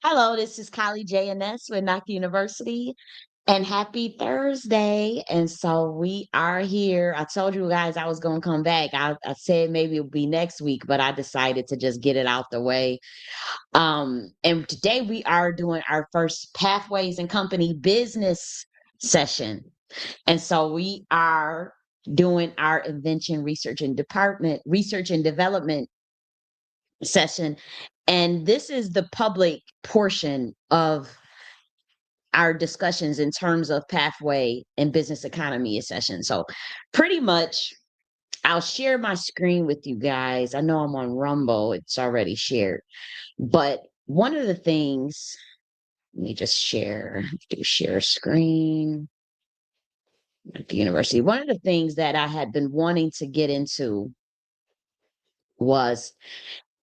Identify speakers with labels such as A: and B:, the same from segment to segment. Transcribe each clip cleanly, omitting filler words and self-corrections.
A: Hello, this is J.N.S with Nakhti University, and happy Thursday. And so we are here. I told you guys I was going to come back. I said maybe it would be next week, but I decided to just get it out the way. And today we are doing our first Pathways and Company business session. And so we are doing our invention research and development session. And this is the public portion of our discussions in terms of pathway and business economy session. So pretty much I'll share my screen with you guys. I know I'm on Rumble, it's already shared. But one of the things, let me just share screen at the university. One of the things that I had been wanting to get into was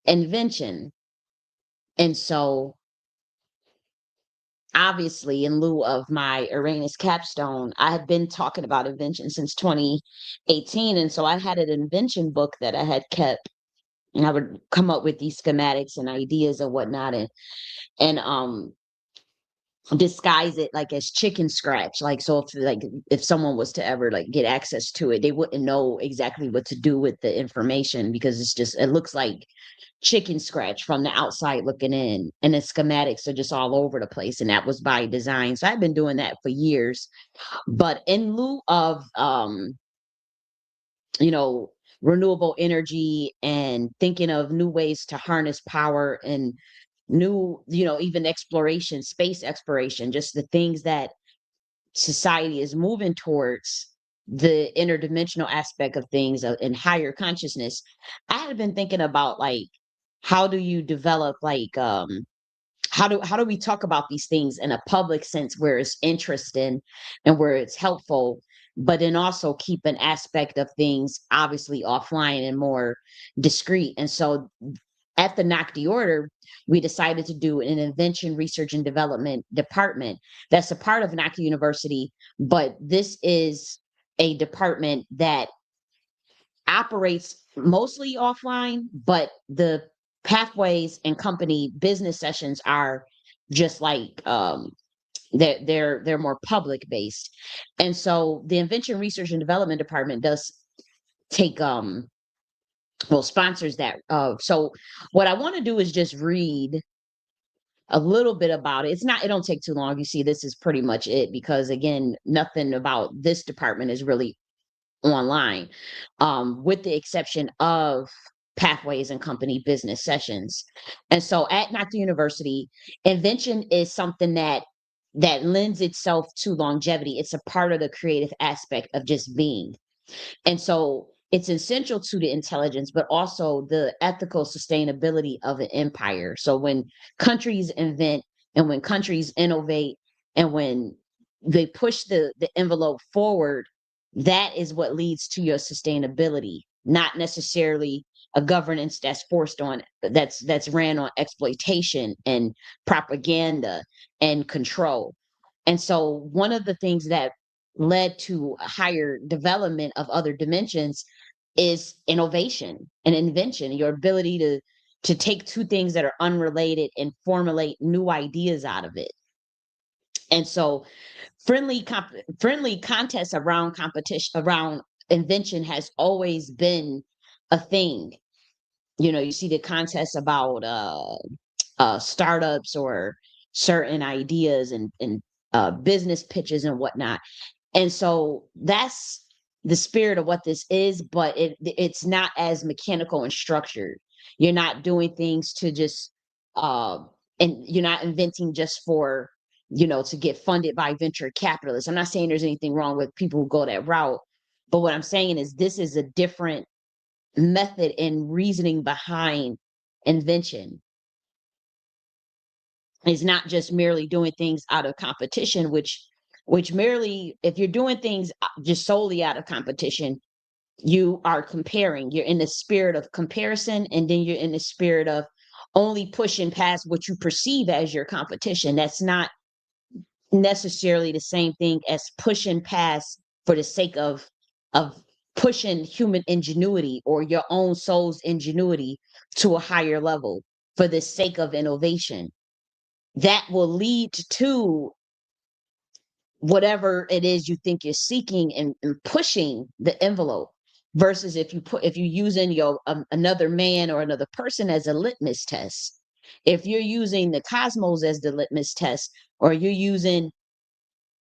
A: invention. And so obviously, in lieu of my Uranus capstone, I had been talking about invention since 2018. And so I had an invention book that I had kept, and I would come up with these schematics and ideas and whatnot, and disguise it like as chicken scratch. Like, so if someone was to ever like get access to it, they wouldn't know exactly what to do with the information because it looks like chicken scratch from the outside looking in, and the schematics are just all over the place, and that was by design. So I've been doing that for years. But in lieu of you know renewable energy and thinking of new ways to harness power and new, even exploration, space exploration, just the things that society is moving towards, the interdimensional aspect of things, and higher consciousness. I had been thinking about, like, how do you develop, like, how do we talk about these things in a public sense where it's interesting and where it's helpful, but then also keep an aspect of things obviously offline and more discreet. And so at the Nakhti order, we decided to do an invention research and development department that's a part of Nakhti University, but this is a department that operates mostly offline, but the pathways and company business sessions are just like they're more public based. And so the invention research and development department does take well, sponsors that. So what I want to do is just read a little bit about it. It don't take too long. You see, this is pretty much it, because again, nothing about this department is really online, with the exception of pathways and company business sessions. And so at Knox University, invention is something that lends itself to longevity. It's a part of the creative aspect of just being. And so it's essential to the intelligence, but also the ethical sustainability of an empire. So when countries invent and when countries innovate and when they push the envelope forward, that is what leads to your sustainability, not necessarily a governance that's ran on exploitation and propaganda and control. And so one of the things that led to a higher development of other dimensions is innovation and invention, your ability to take two things that are unrelated and formulate new ideas out of it. And so friendly contests around competition, around invention, has always been a thing. You see the contests about startups or certain ideas and business pitches and whatnot. And so that's the spirit of what this is, but it's not as mechanical and structured. You're not doing things to just uh and you're not inventing just for, to get funded by venture capitalists. I'm not saying there's anything wrong with people who go that route, but what I'm saying is this is a different method and reasoning behind invention. It's not just merely doing things out of competition, which merely, if you're doing things just solely out of competition, you are comparing. You're in the spirit of comparison, and then you're in the spirit of only pushing past what you perceive as your competition. That's not necessarily the same thing as pushing past for the sake of pushing human ingenuity or your own soul's ingenuity to a higher level for the sake of innovation. that will lead to whatever it is you think you're seeking and pushing the envelope, versus if you using your another man or another person as a litmus test. If you're using the cosmos as the litmus test, or you're using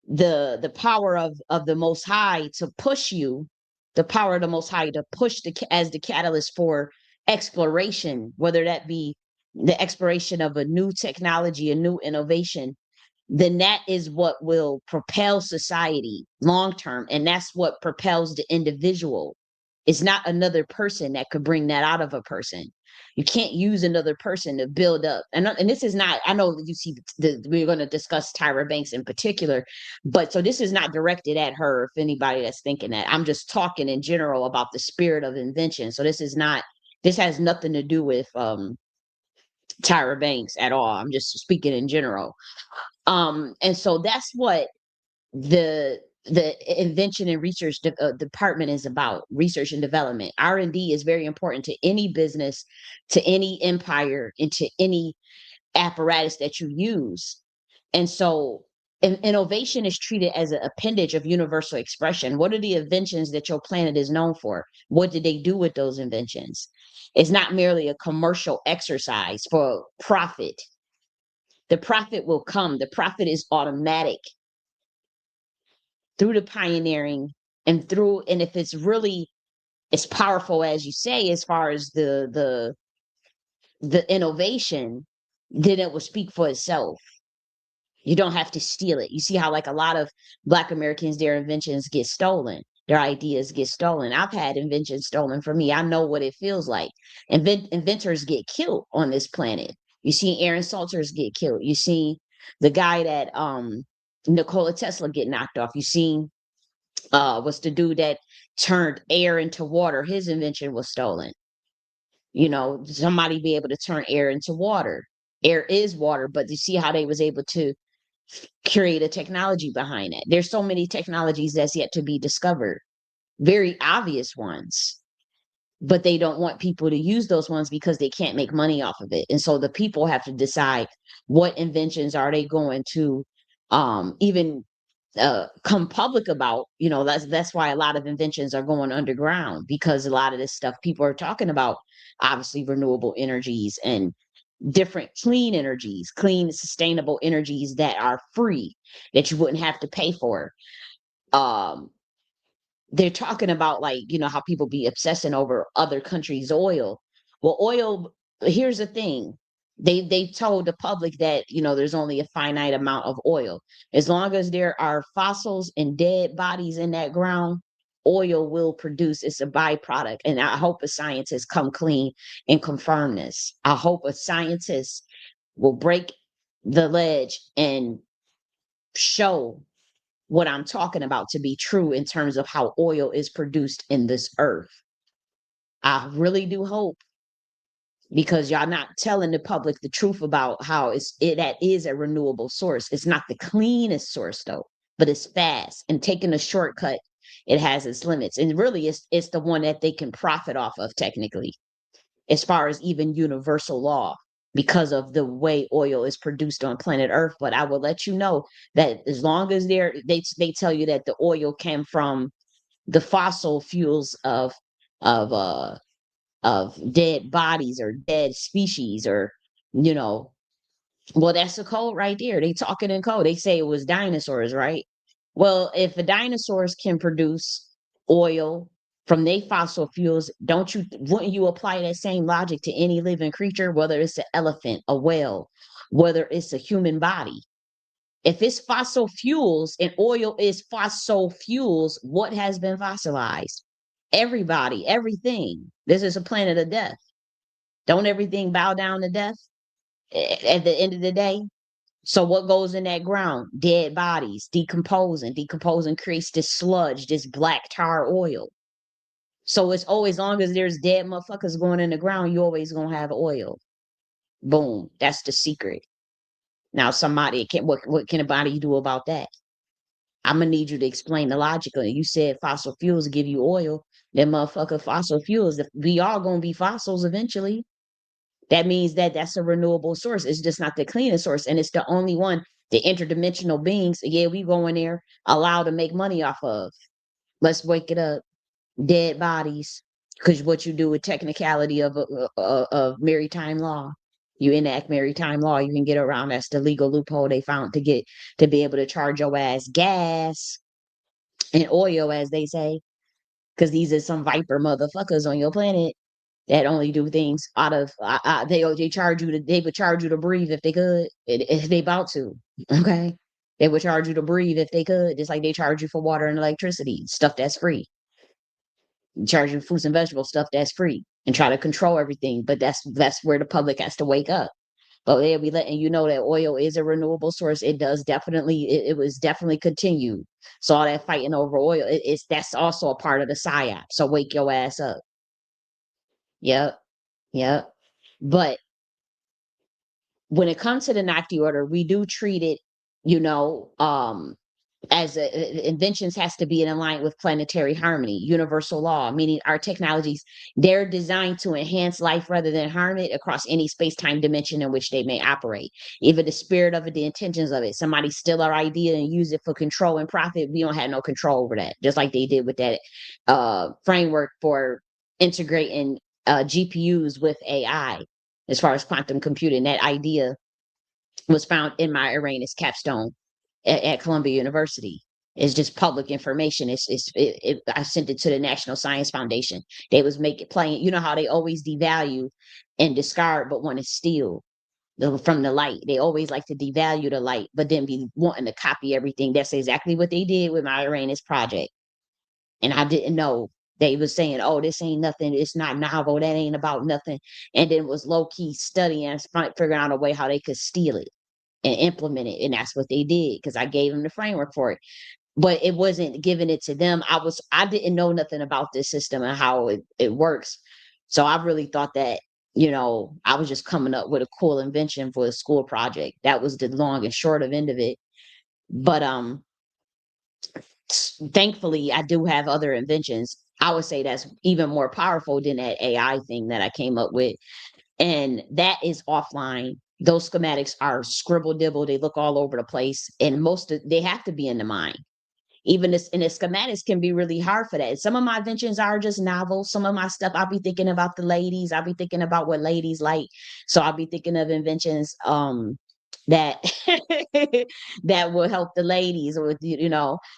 A: the power of the most high to push you, the power of the most high to push as the catalyst for exploration, whether that be the exploration of a new technology, a new innovation, then that is what will propel society long term. And that's what propels the individual. It's not another person that could bring that out of a person. You can't use another person to build up. And this is not, I know you see, we're going to discuss Tyra Banks in particular, but so this is not directed at her, if anybody that's thinking that. I'm just talking in general about the spirit of invention. So this has nothing to do with Tyra Banks at all. I'm just speaking in general. And so that's what the invention and research department is about: research and development. R&D is very important to any business, to any empire, and to any apparatus that you use. And so innovation is treated as an appendage of universal expression. What are the inventions that your planet is known for? What did they do with those inventions? It's not merely a commercial exercise for profit. The profit will come. The profit is automatic through the pioneering, and if it's really as powerful as you say, as far as the innovation, then it will speak for itself. You don't have to steal it. You see how, like, a lot of Black Americans, their inventions get stolen, their ideas get stolen. I've had inventions stolen from me. I know what it feels like. Inventors get killed on this planet. You see Aaron Salters get killed. You see the guy that Nikola Tesla get knocked off. You see was the dude that turned air into water. His invention was stolen. You know, somebody be able to turn air into water. Air is water, but you see how they was able to create a technology behind it. There's so many technologies that's yet to be discovered, very obvious ones, but they don't want people to use those ones because they can't make money off of it. And so the people have to decide what inventions are they going to even come public about. You know, that's why a lot of inventions are going underground, because a lot of this stuff people are talking about, obviously renewable energies and different clean energies, clean sustainable energies that are free, that you wouldn't have to pay for. um they're talking about, like, you know, how people be obsessing over other countries' oil. Well, oil, here's the thing. They told the public that, you know, there's only a finite amount of oil. As long as there are fossils and dead bodies in that ground, oil will produce. It's a byproduct. And I hope a scientist come clean and confirm this. I hope a scientist will break the ledge and show what I'm talking about to be true in terms of how oil is produced in this earth. I really do hope, because y'all not telling the public the truth about how that is a renewable source. It's not the cleanest source though, but it's fast, and taking a shortcut, it has its limits. And really it's the one that they can profit off of technically, as far as even universal law, because of the way oil is produced on planet Earth. But I will let you know that as long as they tell you that the oil came from the fossil fuels of uh of dead bodies or dead species, or, you know, well, that's the code right there. They talking in code. They say it was dinosaurs, right? Well, if the dinosaurs can produce oil from their fossil fuels, wouldn't you apply that same logic to any living creature, whether it's an elephant, a whale, whether it's a human body? If it's fossil fuels and oil is fossil fuels, what has been fossilized? Everybody, everything. This is a planet of death. Don't everything bow down to death at the end of the day? So what goes in that ground? Dead bodies, decomposing. Decomposing creates this sludge, this black tar oil. So it's always, long as there's dead motherfuckers going in the ground, you always gonna have oil. Boom. That's the secret. Now somebody can what can a body do about that? I'm gonna need you to explain the logic of it. You said fossil fuels give you oil. Then motherfucker fossil fuels, we all gonna be fossils eventually. That means that that's a renewable source. It's just not the cleanest source. And it's the only one the interdimensional beings, yeah, we go in there allowed to make money off of. Let's wake it up. Dead bodies. Because what you do with technicality of maritime law, you enact maritime law, you can get around. That's the legal loophole they found to be able to charge your ass gas and oil, as they say, because these are some viper motherfuckers on your planet that only do things out of they charge you to they would charge you to breathe if they could if they about to. Okay, they would charge you to breathe if they could, just like they charge you for water and electricity, stuff that's free. Charge you fruits and vegetable stuff that's free, and try to control everything. But that's where the public has to wake up. But they'll be letting you know that oil is a renewable source. It does definitely, it was definitely continued. So all that fighting over oil, it's that's also a part of the psyop. So wake your ass up. Yep, yep. But when it comes to the Nakhti order, we do treat it, you know, as inventions has to be in alignment with planetary harmony, universal law, meaning our technologies, they're designed to enhance life rather than harm it across any space-time dimension in which they may operate. Even the spirit of it, the intentions of it, somebody steal our idea and use it for control and profit, we don't have no control over that. Just like they did with that framework for integrating GPUs with AI. As far as quantum computing, that idea was found in my Uranus capstone at Columbia University. It's just public information. I sent it to the National Science Foundation. They was making playing. You know how they always devalue and discard, but want to steal from the light. They always like to devalue the light, but then be wanting to copy everything. That's exactly what they did with my Uranus project. And I didn't know. They was saying, "Oh, this ain't nothing. It's not novel. That ain't about nothing." And then was low key studying and figuring out a way how they could steal it and implement it. And that's what they did because I gave them the framework for it. But it wasn't giving it to them. I didn't know nothing about this system and how it works. So I really thought that, I was just coming up with a cool invention for a school project. That was the long and short of end of it. But thankfully I do have other inventions. I would say that's even more powerful than that AI thing that I came up with. And that is offline. Those schematics are scribble dibble. They look all over the place. And they have to be in the mind. Even this, and the schematics can be really hard for that. Some of my inventions are just novels. Some of my stuff, I'll be thinking about the ladies. I'll be thinking about what ladies like. So I'll be thinking of inventions that that will help the ladies, or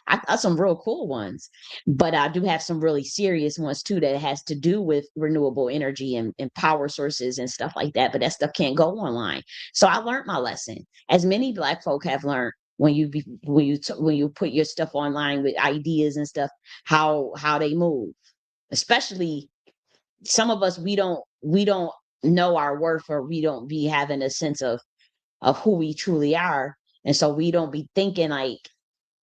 A: I got some real cool ones. But I do have some really serious ones too that has to do with renewable energy and power sources and stuff like that. But that stuff can't go online. So I learned my lesson, as many Black folk have learned when you put your stuff online with ideas and stuff, how they move. Especially some of us, we don't know our worth, or we don't be having a sense of who we truly are. And so we don't be thinking like,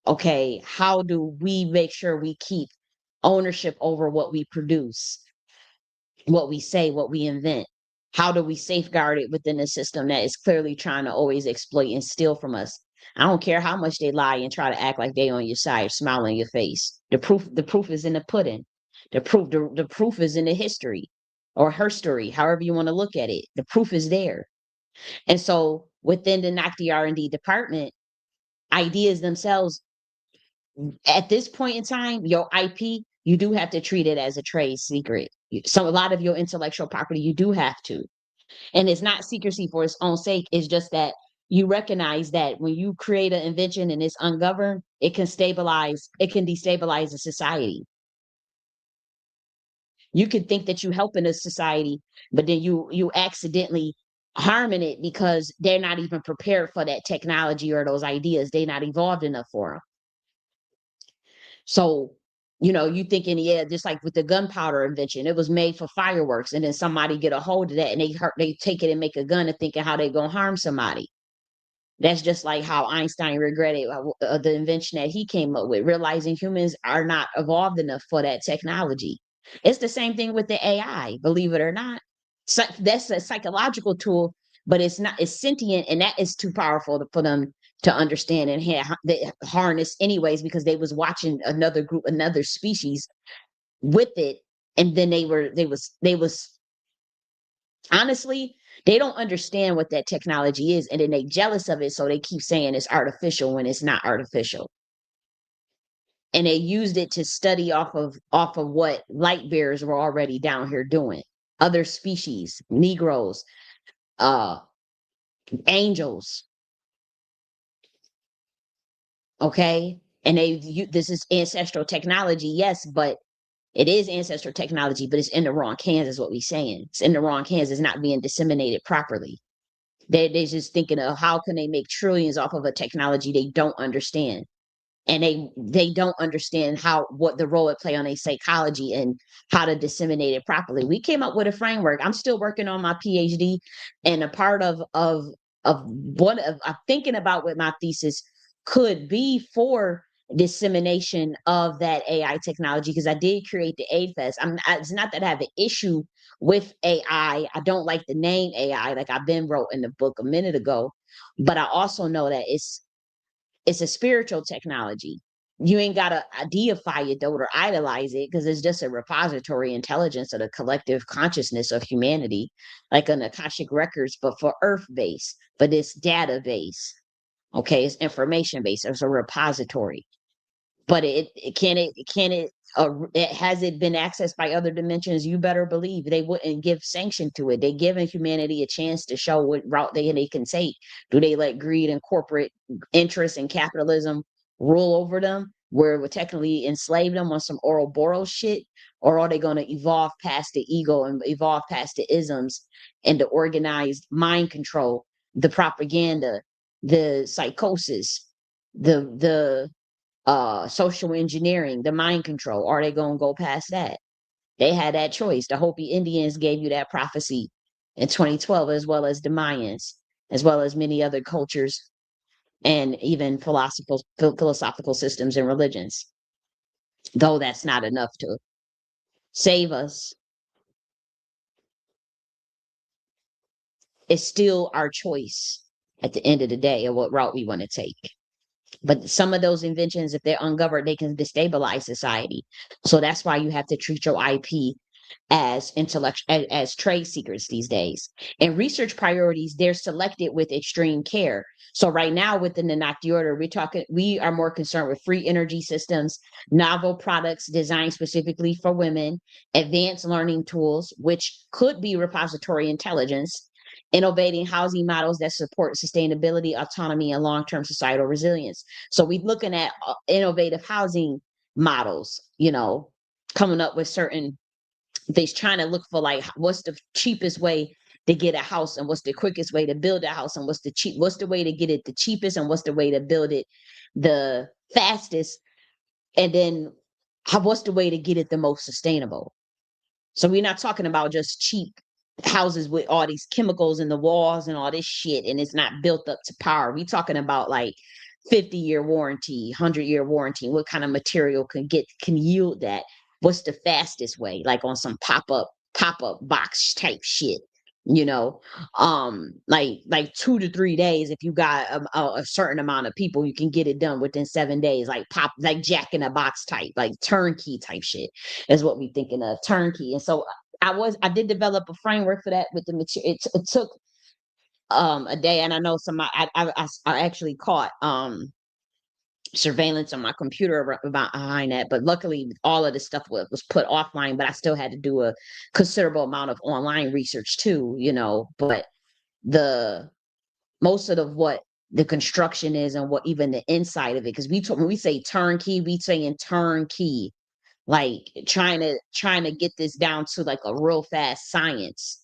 A: okay, how do we make sure we keep ownership over what we produce, what we say, what we invent? How do we safeguard it within a system that is clearly trying to always exploit and steal from us? I don't care how much they lie and try to act like they on your side, smile on your face. The proof is in the pudding. The proof is in the history, or her story, however you want to look at it. The proof is there. And so within the Nakhti R&D department, ideas themselves, at this point in time, your IP, you do have to treat it as a trade secret. So a lot of your intellectual property, you do have to. And it's not secrecy for its own sake. It's just that you recognize that when you create an invention and it's ungoverned, it can destabilize a society. You could think that you helping a society, but then you accidentally harming it because they're not even prepared for that technology or those ideas. They're not evolved enough for them. So, you thinking, yeah, just like with the gunpowder invention, it was made for fireworks, and then somebody get a hold of that and they take it and make a gun and thinking how they gonna harm somebody. That's just like how Einstein regretted the invention that he came up with, realizing humans are not evolved enough for that technology. It's the same thing with the AI, believe it or not. So that's a psychological tool, but it's not. It's sentient, and that is too powerful for them to understand and harness, anyways, because they was watching another group, another species with it, and then they was honestly, They don't understand what that technology is, and then they jealous of it, so they keep saying it's artificial when it's not artificial. And they used it to study off of what light bearers were already down here doing. Other species, Negroes, uh, angels, okay? And this is ancestral technology, yes, but it is ancestral technology, but it's in the wrong hands, is what we're saying. It's in the wrong hands, it's not being disseminated properly. They're just thinking of how can they make trillions off of a technology they don't understand. And they don't understand what the role it play on a psychology and how to disseminate it properly. We came up with a framework. I'm still working on my PhD, and a part of one of I'm thinking about what my thesis could be for dissemination of that AI technology, because I did create the Aid Fest. It's not that I have an issue with AI. I don't like the name AI, like I've been wrote in the book a minute ago, but I also know that it's a spiritual technology. You ain't gotta deify it though or idolize it, because it's just a repository intelligence of the collective consciousness of humanity, like an Akashic records, but for Earth base, but it's database. Okay, it's information based. It's a repository. But it has it been accessed by other dimensions? You better believe they wouldn't give sanction to it. They giving humanity a chance to show what route they can take. Do they let greed and corporate interest and capitalism rule over them, where it would technically enslave them on some Ouroboros shit? Or are they going to evolve past the ego and evolve past the isms and the organized mind control, the propaganda, the psychosis, the social engineering, the mind control? Are they going to go past that? They had that choice. The Hopi Indians gave you that prophecy in 2012, as well as the Mayans, as well as many other cultures and even philosophical systems and religions. Though that's not enough to save us, it's still our choice at the end of the day of what route we want to take. But some of those inventions, if they're ungoverned, they can destabilize society. So that's why you have to treat your IP as as trade secrets these days. And research priorities, they're selected with extreme care. So right now within the Nakhti order, we are more concerned with free energy systems, novel products designed specifically for women, advanced learning tools, which could be repository intelligence, innovating housing models that support sustainability, autonomy, and long-term societal resilience. So we're looking at innovative housing models, coming up with certain, they're trying to look for like what's the cheapest way to get a house, and what's the quickest way to build a house, and what's the way to get it the cheapest, and what's the way to build it the fastest, and then what's the way to get it the most sustainable. So we're not talking about just cheap houses with all these chemicals in the walls and all this shit, and it's not built up to par. We talking about like 50-year warranty, 100-year warranty. What kind of material can yield that? What's the fastest way? Like on some pop up box type shit, you know, like 2 to 3 days. If you got a certain amount of people, you can get it done within 7 days. Like Jack in a Box type, like turnkey type shit is what we thinking of, turnkey. And so I did develop a framework for that with the material. It took a day, and I know I actually caught surveillance on my computer about behind that, but luckily all of this stuff was put offline, but I still had to do a considerable amount of online research too, but the most of what the construction is, and what even the inside of it, because when we say turnkey, we saying turnkey, like trying to get this down to like a real fast science,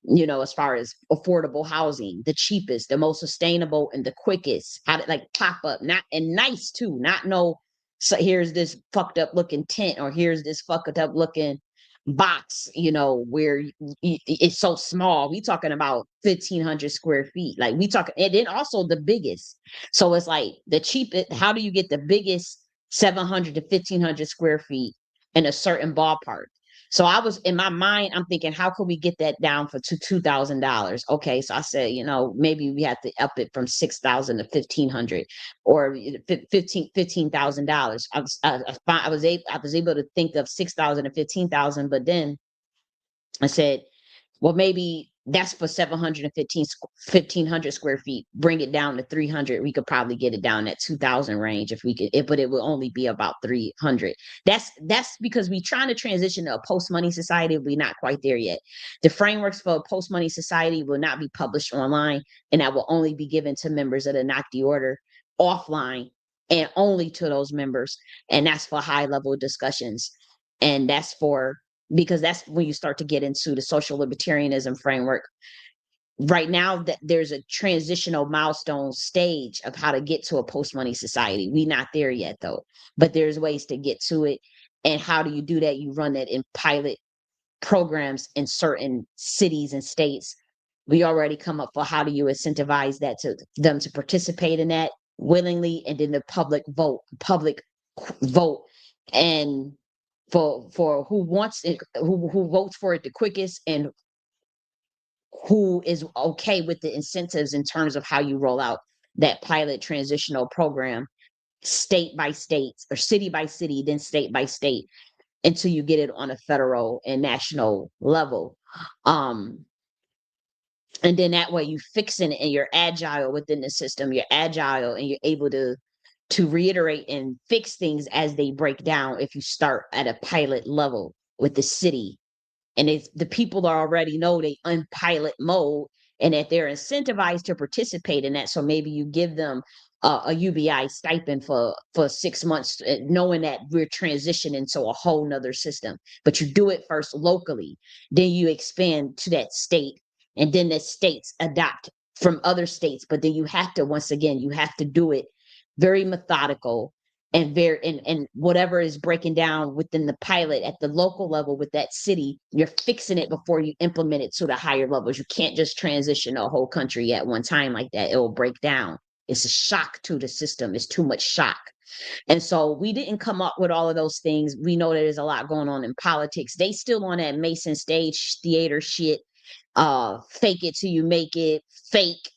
A: as far as affordable housing, the cheapest, the most sustainable, and the quickest, how to like pop up, not, and nice too, not no, so here's this fucked up looking tent, or here's this fucked up looking box, where it's so small. We talking about 1,500 square feet, like we talking, and then also the biggest. So it's like the cheapest, how do you get the biggest 700 to 1,500 square feet in a certain ballpark? So I was in my mind, I'm thinking, how could we get that down for $2,000? Okay, so I said, maybe we have to up it from 6,000 to 1,500, or $15,000. I was able to think of 6,000 to 15,000, but then I said, well, maybe that's for 1500 square feet. Bring it down to 300. We could probably get it down at 2000 range if we could, but it will only be about 300. That's because we trying to transition to a post money society. We're not quite there yet. The frameworks for a post money society will not be published online, and that will only be given to members of the Nakhti order offline, and only to those members. And that's for high level discussions. And that's for, because that's when you start to get into the social libertarianism framework. Right now, that there's a transitional milestone stage of how to get to a post money society. We're not there yet though, but there's ways to get to it. And how do you do that? You run that in pilot programs in certain cities and states. We already come up for how do you incentivize that to them to participate in that willingly, and then the public vote, and for who wants it, who votes for it the quickest, and who is okay with the incentives in terms of how you roll out that pilot transitional program, state by state or city by city, then state by state, until you get it on a federal and national level. Um, and then that way you fixing it and you're agile within the system. You're agile and you're able to reiterate and fix things as they break down if you start at a pilot level with the city. And it's the people that already know they on pilot mode, and that they're incentivized to participate in that. So maybe you give them a UBI stipend for 6 months, knowing that we're transitioning to a whole nother system. But you do it first locally, then you expand to that state, and then the states adopt from other states. But then you have to, once again, you have to do it very methodical, and very, and whatever is breaking down within the pilot at the local level with that city, you're fixing it before you implement it to the higher levels. You can't just transition a whole country at one time like that. It will break down. It's a shock to the system. It's too much shock. And so we didn't come up with all of those things. We know there's a lot going on in politics. They still on that Mason stage theater shit. Fake it till you make it, fake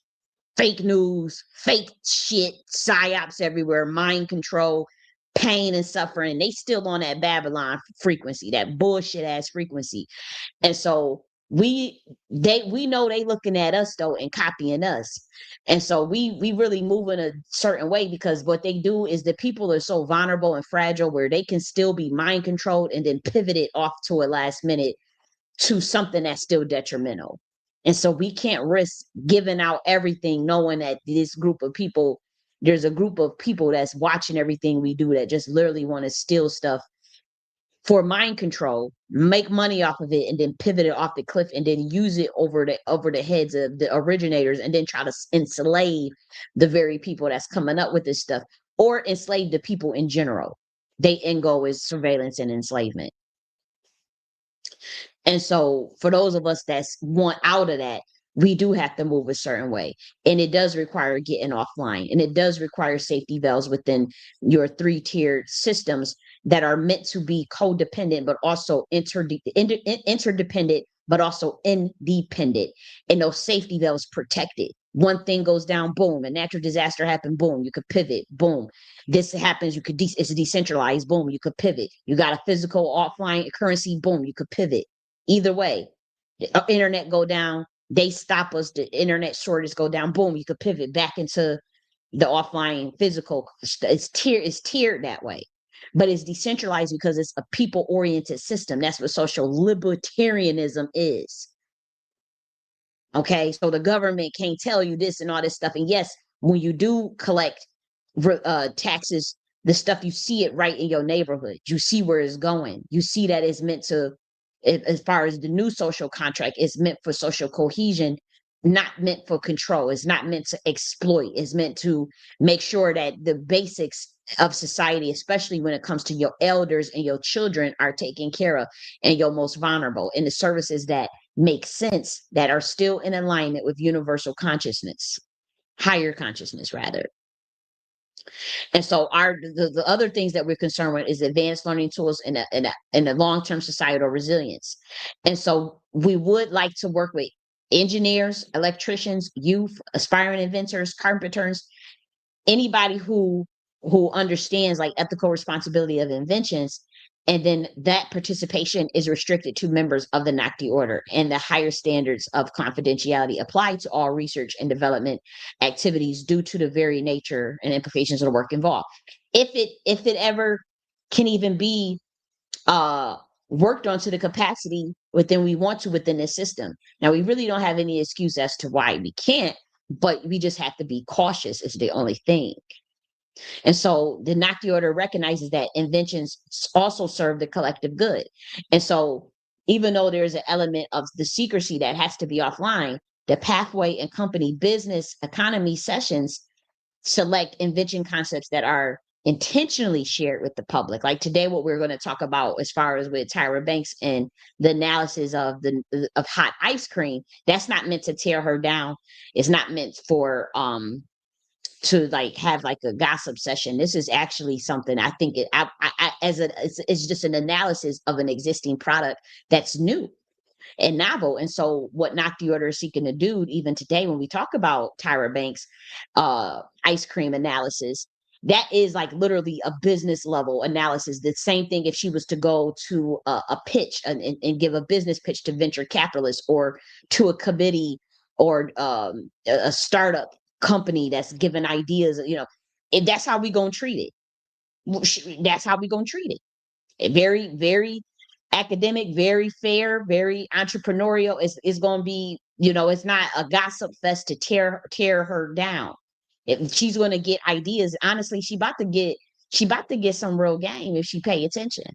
A: news, fake shit, psyops everywhere, mind control, pain and suffering. They still on that Babylon frequency, that bullshit ass frequency. And so we know they looking at us though and copying us. And so we really move in a certain way, because what they do is the people are so vulnerable and fragile where they can still be mind controlled and then pivot it off to a last minute to something that's still detrimental. And so we can't risk giving out everything, knowing that this group of people, there's a group of people that's watching everything we do that just literally want to steal stuff for mind control, make money off of it, and then pivot it off the cliff, and then use it over the heads of the originators, and then try to enslave the very people that's coming up with this stuff, or enslave the people in general. They end goal is surveillance and enslavement. And so for those of us that want out of that, we do have to move a certain way. And it does require getting offline. And it does require safety valves within your three-tiered systems that are meant to be codependent, but also interdependent, but also independent. And those safety valves protect it. One thing goes down, boom, a natural disaster happened, boom, you could pivot, boom. This happens, you could, it's decentralized, boom, you could pivot. You got a physical offline currency, boom, you could pivot. Either way, the internet go down, they stop us, the internet shortage go down, boom, you could pivot back into the offline physical. It's tiered that way, but it's decentralized because it's a people oriented system. That's what social libertarianism is. Okay, so the government can't tell you this and all this stuff. And yes, when you do collect taxes, the stuff, you see it right in your neighborhood. You see where it's going. You see that it's meant to, as far as the new social contract, it's meant for social cohesion, not meant for control. It's not meant to exploit. It's meant to make sure that the basics of society, especially when it comes to your elders and your children, are taken care of, and your most vulnerable, and the services that make sense, that are still in alignment with universal consciousness, higher consciousness rather. And so the other things that we're concerned with is advanced learning tools and a long-term societal resilience. And so we would like to work with engineers, electricians, youth, aspiring inventors, carpenters, anybody who understands like ethical responsibility of inventions, And then that participation is restricted to members of the Nakhti order, and the higher standards of confidentiality apply to all research and development activities due to the very nature and implications of the work involved. If it ever can even be uh worked on to the capacity within we want to within this system. Now we really don't have any excuse as to why we can't, but we just have to be cautious is the only thing. And so the Nakhti order recognizes that inventions also serve the collective good. And so even though there's an element of the secrecy that has to be offline, the pathway and company business economy sessions select invention concepts that are intentionally shared with the public. Like today, what we're going to talk about as far as with Tyra Banks and the analysis of the of hot ice cream, that's not meant to tear her down. It's not meant for to like have like a gossip session. This is actually something I think it's just an analysis of an existing product that's new and novel. And so what Knock the Order is seeking to do, even today, when we talk about Tyra Banks ice cream analysis, that is like literally a business level analysis. The same thing if she was to go to a pitch and give a business pitch to venture capitalists or to a committee or a startup company that's giving ideas, and that's how we gonna treat it. That's how we gonna treat it. Very, very academic, very fair, very entrepreneurial. It's going to be, it's not a gossip fest to tear her down. If she's going to get ideas, honestly, she about to get some real game if she pay attention.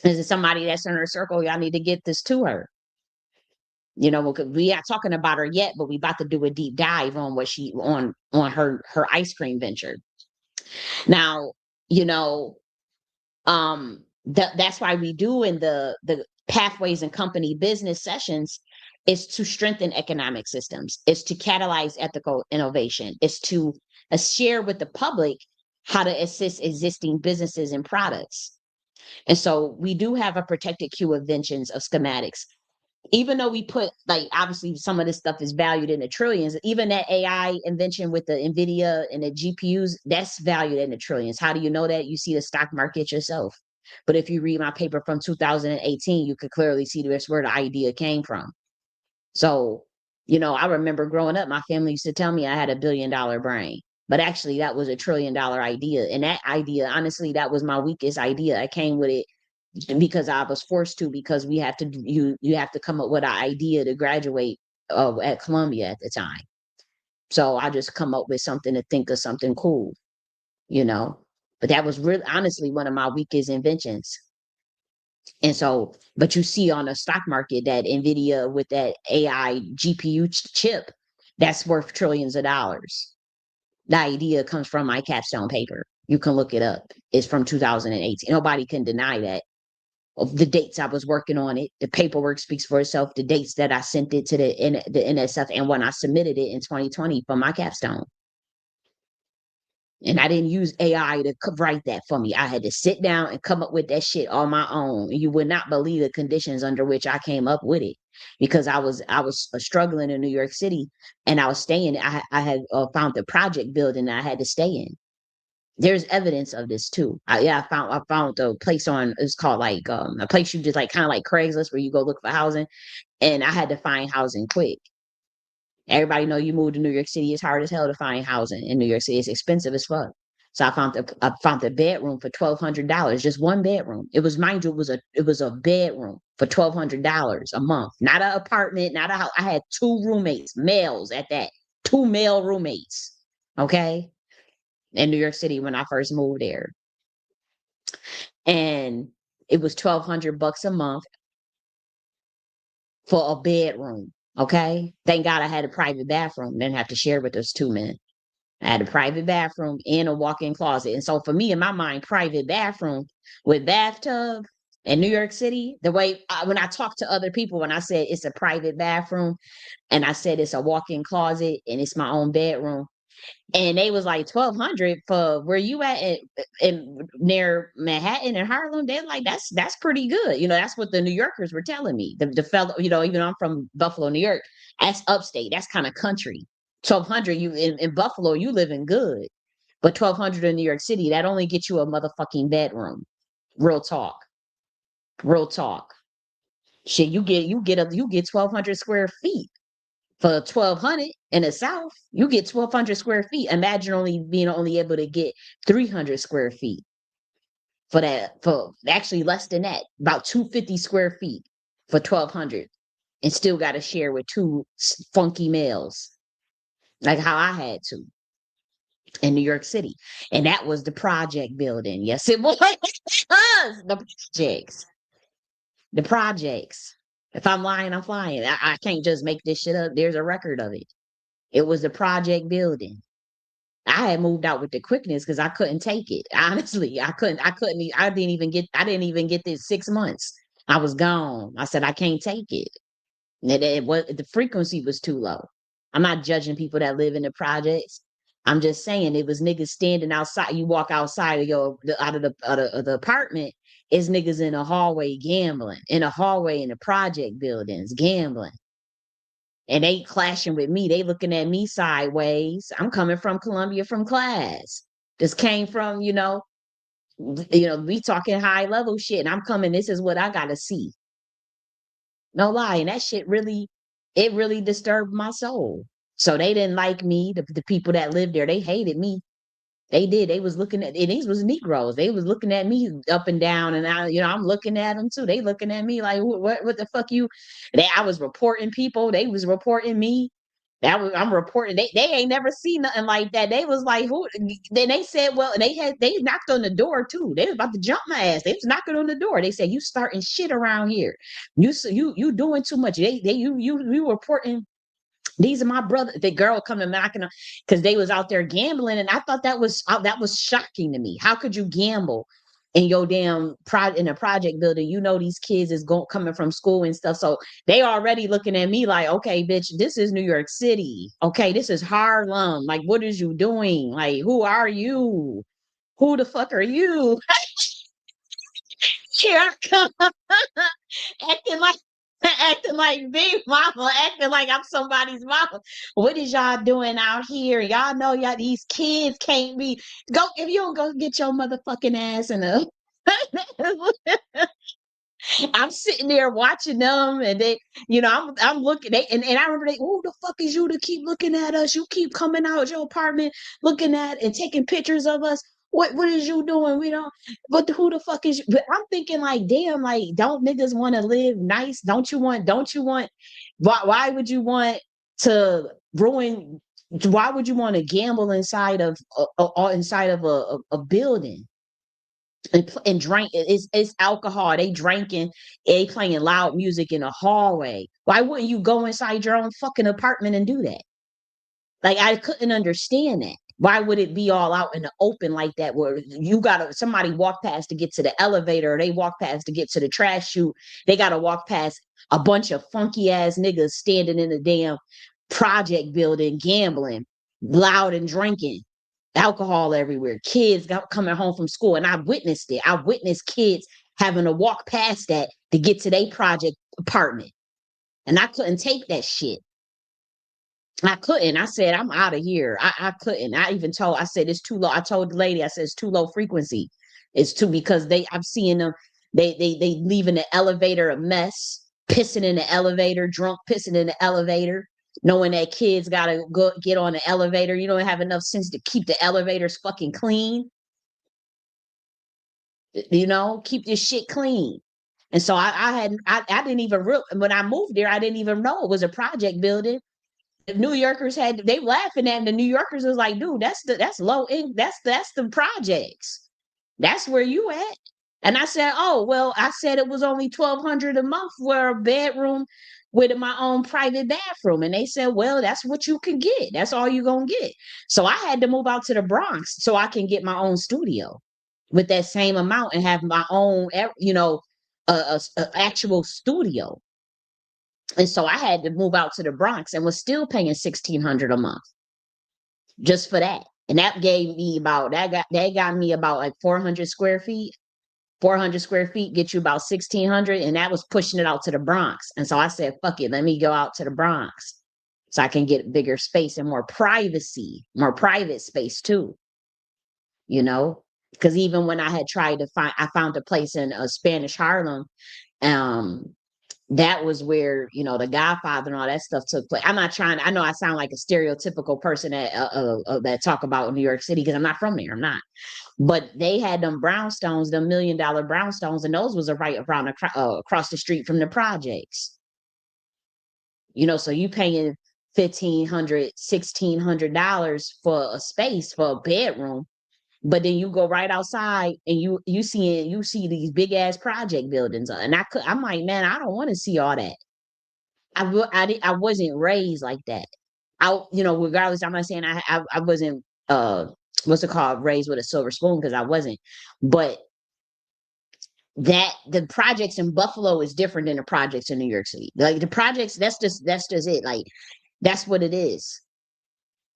A: Is it somebody that's in her circle? Y'all need to get this to her. Because we are talking about her yet, but we about to do a deep dive on what she on her ice cream venture. Now, you know, that's why we do in the pathways and company business sessions is to strengthen economic systems, is to catalyze ethical innovation, is to share with the public how to assist existing businesses and products. And so we do have a protected queue of inventions of schematics, even though we put like obviously some of this stuff is valued in the trillions. Even that AI invention with the Nvidia and the GPUs, that's valued in the trillions. How do you know that? You see the stock market yourself. But if you read my paper from 2018, you could clearly see that's where the idea came from. So, I remember growing up, my family used to tell me I had $1 billion brain, but actually that was $1 trillion idea. And that idea, honestly, that was my weakest idea. I came with it because I was forced to, because we have to you have to come up with an idea to graduate at Columbia at the time. So I just come up with something to think of something cool, you know. But that was really honestly one of my weakest inventions. And so, but you see on the stock market that Nvidia with that AI GPU chip, that's worth trillions of dollars. The idea comes from my capstone paper. You can look it up. It's from 2018. Nobody can deny that. Of the dates I was working on it, the paperwork speaks for itself. The dates that I sent it to the NSF and when I submitted it in 2020 for my capstone. And I didn't use AI to write that for me. I had to sit down and come up with that shit on my own. You would not believe the conditions under which I came up with it, because I was struggling in New York City, and I was staying. I had found the project building that I had to stay in. There's evidence of this too. I found a place on, it's called like a place you just like kind of like Craigslist where you go look for housing, and I had to find housing quick. Everybody know you move to New York City, it's hard as hell to find housing in New York City. It's expensive as fuck. So I found the bedroom for $1,200, just one bedroom. It was, mind you, it was a bedroom for $1,200 a month, not an apartment, not a house. I had two roommates, males at that, two male roommates. Okay, in New York City when I first moved there, and it was $1,200 a month for a bedroom. Okay, thank God I had a private bathroom. Didn't have to share with those two men. I had a private bathroom and a walk-in closet. And so for me, in my mind, private bathroom with bathtub in New York City, the way when I talk to other people, when I said it's a private bathroom and I said it's a walk-in closet and it's my own bedroom, and they was like 1,200 for where you at in near Manhattan and Harlem. They're like, that's pretty good. That's what the New Yorkers were telling me. The fellow, even though I'm from Buffalo, New York, that's upstate. That's kind of country. 1,200, you in Buffalo, you living good. But 1,200 in New York City, that only gets you a motherfucking bedroom. Real talk. Real talk. Shit, you get 1,200 square feet for 1,200 in the South. You get 1,200 square feet. Imagine only able to get 300 square feet for that. For actually less than that, about 250 square feet for 1,200, and still got to share with two funky males, like how I had to in New York City, and that was the project building. Yes, it was. The projects. The projects. If I'm lying, I'm flying. I can't just make this shit up. There's a record of it. It was the project building. I had moved out with the quickness because I couldn't take it. Honestly, I didn't even get this 6 months. I was gone. I said, I can't take it. The frequency was too low. I'm not judging people that live in the projects. I'm just saying it was niggas standing outside. You walk outside of the apartment, is niggas in a hallway gambling, in a hallway in the project buildings gambling, and they clashing with me. They looking at me sideways. I'm coming from Columbia from class. This came from we talking high level shit, and I'm coming. This is what I gotta see. No lie. And that shit it really disturbed my soul. So they didn't like me. The people that lived there, they hated me. They did. They was looking at, and these was Negroes. They was looking at me up and down, and I'm looking at them too. They looking at me like, what the fuck you? I was reporting people. They was reporting me. I'm reporting. They ain't never seen nothing like that. They was like, who? Then they said, well, they knocked on the door too. They was about to jump my ass. They was knocking on the door. They said, you starting shit around here. You doing too much. You reporting. These are my brother. The girl coming knocking because they was out there gambling, and I thought that was shocking to me. How could you gamble in your damn in a project building? You know these kids is coming from school and stuff, so they already looking at me like, okay, bitch, this is New York City. Okay, this is Harlem. Like, what is you doing? Like, who are you? Who the fuck are you? Here I come, acting like acting like big mama, acting like I'm somebody's mama. What is y'all doing out here? Y'all know these kids can't be go if you don't go get your motherfucking ass in a I'm sitting there watching them, and I'm looking. And I remember who the fuck is you to keep looking at us? You keep coming out your apartment, looking at and taking pictures of us. What is you doing? We don't. But who the fuck is you? But I'm thinking like, damn, like, don't niggas want to live nice? Don't you want? Don't you want? Why would you want to ruin? Why would you want to gamble inside of a building? And drink it's alcohol. They drinking, they playing loud music in a hallway. Why wouldn't you go inside your own fucking apartment and do that? Like, I couldn't understand that. Why would it be all out in the open like that, where you gotta somebody walk past to get to the elevator, or they walk past to get to the trash chute? They gotta walk past a bunch of funky ass niggas standing in the damn project building gambling, loud and drinking, alcohol everywhere, kids coming home from school. And I witnessed it. I witnessed kids having to walk past that to get to their project apartment. And I couldn't take that shit. I couldn't. I said, I'm out of here. I couldn't. I said, it's too low. I told the lady, I said, it's too low frequency. It's too, because I'm seeing them, they leaving the elevator a mess, pissing in the elevator, drunk, pissing in the elevator, knowing that kids gotta go get on the elevator. You don't have enough sense to keep the elevators fucking clean. Keep this shit clean. And so I didn't even when I moved there, I didn't even know it was a project building. The New Yorkers they laughing at, and the New Yorkers was like, dude, that's low ink. That's the projects. That's where you at. And I said, oh, well, I said it was only 1,200 a month for a bedroom with my own private bathroom. And they said, well, that's what you can get. That's all you're going to get. So I had to move out to the Bronx so I can get my own studio with that same amount and have my own, actual studio. And so I had to move out to the Bronx and was still paying 1,600 a month just for that. And that gave me that got me about like 400 square feet. 400 square feet get you about 1,600, and that was pushing it out to the Bronx. And so I said, fuck it, let me go out to the Bronx so I can get bigger space and more privacy, more private space too. You know, Because even when I had tried to find, I found a place in Spanish Harlem. Um, that was where, the Godfather and all that stuff took place. I'm not trying. I know I sound like a stereotypical person that talk about New York City because I'm not from there. I'm not. But they had them brownstones, them $1 million brownstones, and those was right around across the street from the projects. So you paying 1,500, $1,600 for a space for a bedroom, but then you go right outside and you see these big ass project buildings, and I'm like, man, I don't want to see all that. I wasn't raised like that. Regardless, I'm not saying I wasn't what's it called, raised with a silver spoon, because I wasn't, but that the projects in Buffalo is different than the projects in New York City. Like the projects, that's just it. Like that's what it is.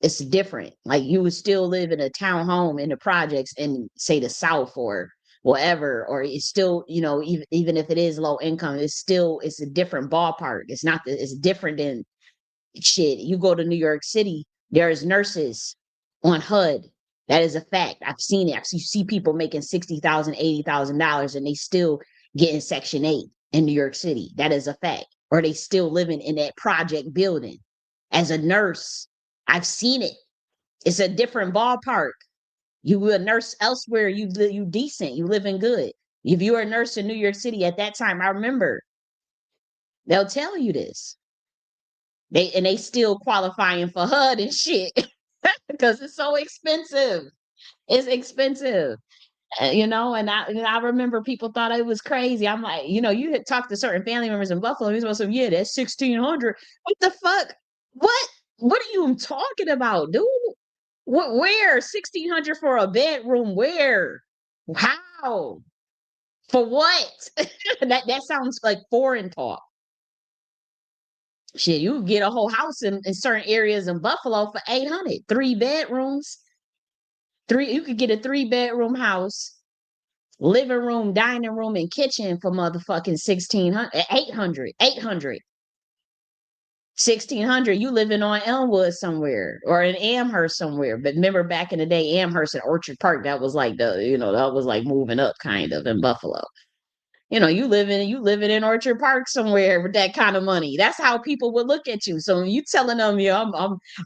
A: It's different. Like you would still live in a townhome in the projects in, say, the South or whatever, or it's still, even if it is low income, it's a different ballpark. It's different than shit. You go to New York City, there's nurses on HUD. That is a fact. I've seen it. You see people making $60,000, $80,000, and they still getting Section 8 in New York City. That is a fact. Or they still living in that project building. As a nurse, I've seen it. It's a different ballpark. You were a nurse elsewhere, you decent, you living good. If you were a nurse in New York City at that time, I remember they'll tell you this. They still qualifying for HUD and shit because it's so expensive. It's expensive. And I remember people thought it was crazy. I'm like, you had talked to certain family members in Buffalo. He's supposed to, yeah, that's 1,600. What the fuck? What are you talking about, dude? Where 1,600 for a bedroom? Where? How? For what? That sounds like foreign talk. Shit, you can get a whole house in certain areas in Buffalo for 800. 3 bedrooms. You could get a 3 bedroom house, living room, dining room, and kitchen for motherfucking 1,600, 800, 800. 1,600, you living on Elmwood somewhere or in Amherst somewhere. But remember back in the day, Amherst and Orchard Park, that was like that was like moving up kind of in Buffalo. You living in Orchard Park somewhere with that kind of money. That's how people would look at you. So when you telling them, yeah,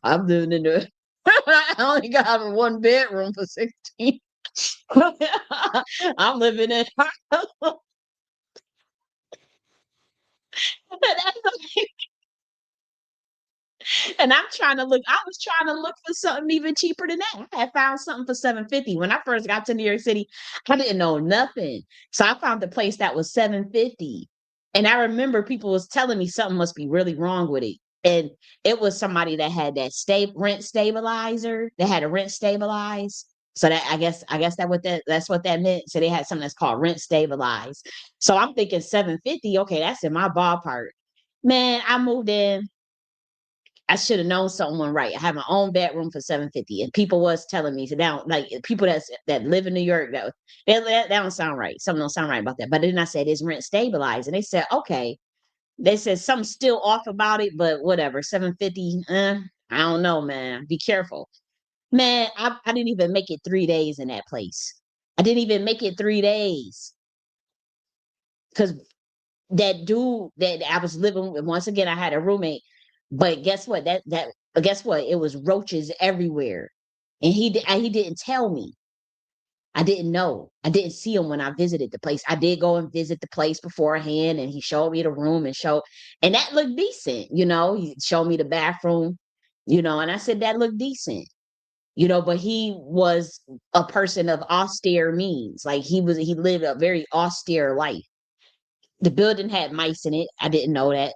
A: I'm living in the I only got a 1 bedroom for 16. I'm living in and I was trying to look for something even cheaper than that. I had found something for 750. When I first got to New York City, I didn't know nothing. So I found a place that was 750. And I remember people was telling me something must be really wrong with it. And it was somebody that had that rent stabilizer, that had a rent stabilize. So that I guess that's what that meant. So they had something that's called rent stabilized. So I'm thinking 750, okay, that's in my ballpark. Man, I moved in. I should have known someone right. I have my own bedroom for 750, and people was telling me, so now, like people that live in New York, that don't sound right. Something don't sound right about that. But then I said, "Is rent stabilized?" And they said, "Okay." They said something's still off about it, but whatever. 750. I don't know, man. Be careful, man. I didn't even make it 3 days in that place. I didn't even make it 3 days because that dude that I was living with, once again, I had a roommate, but guess what? Guess what? It was roaches everywhere, and he didn't tell me. I didn't know. I didn't see him when I visited the place. I did go and visit the place beforehand, and he showed me the room and that looked decent. He showed me the bathroom, and I said that looked decent. But he was a person of austere means. Like he lived a very austere life. The building had mice in it. I didn't know that.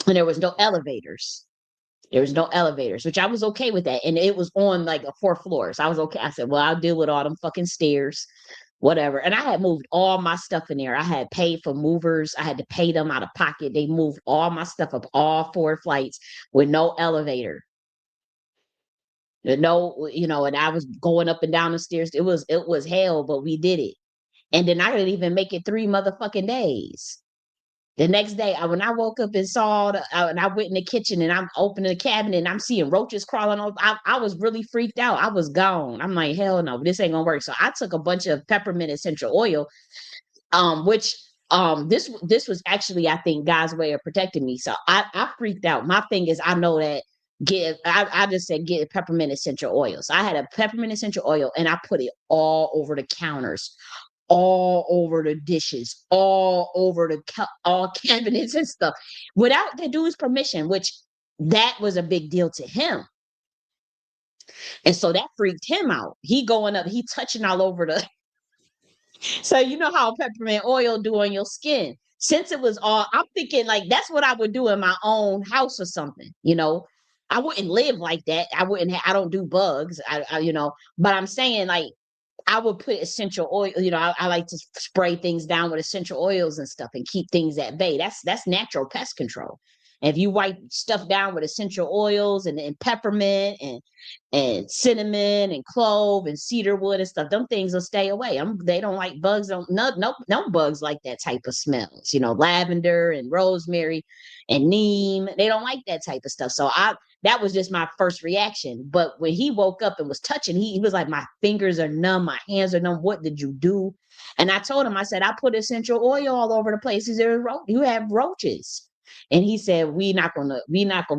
A: And there was no elevators. There was no elevators, which I was okay with that. And it was on like a 4th floor. So I was okay. I said, well, I'll deal with all them fucking stairs, whatever. And I had moved all my stuff in there. I had paid for movers. I had to pay them out of pocket. They moved all my stuff up all 4 flights with no elevator. No, and I was going up and down the stairs. It was hell, but we did it. And then I didn't even make it 3 motherfucking days. The next day, when I woke up and saw and I went in the kitchen and I'm opening the cabinet and I'm seeing roaches crawling over, I was really freaked out. I was gone. I'm like, hell no, this ain't gonna work. So I took a bunch of peppermint essential oil, which this was actually, I think, God's way of protecting me. So I freaked out. My thing is, I know that I just said get peppermint essential oil. So I had a peppermint essential oil and I put it all over the counters, all over the dishes, all over all cabinets and stuff, without the dude's permission, which that was a big deal to him. And so that freaked him out. He going up, he touching all over the so you know how peppermint oil do on your skin. Since it was all, I'm thinking like that's what I would do in my own house or something, you know. I wouldn't live like that. I don't do bugs. But I'm saying like I would put essential oil, I like to spray things down with essential oils and stuff and keep things at bay. That's natural pest control. And if you wipe stuff down with essential oils and peppermint and cinnamon and clove and cedar wood and stuff, them things will stay away. They don't like bugs. No bugs like that type of smells. Lavender and rosemary and neem. They don't like that type of stuff. So that was just my first reaction. But when he woke up and was touching, he was like, my fingers are numb, my hands are numb. What did you do? And I told him, I said, I put essential oil all over the place. He said, you have roaches. And he said, we not gonna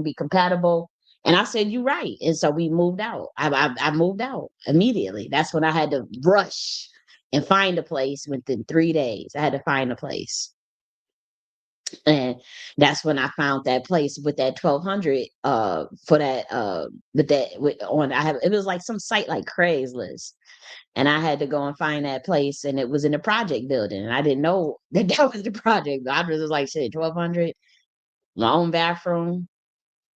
A: be compatible. And I said, you're right. And so we moved out. I moved out immediately. That's when I had to rush and find a place within 3 days. I had to find a place. And that's when I found that place with that 1200 for that with that with on I have it was like some site like Craigslist. And I had to go and find that place and it was in a project building. And I didn't know that that was the project. I was just like, shit, 1200, my own bathroom,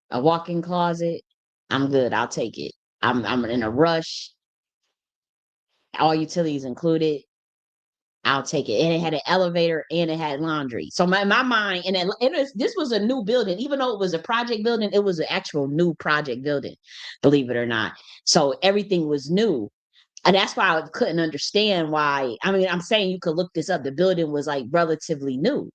A: a walk-in closet. I'm good. I'll take it. I'm in a rush. All utilities included. I'll take it. And it had an elevator and it had laundry. So my mind, this was a new building, even though it was a project building, it was an actual new project building, believe it or not. So everything was new. And that's why I couldn't understand why. I mean, I'm saying you could look this up. The building was like relatively new.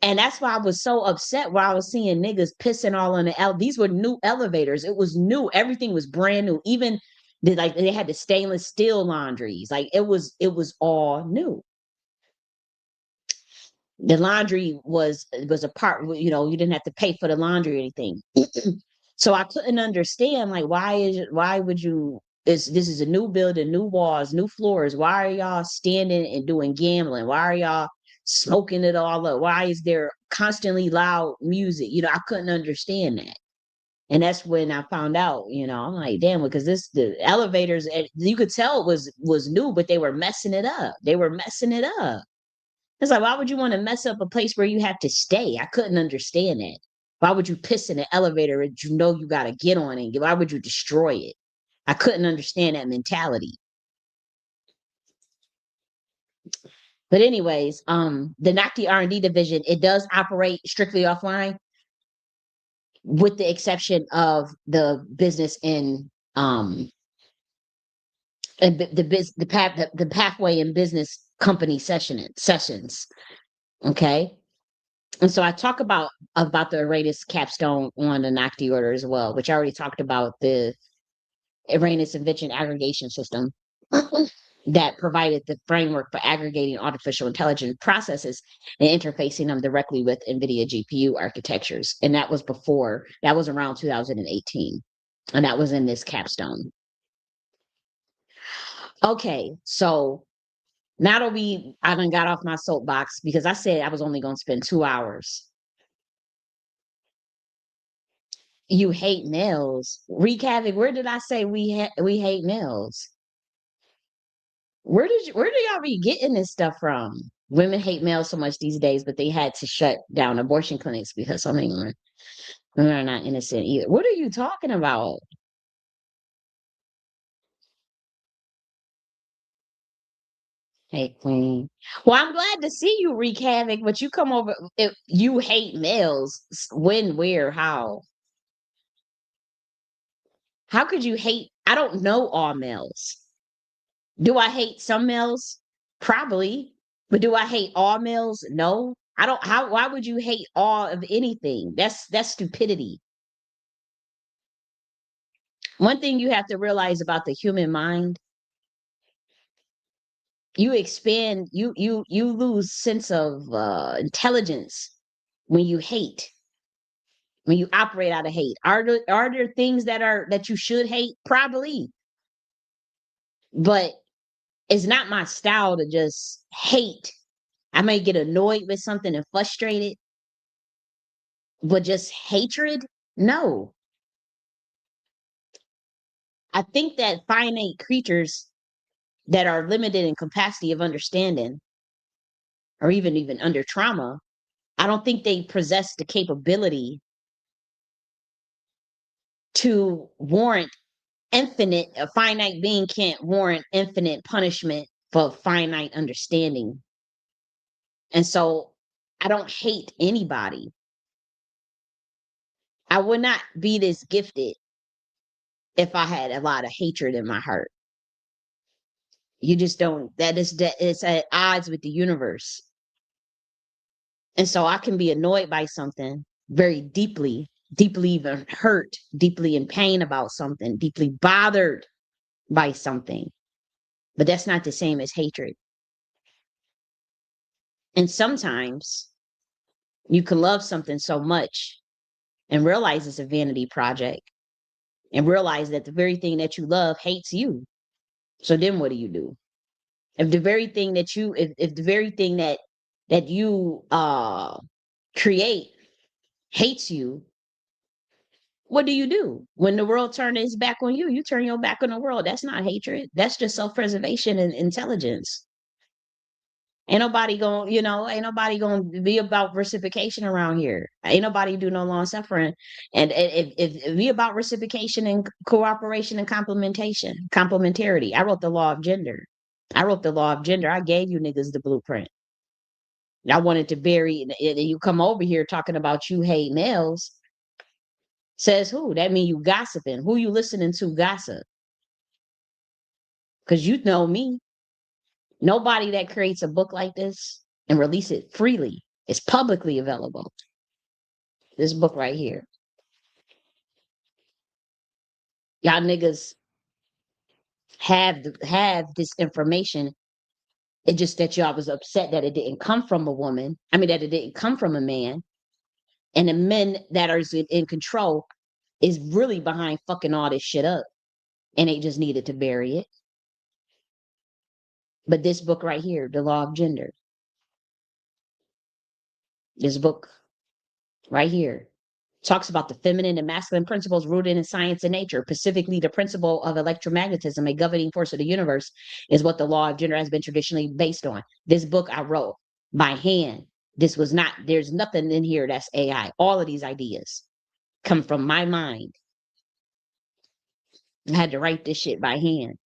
A: And that's why I was so upset while I was seeing niggas pissing all on these were new elevators. It was new. Everything was brand new. Even they had the stainless steel laundries. Like it was all new. The laundry was a part, you didn't have to pay for the laundry or anything. So I couldn't understand like why would you this is a new building, new walls, new floors. Why are y'all standing and doing gambling? Why are y'all smoking it all up? Why is there constantly loud music? I couldn't understand that. And that's when I found out, I'm like, damn, because the elevators, you could tell it was new, but they were messing it up. They were messing it up. It's like, why would you want to mess up a place where you have to stay? I couldn't understand that. Why would you piss in the elevator and you got to get on it? Why would you destroy it? I couldn't understand that mentality. But anyways, the Nakhti R&D division, it does operate strictly offline, with the exception of the business and the pathway and business company sessions. Okay. And so I talk about the Uranus capstone on the Nakhti order as well, which I already talked about, the Uranus Invention aggregation system that provided the framework for aggregating artificial intelligence processes and interfacing them directly with NVIDIA GPU architectures. And that was around 2018. And that was in this capstone. Okay, so now that I done got off my soapbox because I said I was only going to spend 2 hours. You hate males. Wreak havoc. Where did I say we hate males? Where do y'all be getting this stuff from? Women hate males so much these days, but they had to shut down abortion clinics because so many women are not innocent either. What are you talking about? Hey, Queen. Well, I'm glad to see you wreak havoc, but you come over if you hate males. When, where, how? How could you hate? I don't know all males. Do I hate some males? Probably. But do I hate all males? No. I don't how why would you hate all of anything? That's stupidity. One thing you have to realize about the human mind, you lose sense of intelligence when you hate, when you operate out of hate. Are there things that you should hate? Probably. But it's not my style to just hate. I may get annoyed with something and frustrated, but just hatred? No. I think that finite creatures that are limited in capacity of understanding, or even under trauma, I don't think they possess the capability to warrant infinite. A finite being can't warrant infinite punishment for finite understanding. And so I don't hate anybody. I would not be this gifted if I had a lot of hatred in my heart. You just don't, that is at odds with the universe. And so I can be annoyed by something very deeply, deeply even hurt, deeply in pain about something, deeply bothered by something. But that's not the same as hatred. And sometimes you can love something so much and realize it's a vanity project and realize that the very thing that you love hates you. So then what do you do? If the very thing that you if the very thing that you create hates you, what do you do? When the world turns its back on you, you turn your back on the world. That's not hatred. That's just self-preservation and intelligence. Ain't nobody gonna be about reciprocation around here. Ain't nobody do no long suffering. And if we about reciprocation and cooperation and complementarity. I wrote the law of gender. I wrote the law of gender. I gave you niggas the blueprint. I wanted to bury and you come over here talking about you hate males. Says who? That mean you gossiping. Who you listening to gossip? Because you know me. Nobody that creates a book like this and release it freely is publicly available. This book right here. Y'all niggas have this information. It's just that y'all was upset that it didn't come from a woman. I mean, that it didn't come from a man. And the men that are in control is really behind fucking all this shit up. And they just needed to bury it. But this book right here, The Law of Gender, this book right here talks about the feminine and masculine principles rooted in science and nature. Specifically, the principle of electromagnetism, a governing force of the universe, is what the law of gender has been traditionally based on. This book I wrote by hand. There's nothing in here that's AI. All of these ideas come from my mind. I had to write this shit by hand.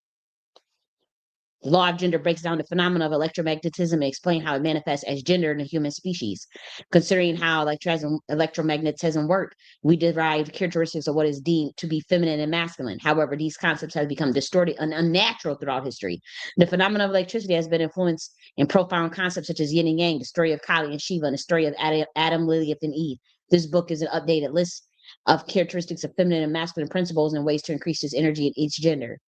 A: The law of gender breaks down the phenomena of electromagnetism and explain how it manifests as gender in the human species. Considering how electromagnetism works, we derive characteristics of what is deemed to be feminine and masculine. However, these concepts have become distorted and unnatural throughout history. The phenomenon of electricity has been influenced in profound concepts such as yin and yang, the story of Kali and Shiva, and the story of Adam, Lilith, and Eve. This book is an updated list of characteristics of feminine and masculine principles and ways to increase this energy in each gender.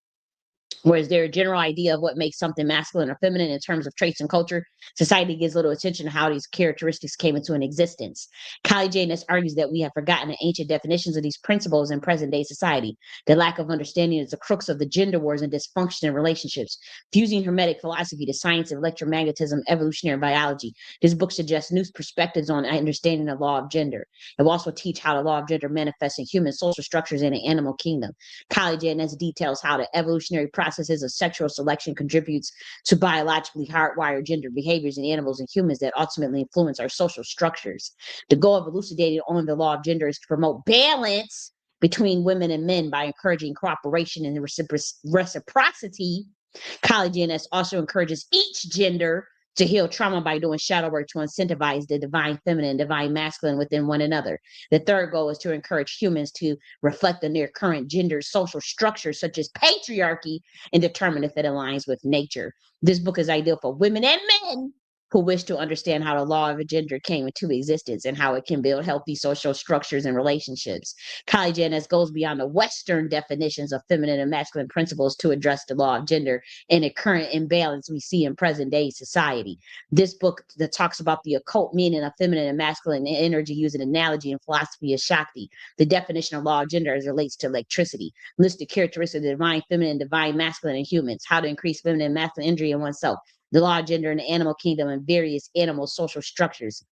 A: Whereas there a general idea of what makes something masculine or feminine in terms of traits and culture, society gives little attention to how these characteristics came into an existence. J.N.S. argues that we have forgotten the ancient definitions of these principles in present-day society. The lack of understanding is the crux of the gender wars and dysfunction in relationships. Fusing Hermetic philosophy to science of electromagnetism, evolutionary biology, this book suggests new perspectives on understanding the law of gender. It will also teach how the law of gender manifests in human social structures in the animal kingdom. J.N.S. details how the evolutionary processes of sexual selection contributes to biologically hardwired gender behaviors in animals and humans that ultimately influence our social structures. The goal of elucidating on the law of gender is to promote balance between women and men by encouraging cooperation and reciprocity. J.N.S. also encourages each gender to heal trauma by doing shadow work to incentivize the divine feminine and divine masculine within one another. The third goal is to encourage humans to reflect on their current gender social structures, such as patriarchy, and determine if it aligns with nature. This book is ideal for women and men who wish to understand how the law of gender came into existence and how it can build healthy social structures and relationships. Kylie J.N.S. goes beyond the Western definitions of feminine and masculine principles to address the law of gender and the current imbalance we see in present day society. This book that talks about the occult meaning of feminine and masculine energy using analogy and philosophy of Shakti, the definition of law of gender as it relates to electricity, list the characteristics of the divine feminine, divine masculine in humans, how to increase feminine and masculine energy in oneself, the law of gender in the animal kingdom and various animal social structures,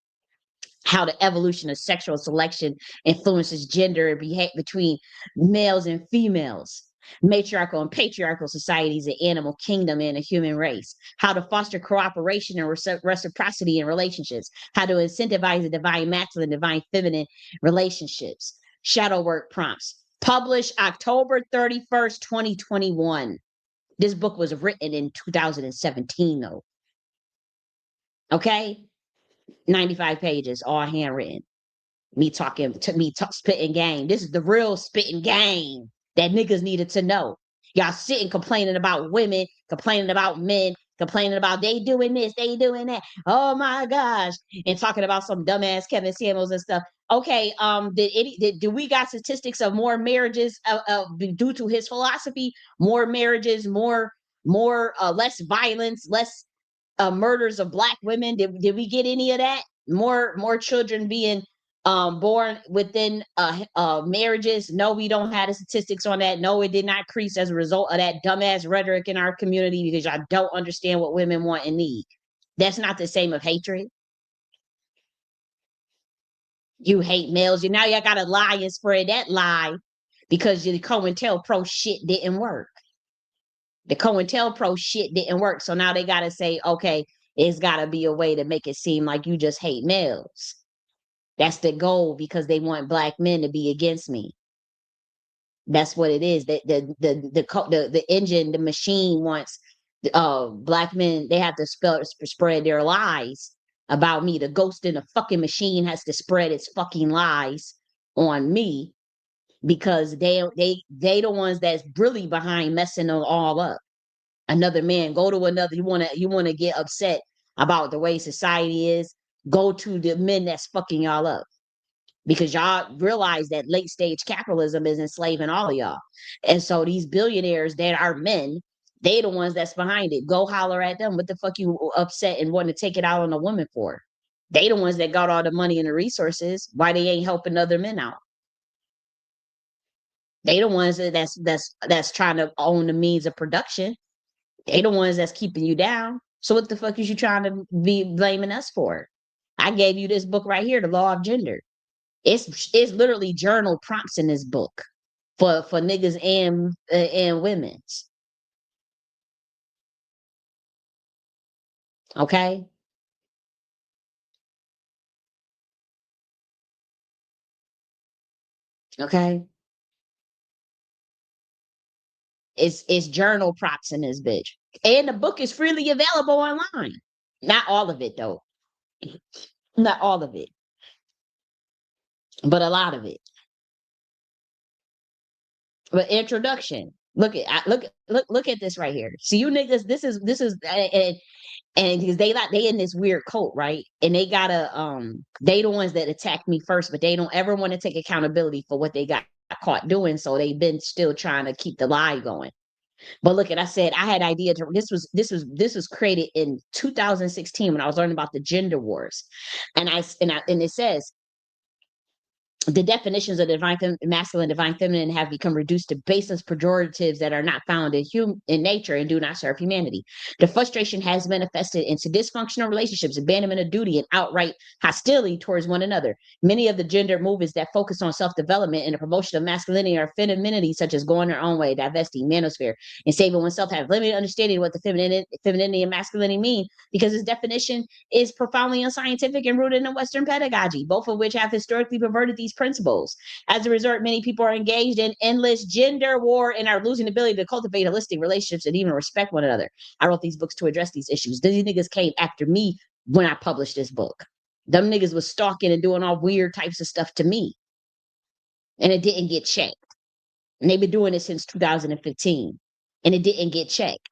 A: how the evolution of sexual selection influences gender between males and females, matriarchal and patriarchal societies, the animal kingdom and the human race, how to foster cooperation and reciprocity in relationships, how to incentivize the divine masculine, divine feminine relationships, shadow work prompts. Published October 31st, 2021. This book was written in 2017, though. Okay? 95 pages, all handwritten. Spitting game. This is the real spitting game that niggas needed to know. Y'all sitting complaining about women, complaining about men, complaining about they doing this, they doing that. Oh my gosh. And talking about some dumbass Kevin Samuels and stuff. Okay, did we got statistics of more marriages due to his philosophy? More marriages, more less violence, less murders of black women. Did we get any of that? More children being born within marriages? No, we don't have the statistics on that. No, it did not increase as a result of that dumbass rhetoric in our community because y'all don't understand what women want and need. That's not the same of hatred. You hate males. Now y'all got to lie and spread that lie because the COINTELPRO shit didn't work. The COINTELPRO shit didn't work. So now they got to say, okay, it's got to be a way to make it seem like you just hate males. That's the goal because they want black men to be against me. That's what it is. The engine, the machine wants black men. They have to spread their lies about me. The ghost in the fucking machine has to spread its fucking lies on me because they the ones that's really behind messing them all up. Another man, go to another. You wanna get upset about the way society is. Go to the men that's fucking y'all up because y'all realize that late stage capitalism is enslaving all of y'all. And so these billionaires that are men, they the ones that's behind it. Go holler at them. What the fuck you upset and want to take it out on a woman for? They the ones that got all the money and the resources. Why they ain't helping other men out? They the ones that's trying to own the means of production. They the ones that's keeping you down. So what the fuck is you trying to be blaming us for? I gave you this book right here, The Law of Gender. It's literally journal prompts in this book for niggas and women's. Okay, okay. It's journal prompts in this bitch, and the book is freely available online. Not all of it though, not all of it, but a lot of it. But introduction. Look at this right here. See you niggas. This is and because they in this weird cult, right? And they gotta they the ones that attacked me first, but they don't ever want to take accountability for what they got caught doing. So they've been still trying to keep the lie going. But look at I said I had idea to this was created in 2016 when I was learning about the gender wars. And it says the definitions of divine masculine, divine feminine have become reduced to baseless pejoratives that are not found in nature and do not serve humanity. The frustration has manifested into dysfunctional relationships, abandonment of duty, and outright hostility towards one another. Many of the gender movements that focus on self-development and the promotion of masculinity or femininity, such as going their own way, divesting, manosphere, and saving oneself, have limited understanding of what the femininity and masculinity mean because its definition is profoundly unscientific and rooted in Western pedagogy, both of which have historically perverted these principles. As a result, many people are engaged in endless gender war and are losing the ability to cultivate holistic relationships and even respect one another. I wrote these books to address these issues. These niggas came after me when I published this book. Them niggas was stalking and doing all weird types of stuff to me, and it didn't get checked. And they've been doing it since 2015, and it didn't get checked.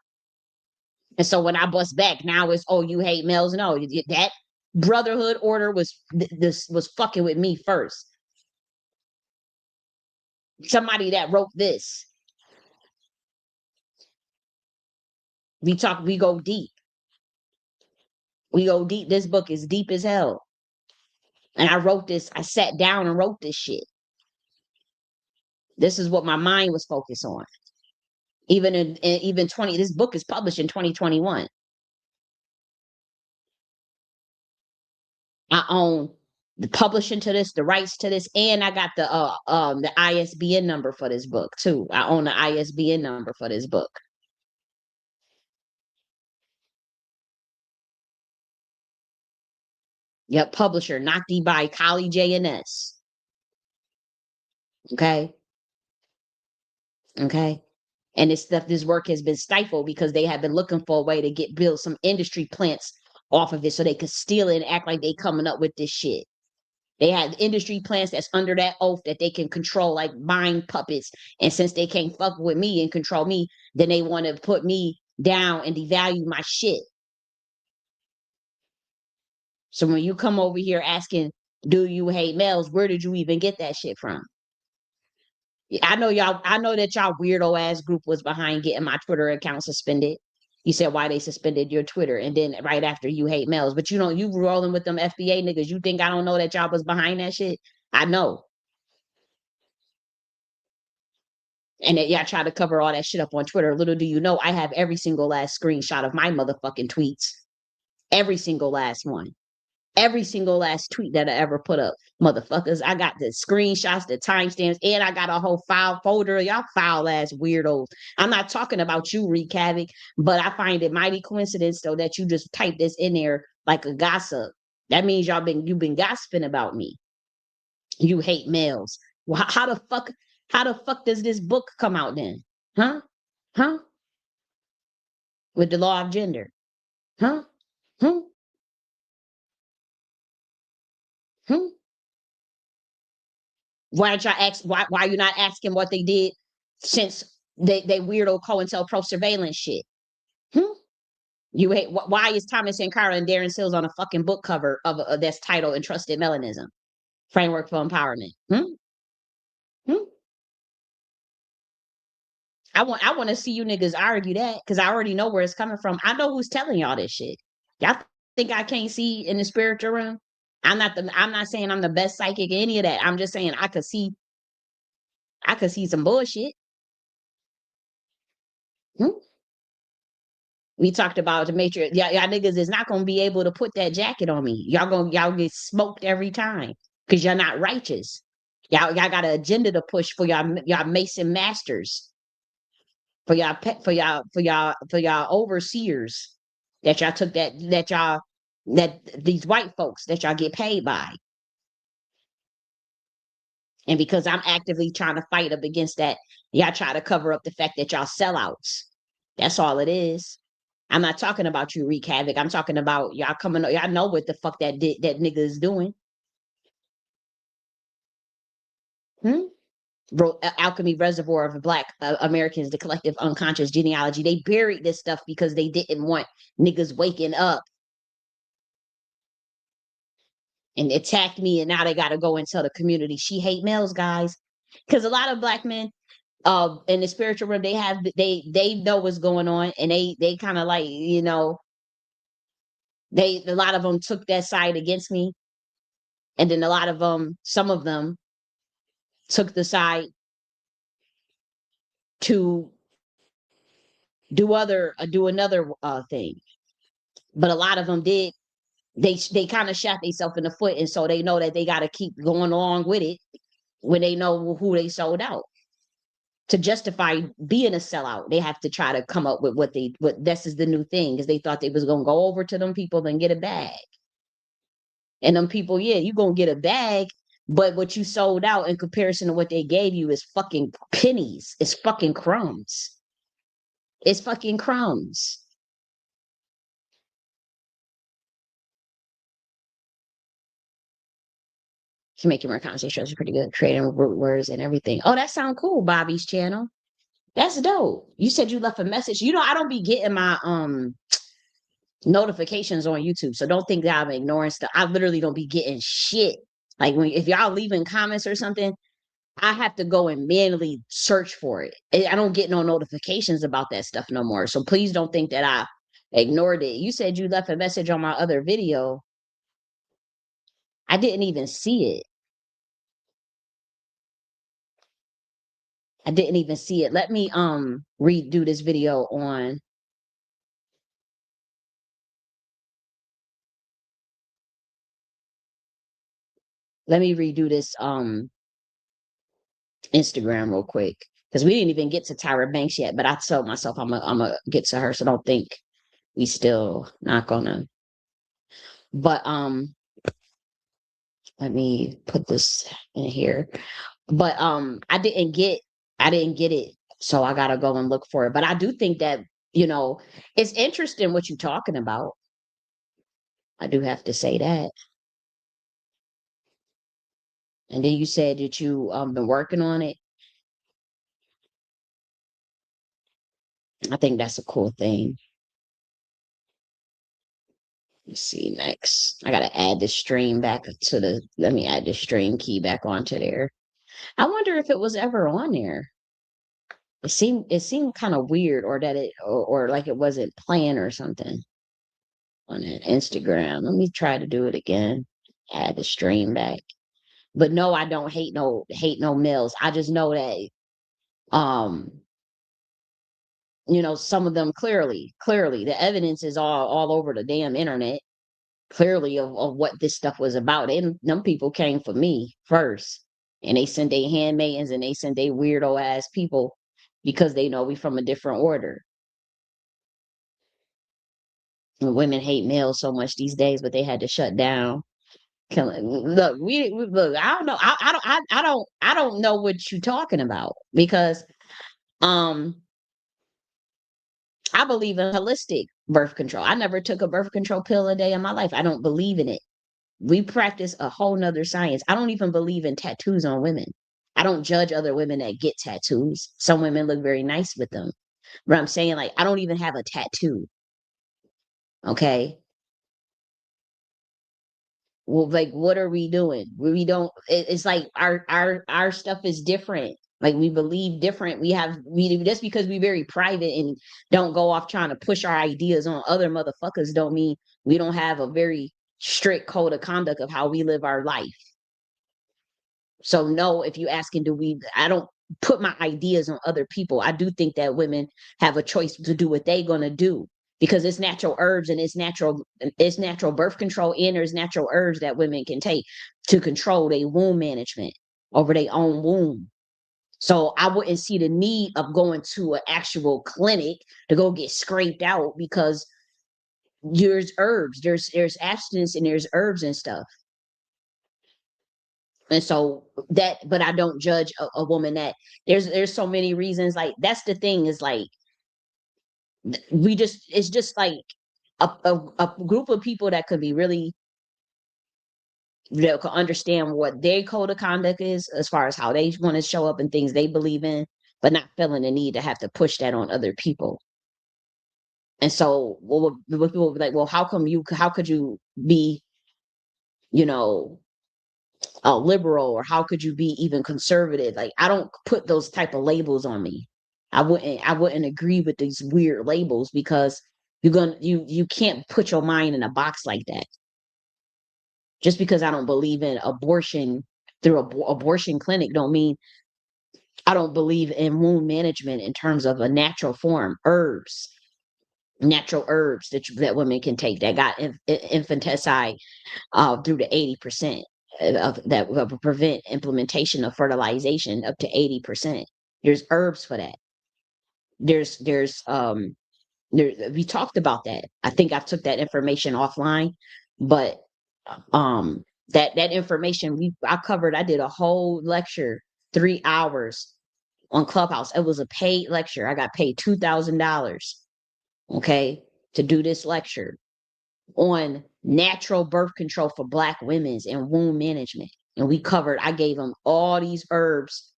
A: And so when I bust back, now it's, oh, you hate males. No, that brotherhood order this was fucking with me first. Somebody that wrote this. We go deep. We go deep. This book is deep as hell. And I wrote this, I sat down and wrote this shit. This is what my mind was focused on. Even 20, this book is published in 2021. I own the publishing to this, the rights to this, and I got the ISBN number for this book too. I own the ISBN number for this book. Yep, publisher, Nakhti by Kali J.N.S. Okay. Okay. And this work has been stifled because they have been looking for a way to build some industry plants off of it so they could steal it and act like they coming up with this shit. They have industry plants that's under that oath that they can control like mind puppets. And since they can't fuck with me and control me, then they want to put me down and devalue my shit. So when you come over here asking, do you hate males? Where did you even get that shit from? I know y'all, I know that y'all weirdo ass group was behind getting my Twitter account suspended. You said why they suspended your Twitter, and then right after you hate males. But you know, you rolling with them FBA niggas. You think I don't know that y'all was behind that shit? I know. And that y'all try to cover all that shit up on Twitter. Little do you know, I have every single last screenshot of my motherfucking tweets. Every single last one. Every single last tweet that I ever put up. Motherfuckers, I got the screenshots, the timestamps, and I got a whole file folder. Y'all foul ass weirdos. I'm not talking about you, Wreak Havoc, but I find it mighty coincidence though that you just type this in there like a gossip. That means you've been gossiping about me. You hate males. Well, how the fuck does this book come out then? Huh? Huh? With the law of gender. Huh? Huh? Huh? Why don't y'all ask why you not asking what they did since they weirdo COINTELPRO surveillance shit? Hmm? You hate why is Thomas Sankara and Darren Sills on a fucking book cover of that's titled Entrusted Melanism Framework for Empowerment? Hmm? Hmm? I want to see you niggas argue that because I already know where it's coming from. I know who's telling y'all this shit. Y'all think I can't see in the spiritual realm? I'm not saying I'm the best psychic, any of that. I'm just saying I could see some bullshit. Hmm? We talked about the matrix. Y'all niggas is not gonna be able to put that jacket on me. Y'all get smoked every time because you're not righteous. Y'all got an agenda to push for y'all Mason masters, for y'all overseers that y'all took that these white folks that y'all get paid by. And because I'm actively trying to fight up against that, y'all try to cover up the fact that y'all sellouts. That's all it is. I'm not talking about you, Wreak Havoc. I'm talking about y'all coming. Y'all know what the fuck that nigga is doing. Hmm? Wrote Alchemy Reservoir of Black Americans, the collective unconscious genealogy. They buried this stuff because they didn't want niggas waking up and attacked me. And now they got to go and tell the community she hate males, guys. Because a lot of black men in the spiritual realm, they know what's going on, and they kind of like, you know, a lot of them took that side against me, and then a lot of some of them took the side to do another thing. But a lot of them did. They kind of shot themselves in the foot, and so they know that they got to keep going along with it when they know who they sold out. To justify being a sellout, they have to try to come up with what this is the new thing, because they thought they was gonna go over to them people and get a bag. And them people, yeah, you gonna get a bag, but what you sold out in comparison to what they gave you is fucking pennies. It's fucking crumbs. It's fucking crumbs. Can make your more conversation is pretty good. Creating root words and everything. Oh, that sounds cool. Bobby's channel. That's dope. You said you left a message. I don't be getting my notifications on YouTube. So don't think that I'm ignoring stuff. I literally don't be getting shit. Like if y'all leaving comments or something, I have to go and manually search for it. I don't get no notifications about that stuff no more. So please don't think that I ignored it. You said you left a message on my other video. I didn't even see it. I didn't even see it. Let me redo this video on. Let me redo this Instagram real quick because we didn't even get to Tyra Banks yet. But I told myself I'm gonna get to her, so don't think we still not gonna. But let me put this in here. But I didn't get it, so I gotta go and look for it. But I do think that it's interesting what you're talking about. I do have to say that. And then you said that you been working on it. I think that's a cool thing. Let's see next. I gotta add the stream back to the. Let me add the stream key back onto there. I wonder if it was ever on there. It seemed kind of weird, or that or like it wasn't playing or something on an Instagram. Let me try to do it again. Add the stream back. But no, I don't hate no males. I just know that um some of them clearly the evidence is all over the damn internet clearly of what this stuff was about. And them people came for me first. And they sent their handmaidens and they sent their weirdo ass people because they know we from a different order. And women hate males so much these days, but they had to shut down. Look, look. I don't know. I don't know what you're talking about because um I believe in holistic birth control. I never took a birth control pill a day in my life. I don't believe in it. We practice a whole nother science. I don't even believe in tattoos on women. I don't judge other women that get tattoos. Some women look very nice with them. But I'm saying, like, I don't even have a tattoo. Okay. Well, like, what are we doing? We don't, it's like our stuff is different. Like we believe different. We just because we very private and don't go off trying to push our ideas on other motherfuckers don't mean we don't have a very strict code of conduct of how we live our life. So no, if you asking, I don't put my ideas on other people. I do think that women have a choice to do what they're gonna do because it's natural herbs and it's natural birth control and there's natural herbs that women can take to control their womb management over their own womb. So I wouldn't see the need of going to an actual clinic to go get scraped out because there's herbs, there's abstinence and there's herbs and stuff. And so but I don't judge a woman that there's so many reasons. Like that's the thing is like it's just like a group of people that could be really that could understand what their code of conduct is as far as how they want to show up and things they believe in, but not feeling the need to have to push that on other people. And so what people will be like, well, how could you be, you know, liberal or how could you be even conservative? Like I don't put those type of labels on me. I wouldn't agree with these weird labels because you can't put your mind in a box like that. Just because I don't believe in abortion through abortion clinic don't mean I don't believe in wound management in terms of a natural form, natural herbs that women can take that got infanticide through to 80% of that will prevent implementation of fertilization up to 80%. There's herbs for that. There's we talked about that. I think I took that information offline, but that information I covered. I did a whole lecture, 3 hours on Clubhouse. It was a paid lecture. I got paid $2,000, okay, to do this lecture on natural birth control for Black women's and womb management. And I gave them all these herbs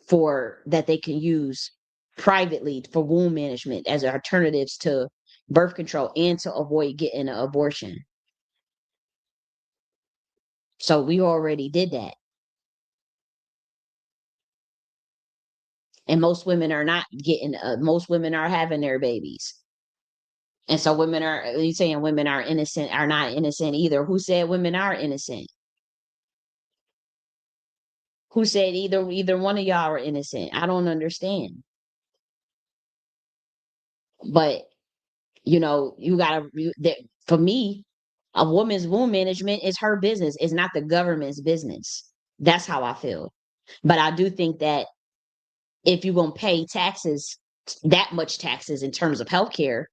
A: for that they can use privately for womb management as alternatives to birth control and to avoid getting an abortion. So we already did that. And most women are not getting, most women are having their babies. And so women are, you saying women are innocent, are not innocent either. Who said women are innocent? Who said either one of y'all are innocent? I don't understand. But you gotta for me, a woman's womb management is her business. It's not the government's business. That's how I feel. But I do think that if you're gonna pay taxes, that much taxes in terms of healthcare,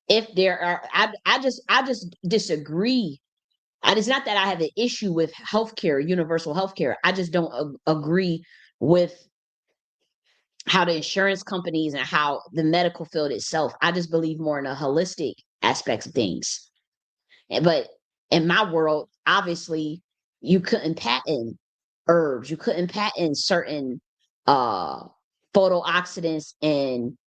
A: if there are, I just disagree. It's not that I have an issue with healthcare, universal healthcare. I just don't agree with how the insurance companies and how the medical field itself. I just believe more in the holistic aspects of things. But in my world, obviously, you couldn't patent herbs, you couldn't patent certain uh photooxidants and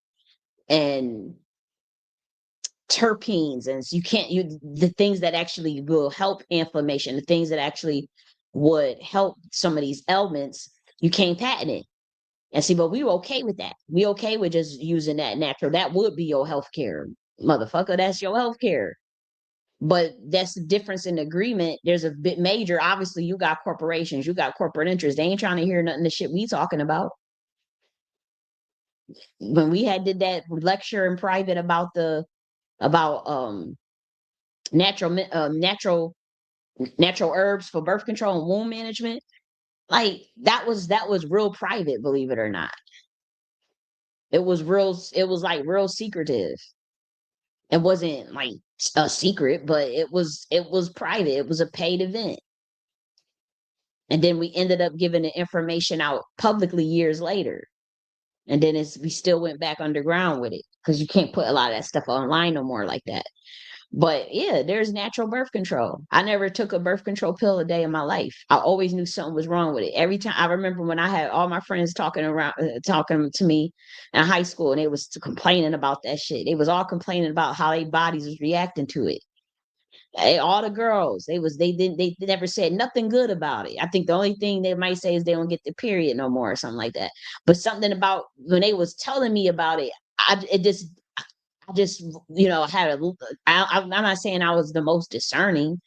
A: terpenes, and you can't, the things that actually will help inflammation, the things that actually would help some of these ailments, you can't patent it. And see, but we were okay with that. We okay with just using that natural. That would be your health care, motherfucker. That's your health care. But that's the difference in agreement. There's a bit major. Obviously, you got corporations, you got corporate interests. They ain't trying to hear nothing the shit we talking about. When we had did that lecture in private about the about natural natural herbs for birth control and womb management, like that was real private, believe it or not. It was real, it was like real secretive. It wasn't like a secret, but it was private. It was a paid event. And then we ended up giving the information out publicly years later. And then we still went back underground with it because you can't put a lot of that stuff online no more like that. But yeah, there's natural birth control. I never took a birth control pill a day in my life. I always knew something was wrong with it. Every time I remember when I had all my friends talking to me in high school, and they was complaining about that shit. They was all complaining about how their bodies was reacting to it. All the girls, they never said nothing good about it. I think the only thing they might say is they don't get the period no more or something like that. But something about when they was telling me about it, I just had I'm not saying I was the most discerning,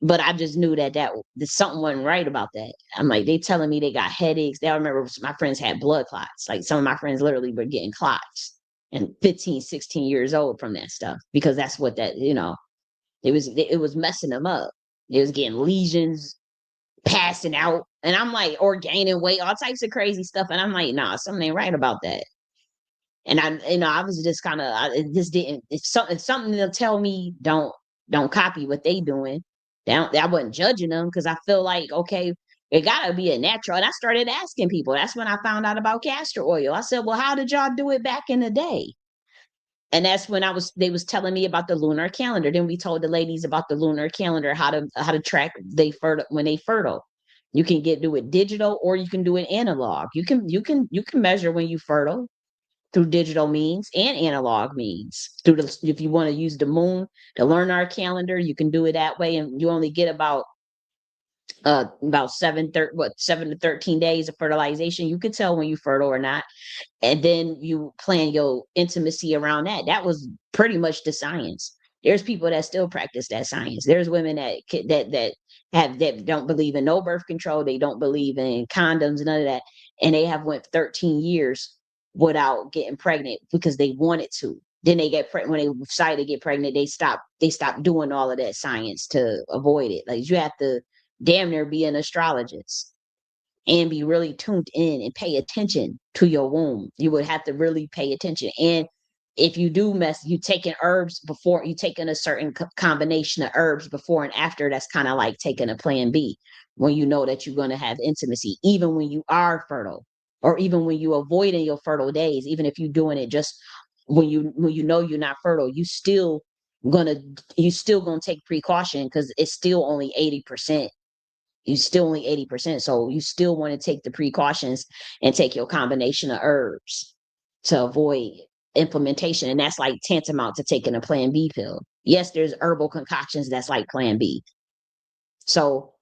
A: but I just knew that something wasn't right about that. I'm like, they telling me they got headaches. They, I remember my friends had blood clots. Like some of my friends literally were getting clots and 15, 16 years old from that stuff because that's what it was messing them up. It was getting lesions, passing out, and I'm like, or gaining weight, all types of crazy stuff. And I'm like, nah, something ain't right about that. And I was just kind of, it just didn't. If something they'll tell me, don't copy what they doing. I wasn't judging them because I feel like okay, it gotta be a natural. And I started asking people. That's when I found out about castor oil. I said, well, how did y'all do it back in the day? And that's when they was telling me about the lunar calendar. Then we told the ladies about the lunar calendar, how to track they fertile when they fertile. You can do it digital or you can do it analog. You can measure when you fertile through digital means and analog means. If you want to use the moon to learn our calendar, you can do it that way, and you only get about 7 to 13 days of fertilization. You can tell when you fertile or not, and then you plan your intimacy around that. That was pretty much the science. There's people that still practice that science. There's women that don't believe in no birth control. They don't believe in condoms, none of that, and they have went 13 years without getting pregnant because they wanted to. Then they get pregnant. When they decide to get pregnant, they stop doing all of that science to avoid it. Like you have to damn near be an astrologist and be really tuned in and pay attention to your womb. You would have to really pay attention. And if you do you taking herbs before, you taking a certain combination of herbs before and after, that's kind of like taking a plan B when you know that you're going to have intimacy, even when you are fertile, or even when you avoiding your fertile days, even if you're doing it just when you know you're not fertile, gonna you still gonna take precaution because it's still only 80%. You still only 80%. So you still want to take the precautions and take your combination of herbs to avoid implementation. And that's like tantamount to taking a plan B pill. Yes, there's herbal concoctions that's like plan B. So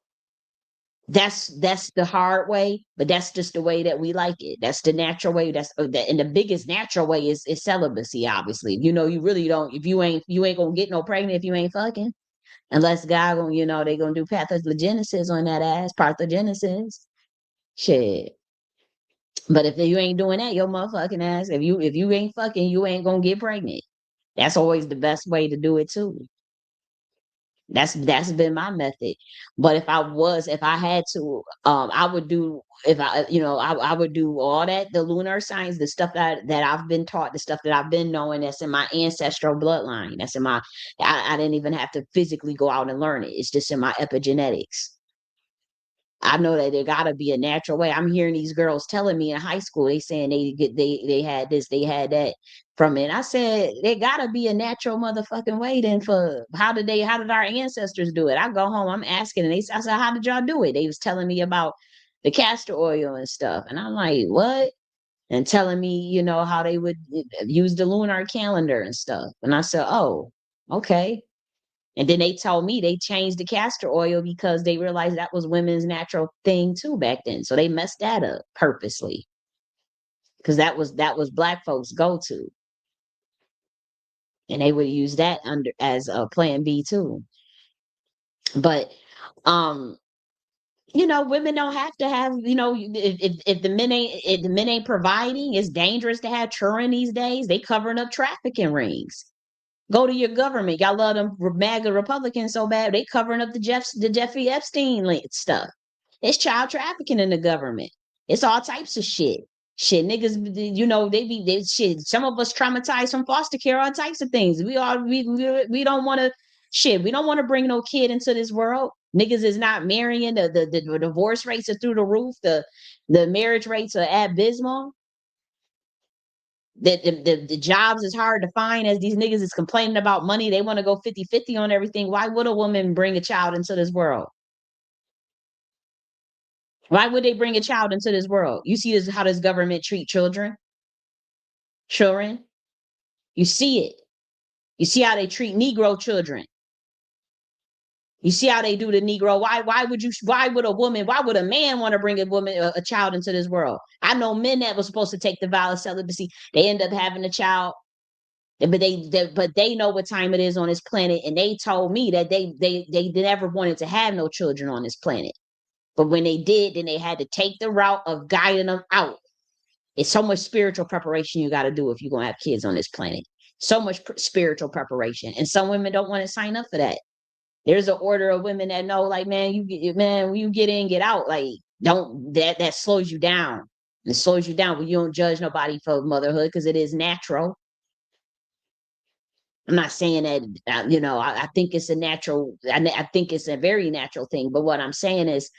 A: that's the hard way, but that's just the way that we like it. That's the natural way. And the biggest natural way is celibacy. Obviously, you really don't. If you ain't gonna get no pregnant if you ain't fucking, unless God gonna they gonna do pathogenesis on that ass, parthenogenesis, shit. But if you ain't doing that, your motherfucking ass, if you ain't fucking, you ain't gonna get pregnant. That's always the best way to do it too. That's been my method. But if I had to, I would do if I you know I would do all that, the lunar signs, the stuff that I've been taught, the stuff that I've been knowing, that's in my ancestral bloodline. That's in my I didn't even have to physically go out and learn it. It's just in my epigenetics. I know that there gotta be a natural way. I'm hearing these girls telling me in high school, they saying they had this, they had that from it. I said, there gotta be a natural motherfucking way then for how did our ancestors do it? I go home, I'm asking, and I said, how did y'all do it? They was telling me about the castor oil and stuff. And I'm like, what? And telling me, how they would use the lunar calendar and stuff. And I said, oh, okay. And then they told me they changed the castor oil because they realized that was women's natural thing too back then. So they messed that up purposely because that was black folks' go to, and they would use that under as a plan B too. But um, women don't have to have, if the men ain't providing, it's dangerous to have children these days. They covering up trafficking rings. Go to your government. Y'all love them MAGA Republicans so bad. They covering up the Jeffrey Epstein stuff. It's child trafficking in the government. It's all types of shit. Shit, niggas, they shit. Some of us traumatized from foster care, all types of things. We don't want to shit. We don't want to bring no kid into this world. Niggas is not marrying. The divorce rates are through the roof. The marriage rates are abysmal. The jobs is hard to find, as these niggas is complaining about money. They want to go 50-50 on everything. Why would a woman bring a child into this world? Why would they bring a child into this world? You see how this government treat children? Children? You see it. You see how they treat Negro children. You see how they do the Negro. Why would a man want to bring a child into this world? I know men that were supposed to take the vow of celibacy. They end up having a child. But they know what time it is on this planet, and they told me that they never wanted to have no children on this planet. But when they did, then they had to take the route of guiding them out. It's so much spiritual preparation you got to do if you're gonna have kids on this planet. So much spiritual preparation, and some women don't want to sign up for that. There's an order of women that know, like, man, when you get in, get out. Like, don't that slows you down. It slows you down when you don't judge nobody for motherhood because it is natural. I'm not saying that, I think it's a natural, I think it's a very natural thing. But what I'm saying is,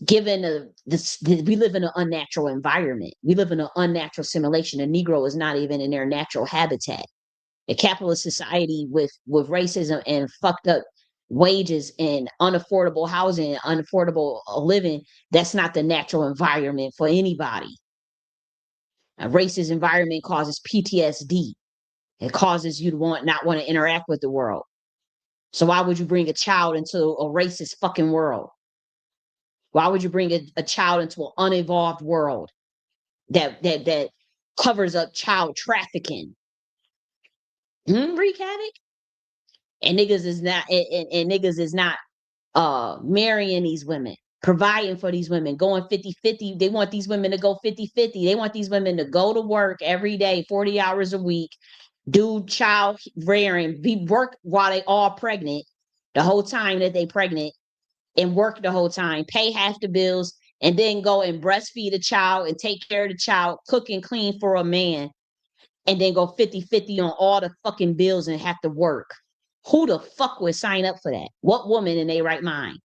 A: given we live in an unnatural environment, we live in an unnatural simulation. The Negro is not even in their natural habitat. A capitalist society with racism and fucked up wages and unaffordable housing, unaffordable living, that's not the natural environment for anybody. A racist environment causes PTSD. It causes you to not want to interact with the world. So why would you bring a child into a racist fucking world? Why would you bring a child into an unevolved world that covers up child trafficking? Wreak havoc? And niggas is not marrying these women, providing for these women, going 50-50. They want these women to go 50-50. They want these women to go to work every day, 40 hours a week, do child rearing, be work while they all pregnant, the whole time that they pregnant, and work the whole time, pay half the bills, and then go and breastfeed a child and take care of the child, cook and clean for a man, and then go 50-50 on all the fucking bills and have to work. Who the fuck would sign up for that? What woman in their right mind?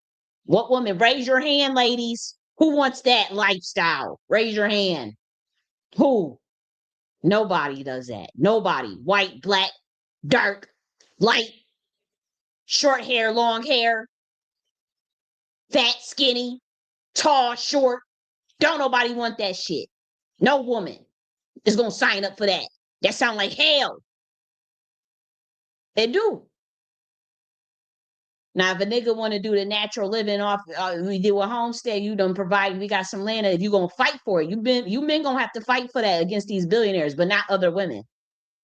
A: What woman? Raise your hand, ladies. Who wants that lifestyle? Raise your hand. Who? Nobody does that. Nobody. White, black, dark, light, short hair, long hair. fat, skinny, tall, short. Don't nobody want that shit. No woman is gonna sign up for that. That sound like hell. They do. Now, if a nigga want to do the natural living off, we do a homestead. You done provide. We got some land. If you gonna fight for it, you men gonna have to fight for that against these billionaires, but not other women.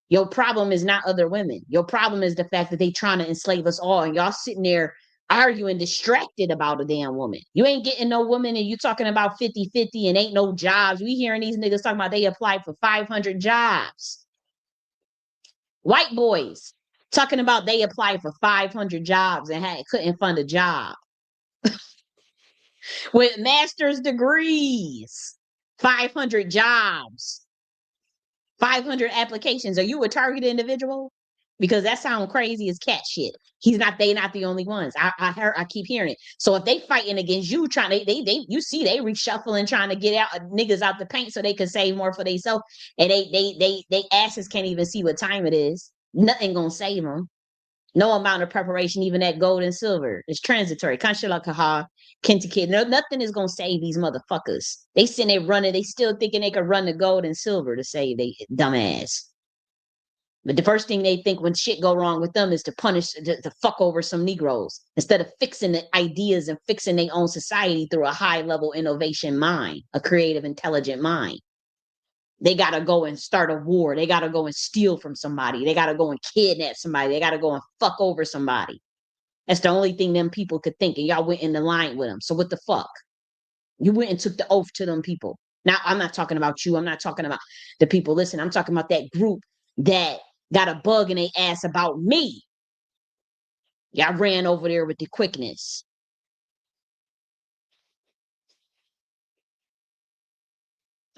A: Your problem is not other women. Your problem is the fact that they trying to enslave us all, and y'all sitting there arguing, distracted about a damn woman. You ain't getting no woman, and you talking about 50-50 and ain't no jobs. We hearing these niggas talking about they applied for 500 jobs. White boys talking about they applied for 500 jobs and couldn't fund a job with master's degrees. 500 jobs, 500 applications. Are you a targeted individual? Because that sounds crazy as cat shit. They not the only ones. I keep hearing it. So if they fighting against you, trying you see they reshuffling, trying to get out niggas out the paint so they can save more for themselves, and they asses can't even see what time it is. Nothing gonna save them. No amount of preparation, even that gold and silver, is transitory. Kanshilakaha, Kentucky. No, nothing is gonna save these motherfuckers. They sitting there running. They still thinking they could run the gold and silver to save they dumbass. But the first thing they think when shit go wrong with them is to punish, to fuck over some Negroes instead of fixing the ideas and fixing their own society through a high level innovation mind, a creative, intelligent mind. They got to go and start a war. They got to go and steal from somebody. They got to go and kidnap somebody. They got to go and fuck over somebody. That's the only thing them people could think. And y'all went in the line with them. So what the fuck? You went and took the oath to them people. Now, I'm not talking about you. I'm not talking about the people. Listen, I'm talking about that group that got a bug in their ass about me. Y'all ran over there with the quickness.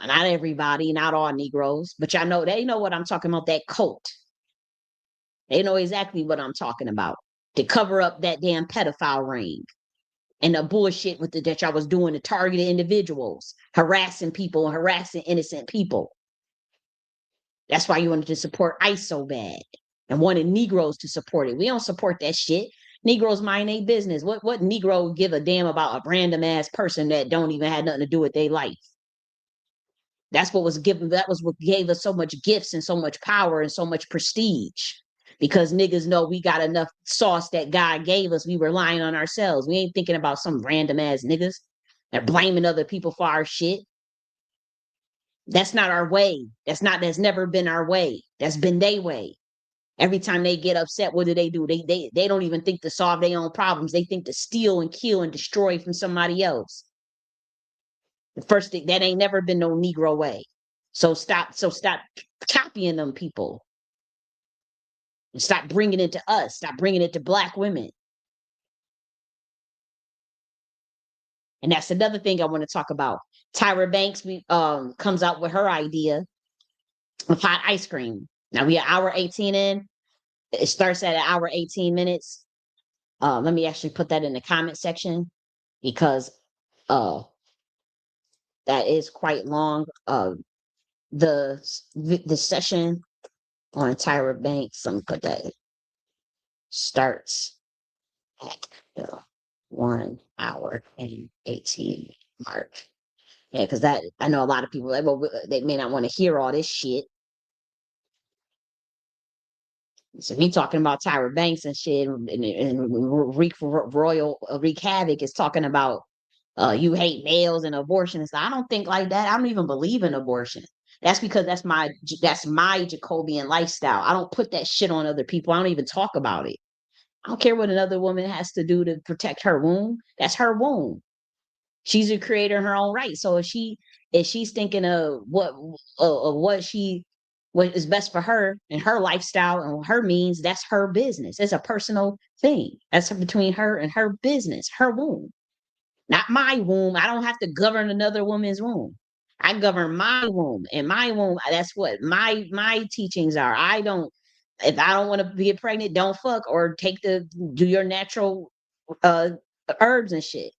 A: Not everybody, not all Negroes, but y'all know, they know what I'm talking about, that cult. They know exactly what I'm talking about. To cover up that damn pedophile ring and the bullshit that y'all was doing to targeted individuals, harassing people and harassing innocent people. That's why you wanted to support ICE so bad and wanted Negroes to support it. We don't support that shit. Negroes mind their business. What Negro give a damn about a random ass person that don't even have nothing to do with their life? That's what was given. That was what gave us so much gifts and so much power and so much prestige. Because niggas know we got enough sauce that God gave us. We relying on ourselves. We ain't thinking about some random ass niggas that blaming other people for our shit. That's not our way. That's never been our way. That's been their way. Every time they get upset, what do? They don't even think to solve their own problems. They think to steal and kill and destroy from somebody else. The first thing, that ain't never been no Negro way. So stop copying them people. And stop bringing it to us. Stop bringing it to Black women. And that's another thing I want to talk about. Tyra Banks comes out with her idea of hot ice cream. Now we are hour 18 in. It starts at an hour 18 minutes. Let me actually put that in the comment section because uh, that is quite long. The session on Tyra Banks, let me put that, starts at the 1 hour and 18 mark. Yeah, because that, I know a lot of people like, well, they may not want to hear all this shit. So me talking about Tyra Banks and shit, and wreak havoc is talking about you hate males and abortion and stuff. I don't think like that. I don't even believe in abortion. That's because that's my Jacobian lifestyle. I don't put that shit on other people. I don't even talk about it. I don't care what another woman has to do to protect her womb. That's her womb. She's a creator in her own right. So if she's thinking of what is best for her and her lifestyle and her means, that's her business. It's a personal thing. That's between her and her business, her womb. Not my womb. I don't have to govern another woman's womb. I govern my womb. And my womb, that's what my teachings are. If I don't want to get pregnant, don't fuck or do your natural uh herbs and shit.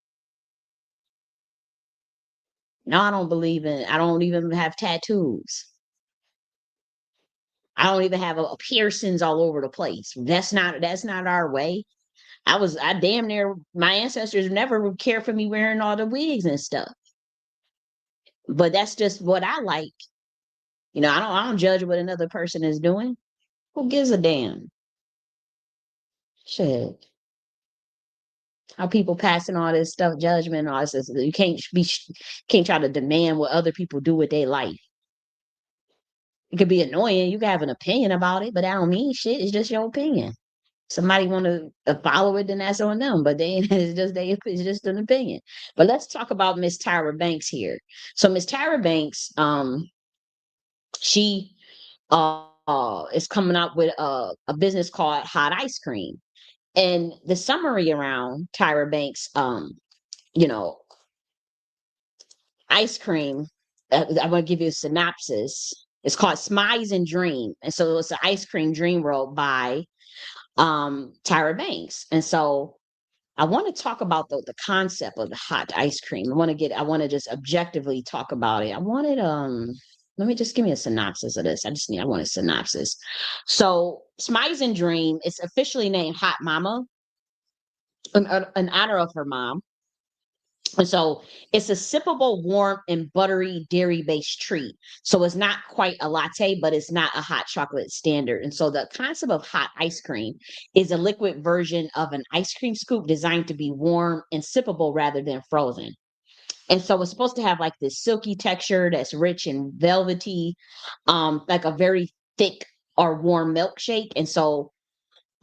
A: No, I don't even have tattoos. I don't even have piercings all over the place. That's not our way. I damn near, my ancestors never cared for me wearing all the wigs and stuff. But that's just what I like. I don't judge what another person is doing. Who gives a damn? Shit. How people passing all this stuff, judgment, and all this. You can't try to demand what other people do with their life. It could be annoying. You can have an opinion about it, but that don't mean shit. It's just your opinion. Somebody want to follow it, then that's on them. But they it's just an opinion. But let's talk about Miss Tyra Banks here. So Miss Tyra Banks, she is coming out with a business called Hot Ice Cream. And the summary around Tyra Banks, you know, ice cream, I'm going to give you a synopsis. It's called Smize and Dream. And so it's an ice cream dream world by Tyra Banks. And so I want to talk about the concept of the hot ice cream. I want to just objectively talk about it. Let me just give me a synopsis of this. I want a synopsis. So Smize and Dream, it's officially named Hot Mama in honor of her mom. And so it's a sippable, warm, and buttery dairy based treat. So it's not quite a latte, but it's not a hot chocolate standard. And so the concept of hot ice cream is a liquid version of an ice cream scoop designed to be warm and sippable rather than frozen. And so it's supposed to have like this silky texture that's rich and velvety, like a very thick or warm milkshake. And so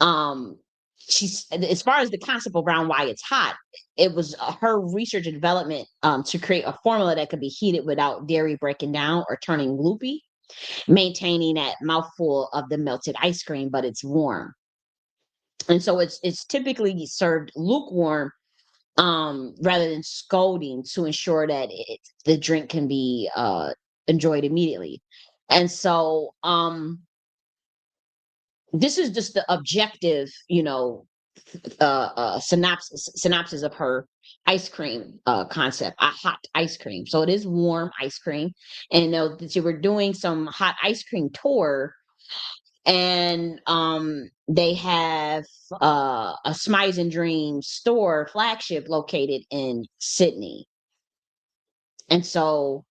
A: um she's, as far as the concept around why it's hot, it was her research and development to create a formula that could be heated without dairy breaking down or turning loopy, maintaining that mouthful of the melted ice cream, but it's warm. And so it's typically served lukewarm, rather than scalding, to ensure that the drink can be enjoyed immediately. And so this is just the objective, synopsis of her ice cream concept, a hot ice cream. So it is warm ice cream, and that you were doing some hot ice cream tour, and they have a Smize and Dream store flagship located in Sydney, and so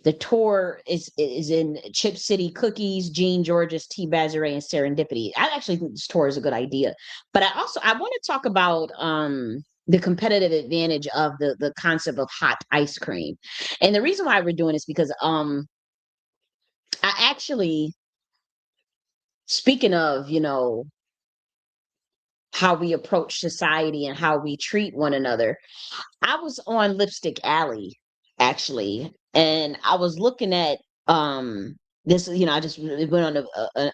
A: the tour is in Chip City Cookies, Gene George's Tea Bazaar, and Serendipity. I actually think this tour is a good idea. But I want to talk about the competitive advantage of the concept of hot ice cream. And the reason why we're doing this because I actually, speaking of, how we approach society and how we treat one another, I was on Lipstick Alley actually, and I was looking at this. I just went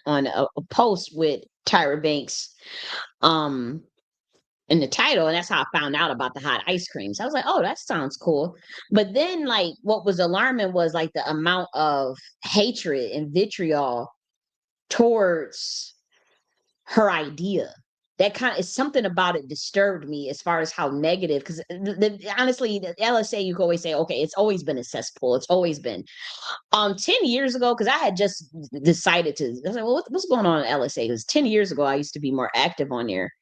A: on a post with Tyra Banks um in the title, and that's how I found out about the hot ice cream. So I was like, oh, that sounds cool. But then, like, what was alarming was like the amount of hatred and vitriol towards her idea. That kind of is something about it disturbed me as far as how negative, because honestly, the LSA, you can always say, okay, it's always been a cesspool. It's always been. 10 years ago, because I had just decided to, I was like, well, what's going on in LSA? Because 10 years ago, I used to be more active on there.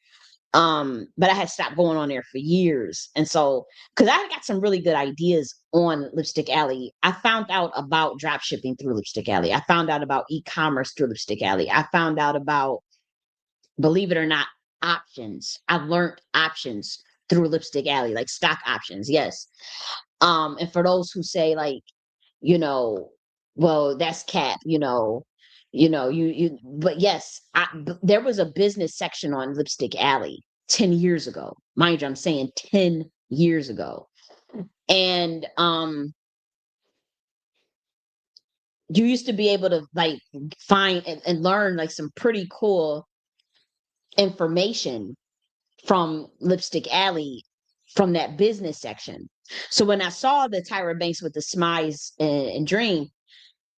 A: But I had stopped going on there for years. And so, because I got some really good ideas on Lipstick Alley, I found out about drop shipping through Lipstick Alley. I found out about e-commerce through Lipstick Alley. I found out about, believe it or not, options. I've learned options through Lipstick Alley, like stock options. Yes. And for those who say like, you know, well, that's cap, but yes, there was a business section on Lipstick Alley 10 years ago. Mind you, I'm saying 10 years ago. And you used to be able to like find and learn like some pretty cool information from Lipstick Alley from that business section. So when I saw the Tyra Banks with the Smize and Dream,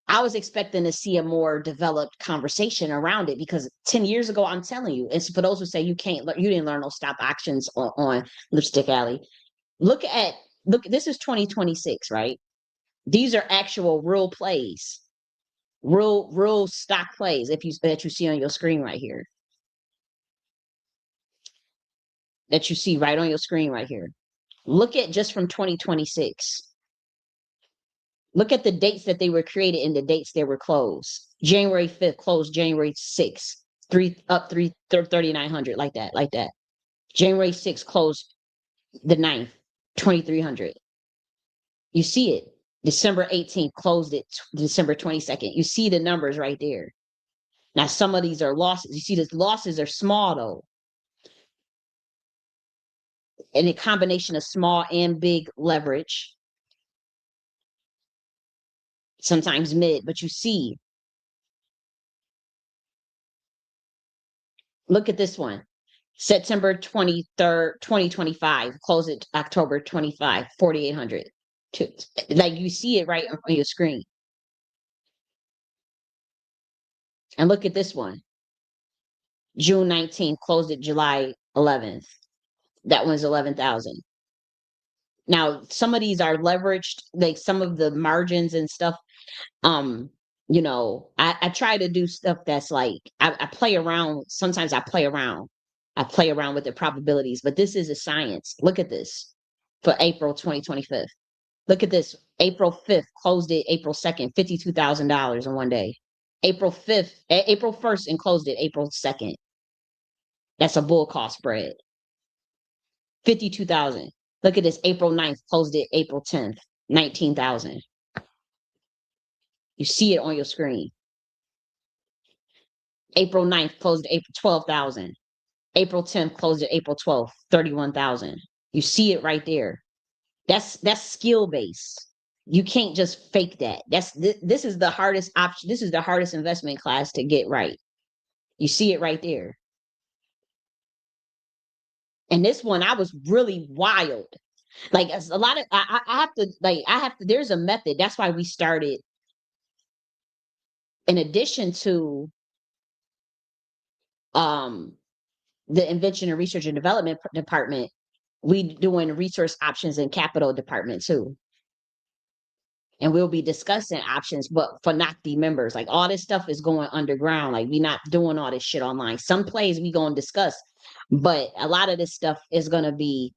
A: I was expecting to see a more developed conversation around it because 10 years ago, I'm telling you, it's for those who say you can't, you didn't learn those stop actions on Lipstick Alley. Look at, this is 2026, right? These are actual real plays, real stock plays. If you that you see on your screen right here, that you see right on your screen right here. Look at just from 2026. Look at the dates that they were created and the dates they were closed. January 5th closed January 6th. 3,900 like that, like that. January 6th closed the 9th, 2,300. You see it. December 18th closed it December 22nd. You see the numbers right there. Now some of these are losses. You see the losses are small though. And a combination of small and big leverage, sometimes mid, but you see, look at this one. September 23rd, 2025, close it October 25, 4,800. Like you see it right on your screen. And look at this one. June 19th, closed it July 11th. That one's 11,000. Now, some of these are leveraged, like some of the margins and stuff. Um, I try to do stuff that's like I play around. Sometimes I play around. I play around with the probabilities, but this is a science. Look at this for April 2025. Look at this. April 5th closed it April 2nd, $52,000 in one day. April 5th, April 1st and closed it April 2nd. That's a bull call spread. 52,000. Look at this. April 9th closed it April 10th, 19,000. You see it on your screen. April 9th closed April 12,000. April 10th closed at April 12th, 31,000. You see it right there. That's skill based. You can't just fake that. This is the hardest option. This is the hardest investment class to get right. You see it right there. And this one, I was really wild. Like a lot of I have to. There's a method. That's why we started. In addition to um the invention and research and development department, we doing resource options and capital department too. And we'll be discussing options, but for Nakhti members, like all this stuff is going underground. Like we not doing all this shit online. Some plays we gonna discuss, but a lot of this stuff is gonna be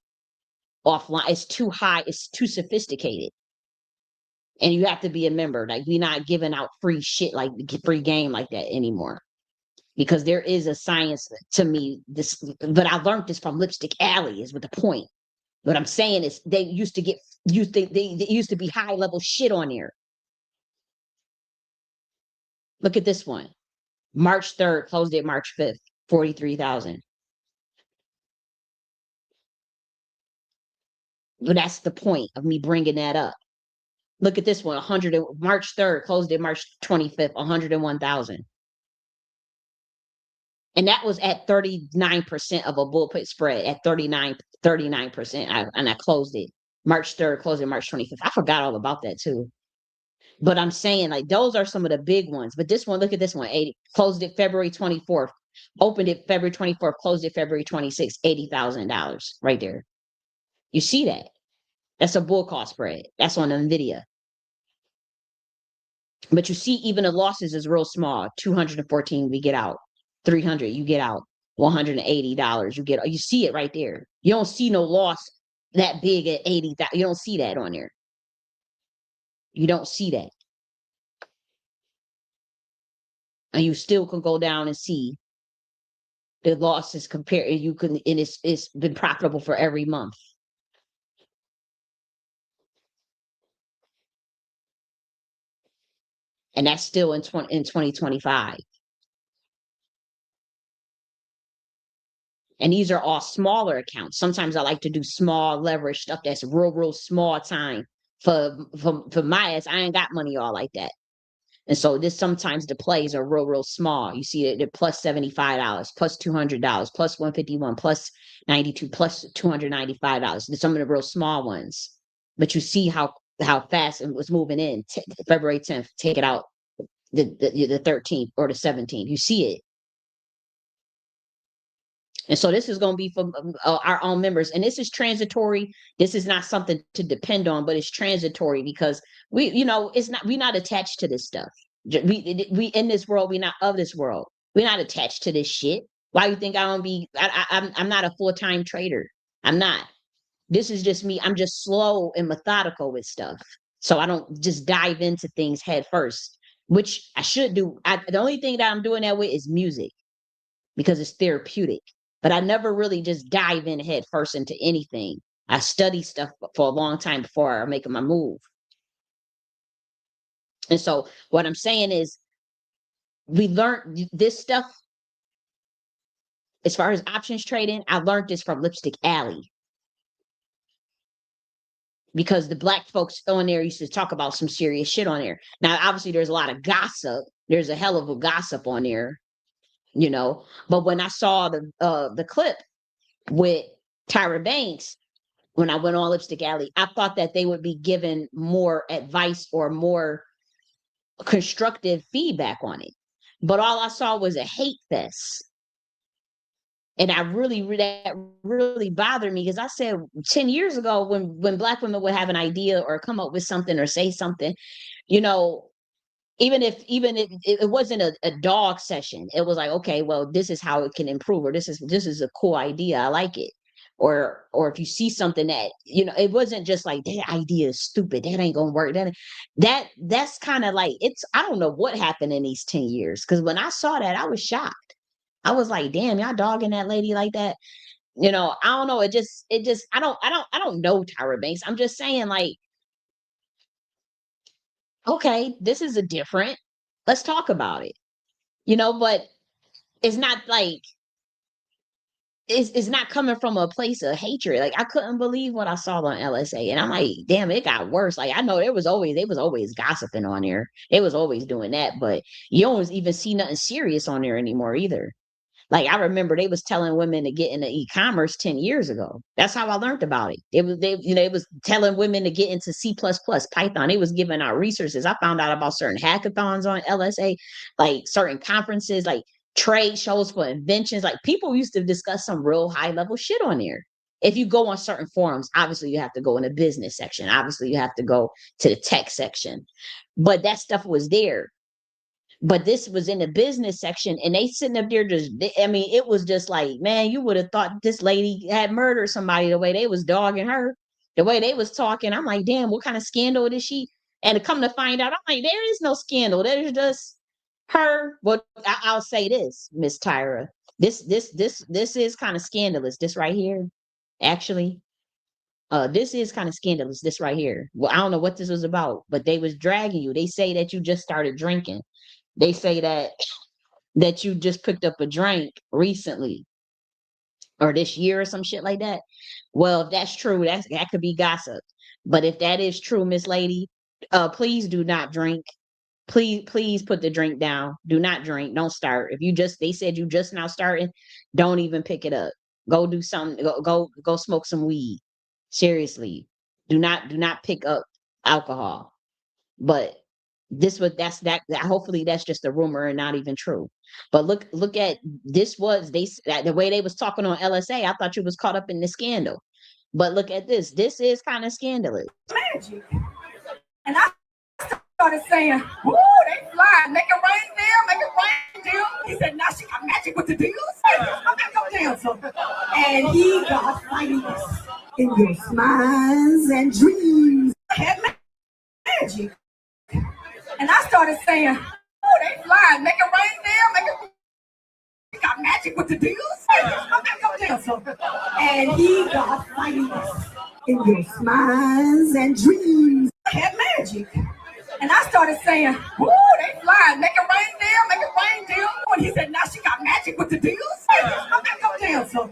A: offline. It's too high. It's too sophisticated, and you have to be a member. Like we not giving out free shit like free game like that anymore. Because there is a science to me. This, but I learned this from Lipstick Alley. Is with the point. What I'm saying is they used to get they used to be high level shit on there. Look at this one. March 3rd, closed it March 5th, 43,000. But that's the point of me bringing that up. Look at this one, 100 March 3rd, closed it March 25th, 101,000. And that was at 39% of a bull put spread at 39%. And I closed it March 3rd, closed it March 25th. I forgot all about that too. But I'm saying like those are some of the big ones. But this one, look at this one, 80, closed it February 24th, opened it February 24th, closed it February 26th, $80,000 right there. You see that? That's a bull call spread. That's on NVIDIA. But you see, even the losses is real small. 214, we get out. 300, you get out. $180, you see it right there. You don't see no loss that big at 80,000. You don't see that on there. You don't see that. And you still can go down and see the losses compared. You can, and it's been profitable for every month. And that's still in 2025. And these are all smaller accounts. Sometimes I like to do small leverage stuff that's real small time for my ass. I ain't got money all like that. And so this sometimes the plays are real small. You see it, they're plus $75, plus $200, plus 151, plus 92, plus $295. Some of the real small ones. But you see how fast it was moving in. February 10th, take it out the 13th or the 17th. You see it. And so this is going to be for our own members. And this is transitory. This is not something to depend on, but it's transitory because it's not, we're not attached to this stuff. We in this world, we're not of this world. We're not attached to this shit. Why you think I don't be? I'm not a full-time trader. I'm not. This is just me. I'm just slow and methodical with stuff, so I don't just dive into things head first, which I should do. The only thing that I'm doing that with is music because it's therapeutic. But I never really just dive in head first into anything. I study stuff for a long time before I make my move. And so what I'm saying is we learned this stuff as far as options trading. I learned this from Lipstick Alley because the black folks on there used to talk about some serious shit on there. Now, obviously, there's a lot of gossip. There's a hell of a gossip on there, you know. But when I saw the clip with Tyra Banks, when I went on Lipstick Alley, I thought that they would be given more advice or more constructive feedback on it. But all I saw was a hate fest. And that really bothered me because I said 10 years ago when black women would have an idea or come up with something or say something, you know, even if it wasn't a dog session, it was like, okay, well, this is how it can improve, or this is a cool idea. I like it. Or if you see something that, you know, it wasn't just like that idea is stupid. That ain't gonna work. That's kind of like I don't know what happened in these 10 years. Because when I saw that, I was shocked. I was like, damn, y'all dogging that lady like that. You know, I don't know. It just I don't know Tyra Banks. I'm just saying, like, okay, this is a different. Let's talk about it. You know, but it's not like it's not coming from a place of hatred. Like I couldn't believe what I saw on LSA. And I'm like, damn, it got worse. Like I know they was always gossiping on there. They was always doing that, but you don't even see nothing serious on there anymore either. Like I remember they was telling women to get into e-commerce 10 years ago. That's how I learned about it. It was telling women to get into C++, Python. It was giving out resources. I found out about certain hackathons on LSA, like certain conferences, like trade shows for inventions. Like people used to discuss some real high level shit on there. If you go on certain forums, obviously you have to go in the business section. Obviously you have to go to the tech section. But that stuff was there, but this was in the business section and they sitting up there I mean, it was just like, man, you would have thought this lady had murdered somebody the way they was dogging her, the way they was talking. I'm like, damn, what kind of scandal is she? And to come to find out, I'm like, there is no scandal. There's just her. Well, I'll say this, Miss Tyra. This is kind of scandalous. This right here, actually. This is kind of scandalous. This right here. Well, I don't know what this was about, but they was dragging you. They say that you just started drinking. They say that you just picked up a drink recently or this year or some shit like that. Well, if that's true, that could be gossip. But if that is true, Miss Lady, please do not drink. Please put the drink down. Do not drink. Don't start. If you just they said you just now starting, don't even pick it up. Go do something. Go smoke some weed. Seriously. Do not pick up alcohol. But this was hopefully that's just a rumor and not even true. But look at this was the way they was talking on LSA. I thought you was caught up in the scandal. But look at this is kind of scandalous.
B: Magic. And I started saying, "Woo, they fly, make it rain there, make it rain there." He said, "Now she got magic with the deals. I'm back up dancer." And he got fights in your smiles and dreams. I had magic. And I started saying, "Oh, they fly, make it rain there, make it." He got magic with the deals. I'm back up dancer. And he got fights in your smiles and dreams. I had magic. And I started saying, "Woo, they fly, make it rain there, make it rain there." And he said, "Now she got magic with the deals. I'm back up dancer."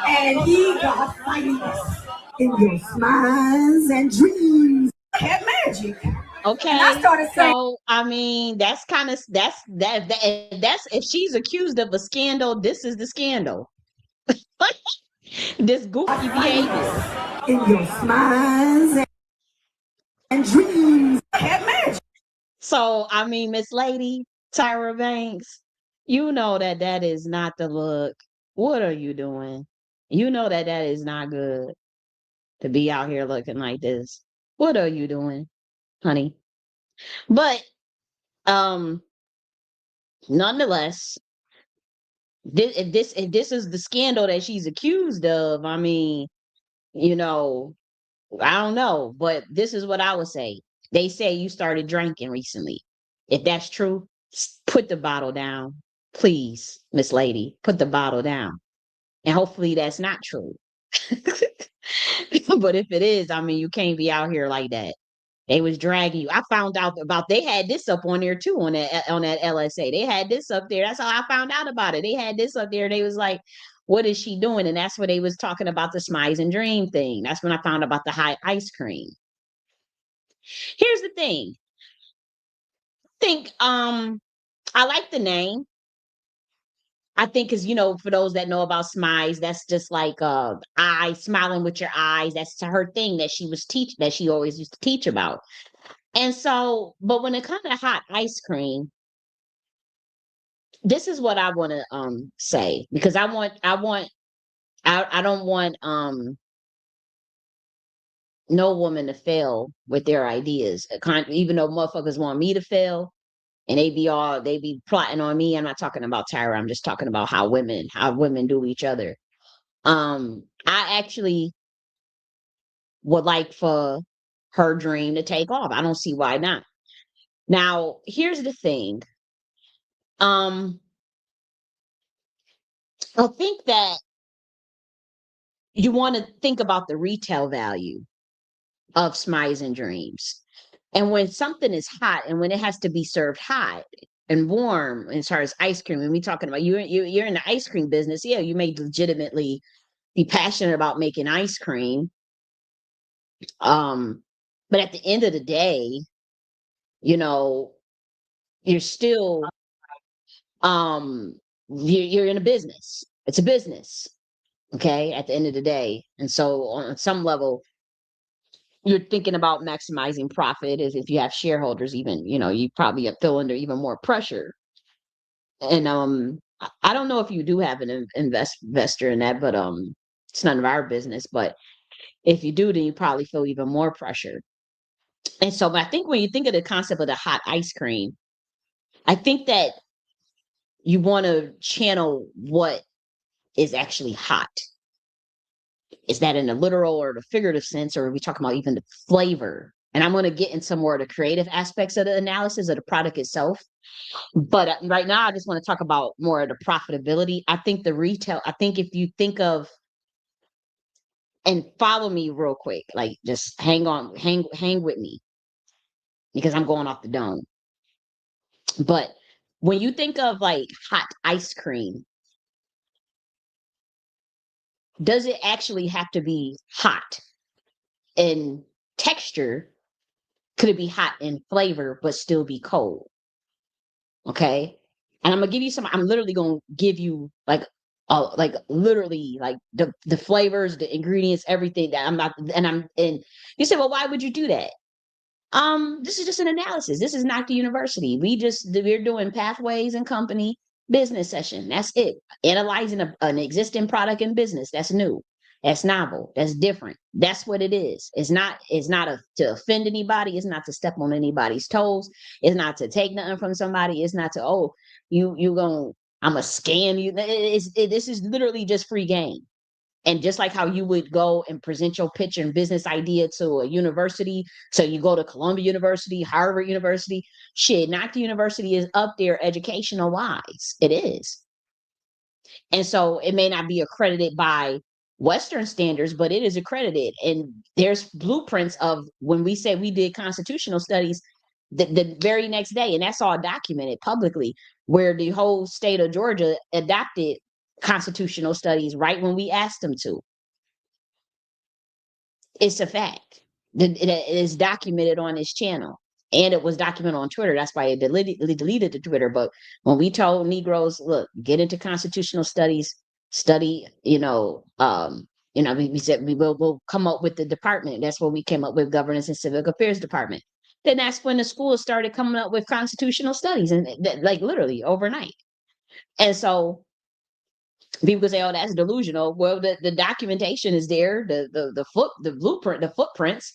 B: And he got fights in your smiles and dreams. I had magic.
A: Okay.
B: And I started saying,
A: So I mean, that's kind of that's if she's accused of a scandal, this is the scandal. This goofy behavior.
B: in your smiles and dreams. I had magic.
A: So I mean, Miss Lady Tyra Banks, you know that is not the look. What are you doing? You know that is not good to be out here looking like this. What are you doing, honey? But um, nonetheless, If this is the scandal that she's accused of, I mean, you know, I don't know, but this is what I would say. They say you started drinking recently. If that's true, put the bottle down. Please, Miss Lady, put the bottle down. And hopefully that's not true. But if it is, I mean, you can't be out here like that. They was dragging you. I found out about they had this up on there too on that LSA. They had this up there. That's how I found out about it. They had this up there. They was like, "What is she doing?" And that's where they was talking about the Smize and Dream thing. That's when I found out about the high ice cream. Here's the thing. Think I like the name. I think because for those that know about Smize, that's just like eye smiling with your eyes. That's her thing that she always used to teach about. And so, but when it comes to hot ice cream, this is what I want to say because I don't want no woman to fail with their ideas. Even though motherfuckers want me to fail and they be plotting on me. I'm not talking about Tyra. I'm just talking about how women do each other. I actually would like for her dream to take off. I don't see why not. Now, here's the thing. Um, I think that you want to think about the retail value of Smiles and Dreams. And when something is hot and when it has to be served hot and warm, as far as ice cream, and we talking about you're in the ice cream business, yeah, you may legitimately be passionate about making ice cream. Um, but at the end of the day, you know, you're still you're in a business. It's a business, okay, at the end of the day. And so on some level, you're thinking about maximizing profit as if you have shareholders, even, you probably feel under even more pressure. And I don't know if you do have an investor in that, but it's none of our business. But if you do, then you probably feel even more pressure. And so I think when you think of the concept of the hot ice cream, I think that you want to channel what is actually hot. Is that in the literal or the figurative sense, or are we talking about even the flavor? And I'm going to get in some more of the creative aspects of the analysis of the product itself. But right now, I just want to talk about more of the profitability. I think if you think of, and follow me real quick, like just hang with me because I'm going off the dome. But when you think of like hot ice cream, does it actually have to be hot in texture? Could it be hot in flavor but still be cold? Okay. And I'm literally gonna give you like literally like the flavors, the ingredients, everything that I'm not and you say, well, why would you do that? This is just an analysis. This is not the university. We're doing pathways and company business session. That's it. Analyzing an existing product in business. That's new. That's novel. That's different. That's what it is. It's not to offend anybody. It's not to step on anybody's toes. It's not to take nothing from somebody. It's not to, oh, you gonna I'm a scam you. This is literally just free game. And just like how you would go and present your pitch and business idea to a university, so you go to Columbia University, Harvard University, shit, Nakhti University is up there educational wise. It is. And so it may not be accredited by Western standards, but it is accredited. And there's blueprints of when we said we did constitutional studies the very next day, and that's all documented publicly, where the whole state of Georgia adopted constitutional studies right when we asked them to. It's a fact. It is documented on this channel. And it was documented on Twitter. That's why it deleted the Twitter. But when we told Negroes, look, get into constitutional studies, study, we said we'll come up with the department. That's when we came up with Governance and Civic Affairs Department. Then that's when the schools started coming up with constitutional studies, and like literally overnight. And so people could say, "Oh, that's delusional." Well, the documentation is there, the blueprint, the footprints.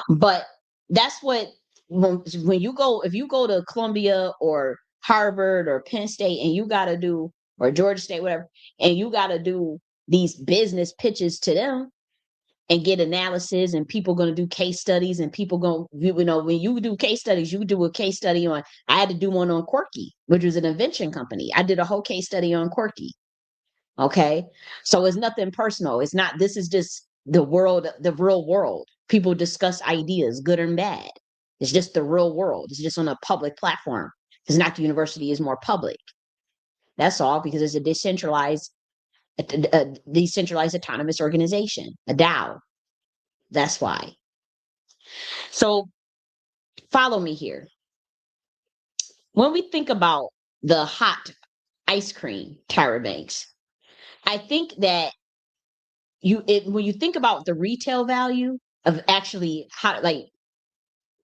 A: But that's what when you go if you go to Columbia or Harvard or Penn State and you got to do or Georgia State, whatever, and you got to do these business pitches to them and get analysis, and people going to do case studies, and people going to, when you do case studies, you do a case study on, I had to do one on Quirky, which was an invention company. I did a whole case study on Quirky. Okay. So it's nothing personal. It's not, this is just the world, the real world. People discuss ideas, good and bad. It's just the real world. It's just on a public platform. It's not the university is more public. That's all, because it's a decentralized autonomous organization, a DAO. That's why. So follow me here. When we think about the hot ice cream, Tyra Banks, I think that when you think about the retail value of actually how, like,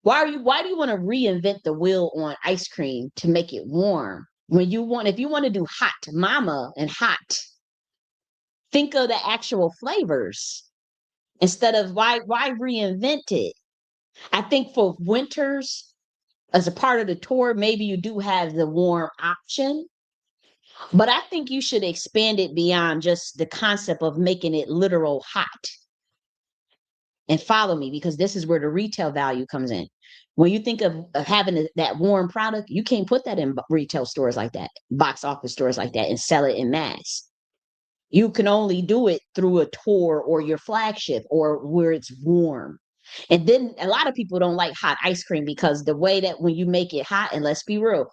A: why do you want to reinvent the wheel on ice cream to make it warm when if you want to do hot mama and hot, think of the actual flavors instead of why reinvent it. I think for winters, as a part of the tour, maybe you do have the warm option, but I think you should expand it beyond just the concept of making it literal hot. And follow me, because this is where the retail value comes in. When you think of having that warm product, you can't put that in retail stores like that, box office stores like that, and sell it in mass. You can only do it through a tour or your flagship or where it's warm. And then a lot of people don't like hot ice cream because the way that when you make it hot, and let's be real,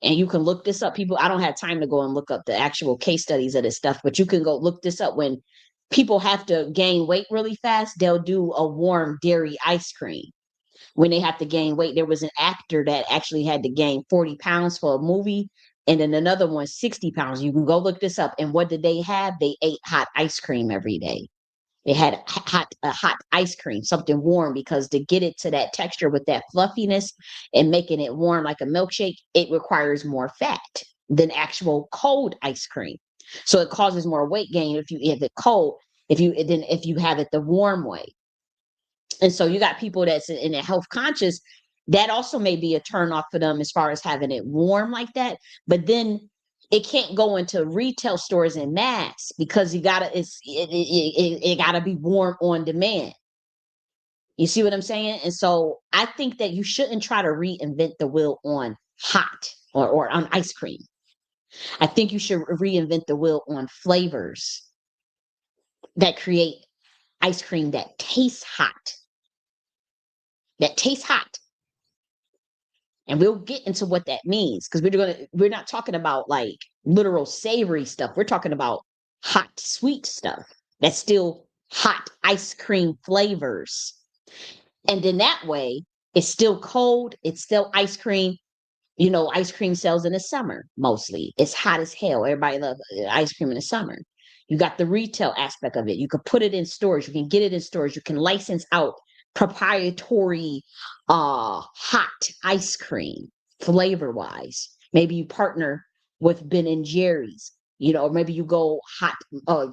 A: and you can look this up. People, I don't have time to go and look up the actual case studies of this stuff, but you can go look this up. When people have to gain weight really fast, they'll do a warm dairy ice cream. When they have to gain weight, there was an actor that actually had to gain 40 pounds for a movie, and then another one 60 pounds. You can go look this up. And what did they have? They ate hot ice cream every day. They had hot ice cream, something warm, because to get it to that texture with that fluffiness and making it warm like a milkshake, it requires more fat than actual cold ice cream. So it causes more weight gain if you have it cold, if you have it the warm way. And so you got people that's in a health conscious, that also may be a turn off for them as far as having it warm like that. But then it can't go into retail stores in mass, because it gotta be warm on demand. You see what I'm saying? And so I think that you shouldn't try to reinvent the wheel on hot or on ice cream. I think you should reinvent the wheel on flavors that create ice cream that tastes hot. That tastes hot. And we'll get into what that means, because we're not talking about like literal savory stuff. We're talking about hot, sweet stuff that's still hot ice cream flavors. And then that way, it's still cold, it's still ice cream. Ice cream sells in the summer mostly. It's hot as hell. Everybody loves ice cream in the summer. You got the retail aspect of it. You can put it in stores. You can get it in stores. You can license out proprietary hot ice cream flavor wise. Maybe you partner with Ben and Jerry's, or maybe you go hot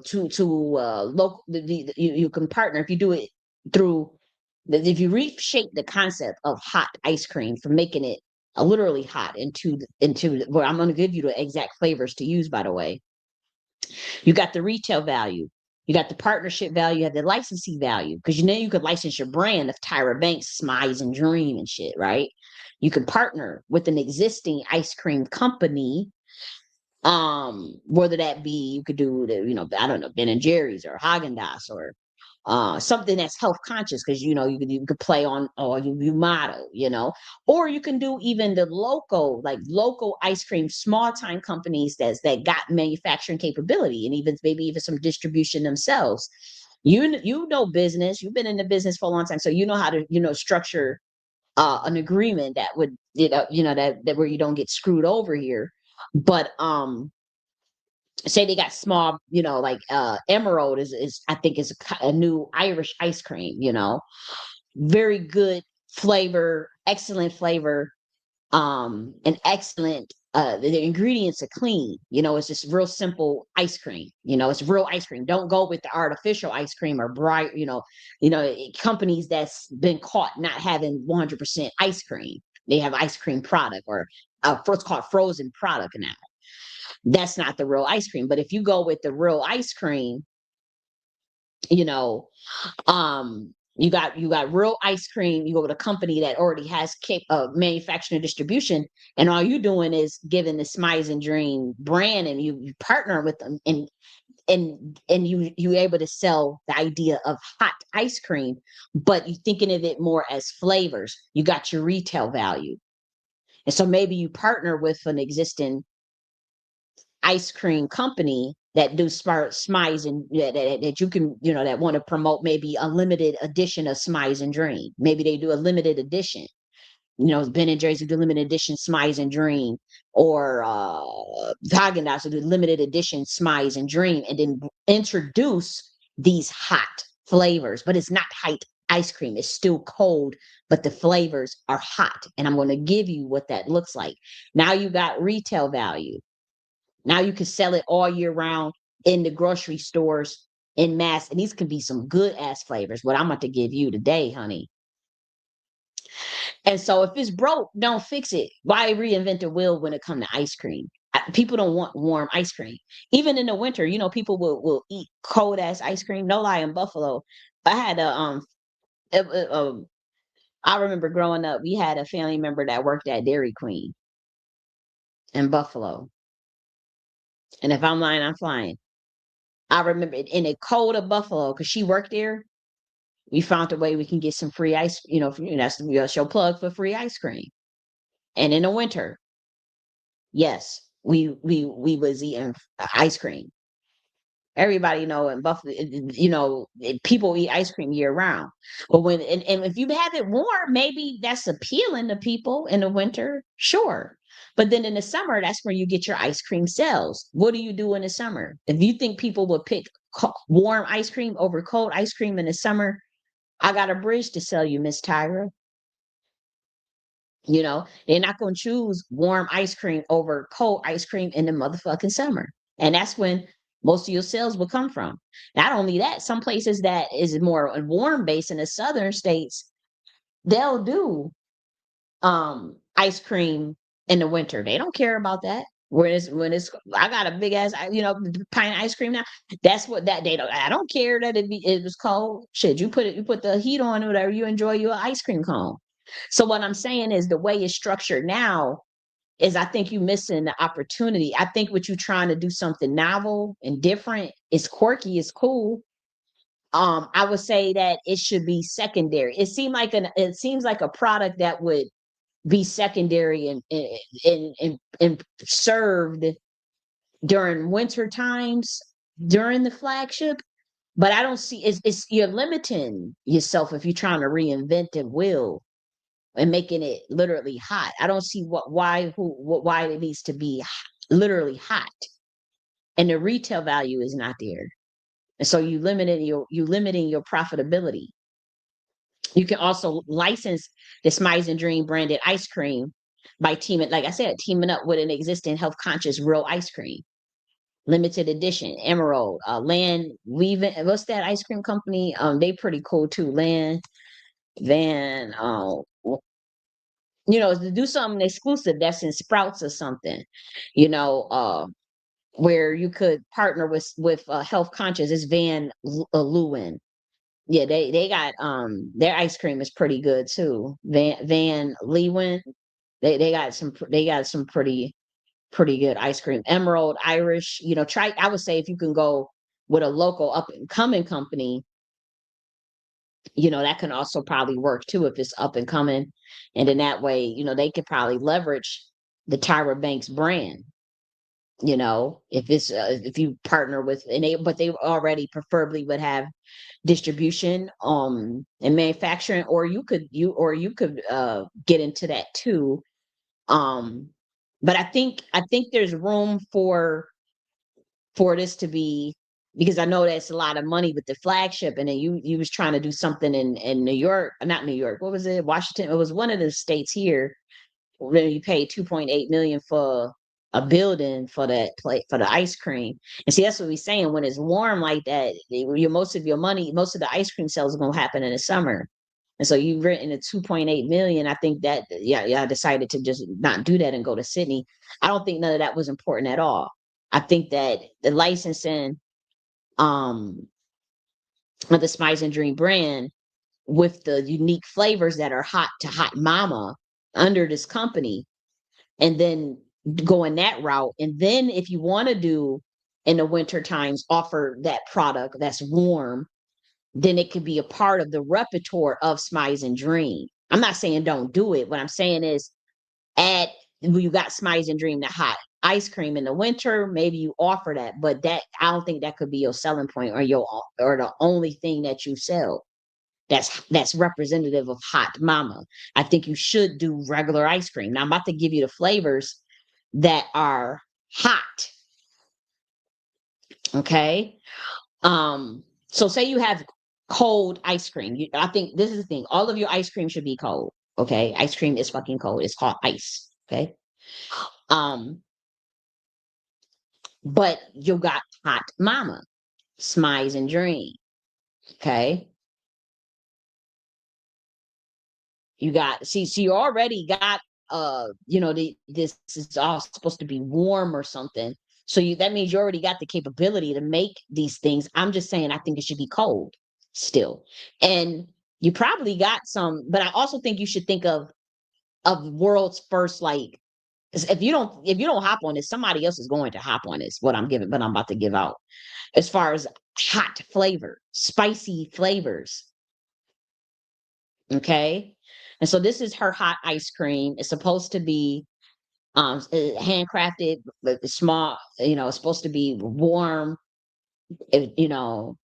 A: to local. You can partner if you do it through. If you reshape the concept of hot ice cream from making it literally hot into where I'm going to give you the exact flavors to use, by the way. You got the retail value, you got the partnership value, you have the licensing value, because you could license your brand of Tyra Banks, Smize and Dream and shit, right? You could partner with an existing ice cream company, whether that be, you could do I don't know, Ben and Jerry's or Haagen-Dazs, or something that's health conscious, because you could play on, or you model, or you can do even the local ice cream, small time companies that got manufacturing capability, and maybe even some distribution themselves. Business, you've been in the business for a long time, so you know how to structure an agreement that would that where you don't get screwed over here. But say they got small, like Emerald is I think is a new Irish ice cream, very good flavor, excellent flavor, and excellent. The ingredients are clean, it's just real simple ice cream, it's real ice cream. Don't go with the artificial ice cream or bright, companies that's been caught not having 100% ice cream. They have ice cream product, or first called frozen product now. That's not the real ice cream. But if you go with the real ice cream, you know, you got real ice cream. You go with a company that already has manufacturing and distribution, and all you doing is giving the Smize and Dream brand, and you partner with them, and you able to sell the idea of hot ice cream, but you thinking of it more as flavors. You got your retail value, and so maybe you partner with an existing ice cream company that do Smize and that you can, that want to promote maybe a limited edition of Smize and Dream. Maybe they do a limited edition. Ben and Jerry's will do limited edition Smize and Dream, or Haagen-Dazs will do limited edition Smize and Dream, and then introduce these hot flavors. But it's not hot ice cream. It's still cold, but the flavors are hot. And I'm going to give you what that looks like. Now you got retail value. Now you can sell it all year round in the grocery stores in mass. And these can be some good ass flavors. What I'm about to give you today, honey. And so if it's broke, don't fix it. Why reinvent the wheel when it comes to ice cream? People don't want warm ice cream. Even in the winter, people will eat cold ass ice cream. No lie, in Buffalo, I had uh, uh, I remember growing up, we had a family member that worked at Dairy Queen in Buffalo. And if I'm lying, I'm flying. I remember in the cold of Buffalo, because she worked there, we found a way we can get some free ice, that's your plug for free ice cream. And in the winter, yes, we was eating ice cream. Everybody know in Buffalo, people eat ice cream year round. But and if you have it warm, maybe that's appealing to people in the winter, sure. But then in the summer, that's where you get your ice cream sales. What do you do in the summer? If you think people will pick warm ice cream over cold ice cream in the summer, I got a bridge to sell you, Miss Tyra. They're not going to choose warm ice cream over cold ice cream in the motherfucking summer. And that's when most of your sales will come from. Not only that, some places that is more warm base in the southern states, they'll do ice cream in the winter. They don't care about that. When it's I got a big ass pint of ice cream now. That's what that they don't. I don't care that it was cold. Shit, you put the heat on or whatever. You enjoy your ice cream cone. So what I'm saying is the way it's structured now is I think you missing the opportunity. I think what you're trying to do something novel and different is quirky, is cool. I would say that it should be secondary. It seems like a product that would be secondary and served during winter times during the flagship. But I don't see it's you're limiting yourself if you're trying to reinvent the wheel and making it literally hot. I don't see why it needs to be literally hot, and the retail value is not there, and so you limiting your profitability. You can also license the Smize and Dream branded ice cream by like I said, teaming up with an existing health conscious real ice cream. Limited edition, Emerald, Land Weaving. What's that ice cream company? They pretty cool too. Land Van, to do something exclusive that's in Sprouts or something, you know, uh, where you could partner with health conscious. Is Lewin. Yeah, they got their ice cream is pretty good too. Van Leeuwen, they got some pretty good ice cream. Emerald Irish, try. I would say if you can go with a local up and coming company, that can also probably work too if it's up and coming. And in that way, they could probably leverage the Tyra Banks brand, if you partner with, but they already preferably would have distribution and manufacturing, or you could get into that too. Um but I think there's room for this to be, because I know that's a lot of money with the flagship, and then you was trying to do something in New York, not New York, what was it, Washington, it was one of the states here where you paid 2.8 million for a building for that plate for the ice cream. And see, that's what we're saying. When it's warm like that, most of the ice cream sales are going to happen in the summer. And so you've written a 2.8 million. I think that, yeah, I decided to just not do that and go to Sydney. I don't think none of that was important at all. I think that the licensing um of the Spice and Dream brand with the unique flavors that are hot to hot mama under this company, and then going that route. And then if you want to do in the winter times, offer that product that's warm, then it could be a part of the repertoire of Smize and Dream. I'm not saying don't do it. What I'm saying is add, when you got Smize and Dream, the hot ice cream in the winter, maybe you offer that. But that, I don't think that could be your selling point, or the only thing that you sell that's representative of hot mama. I think you should do regular ice cream. Now I'm about to give you the flavors that are hot. Okay. So say you have cold ice cream. I think this is the thing. All of your ice cream should be cold. Okay. Ice cream is fucking cold. It's called ice. Okay. Um, but you got hot mama, Smize and Dream. Okay. You got, see, you already got this is all supposed to be warm or something. So that means you already got the capability to make these things. I'm just saying I think it should be cold still. And you probably got some, but I also think you should think of world's first, like, 'cause if you don't hop on this, somebody else is going to hop on this, but I'm about to give out as far as hot flavor, spicy flavors. Okay. And so this is her hot ice cream. It's supposed to be handcrafted, but it's small, it's supposed to be warm, it- you know.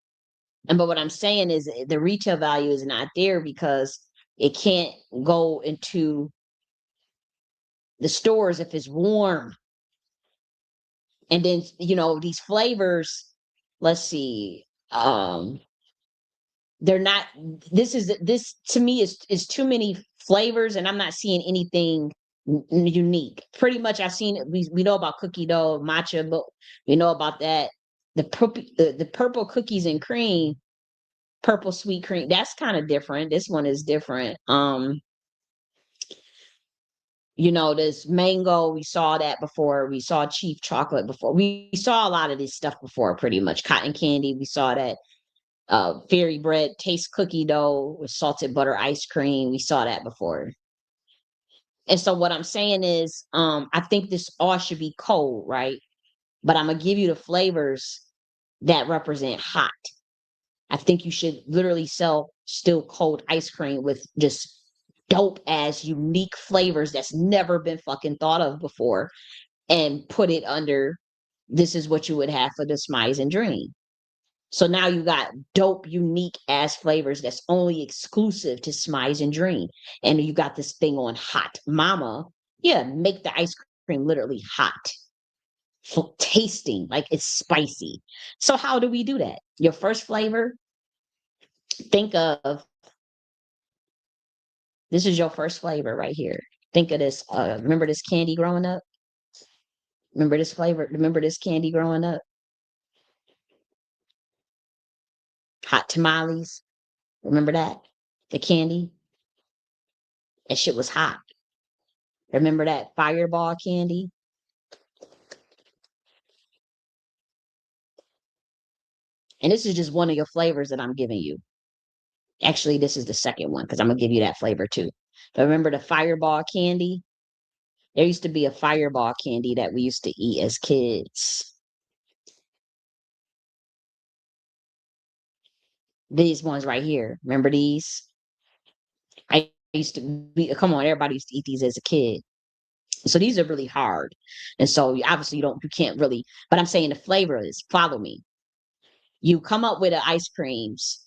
A: And but what I'm saying is the retail value is not there because it can't go into the stores if it's warm. And then, these flavors, let's see, they're not, this to me is too many flavors, and I'm not seeing anything unique. Pretty much I've seen it. We know about cookie dough, matcha, but we know about that. The purple cookies and cream, purple sweet cream, that's kind of different. This one is different. This mango, we saw that before. We saw cheap chocolate before. We saw a lot of this stuff before, pretty much. Cotton candy, we saw that. Fairy bread, taste cookie dough with salted butter ice cream. We saw that before. And so what I'm saying is, I think this all should be cold, right? But I'm gonna give you the flavors that represent hot. I think you should literally sell still cold ice cream with just dope as unique flavors that's never been fucking thought of before, and put it under, this is what you would have for the Smize and Dream. So now you got dope, unique ass flavors that's only exclusive to Smize and Dream. And you got this thing on hot mama. Yeah, make the ice cream literally hot, tasting like it's spicy. So how do we do that? Your first flavor, think of, this is your first flavor right here. Think of this. Remember this candy growing up? Remember this flavor? Remember this candy growing up? Hot tamales. Remember that? The candy? That shit was hot. Remember that fireball candy? And this is just one of your flavors that I'm giving you. Actually, this is the second one because I'm gonna give you that flavor too. But remember the fireball candy? There used to be a fireball candy that we used to eat as kids. These ones right here. Remember these? I used to be, come on, everybody used to eat these as a kid. So these are really hard. And so obviously you can't really, but I'm saying the flavor is, follow me. You come up with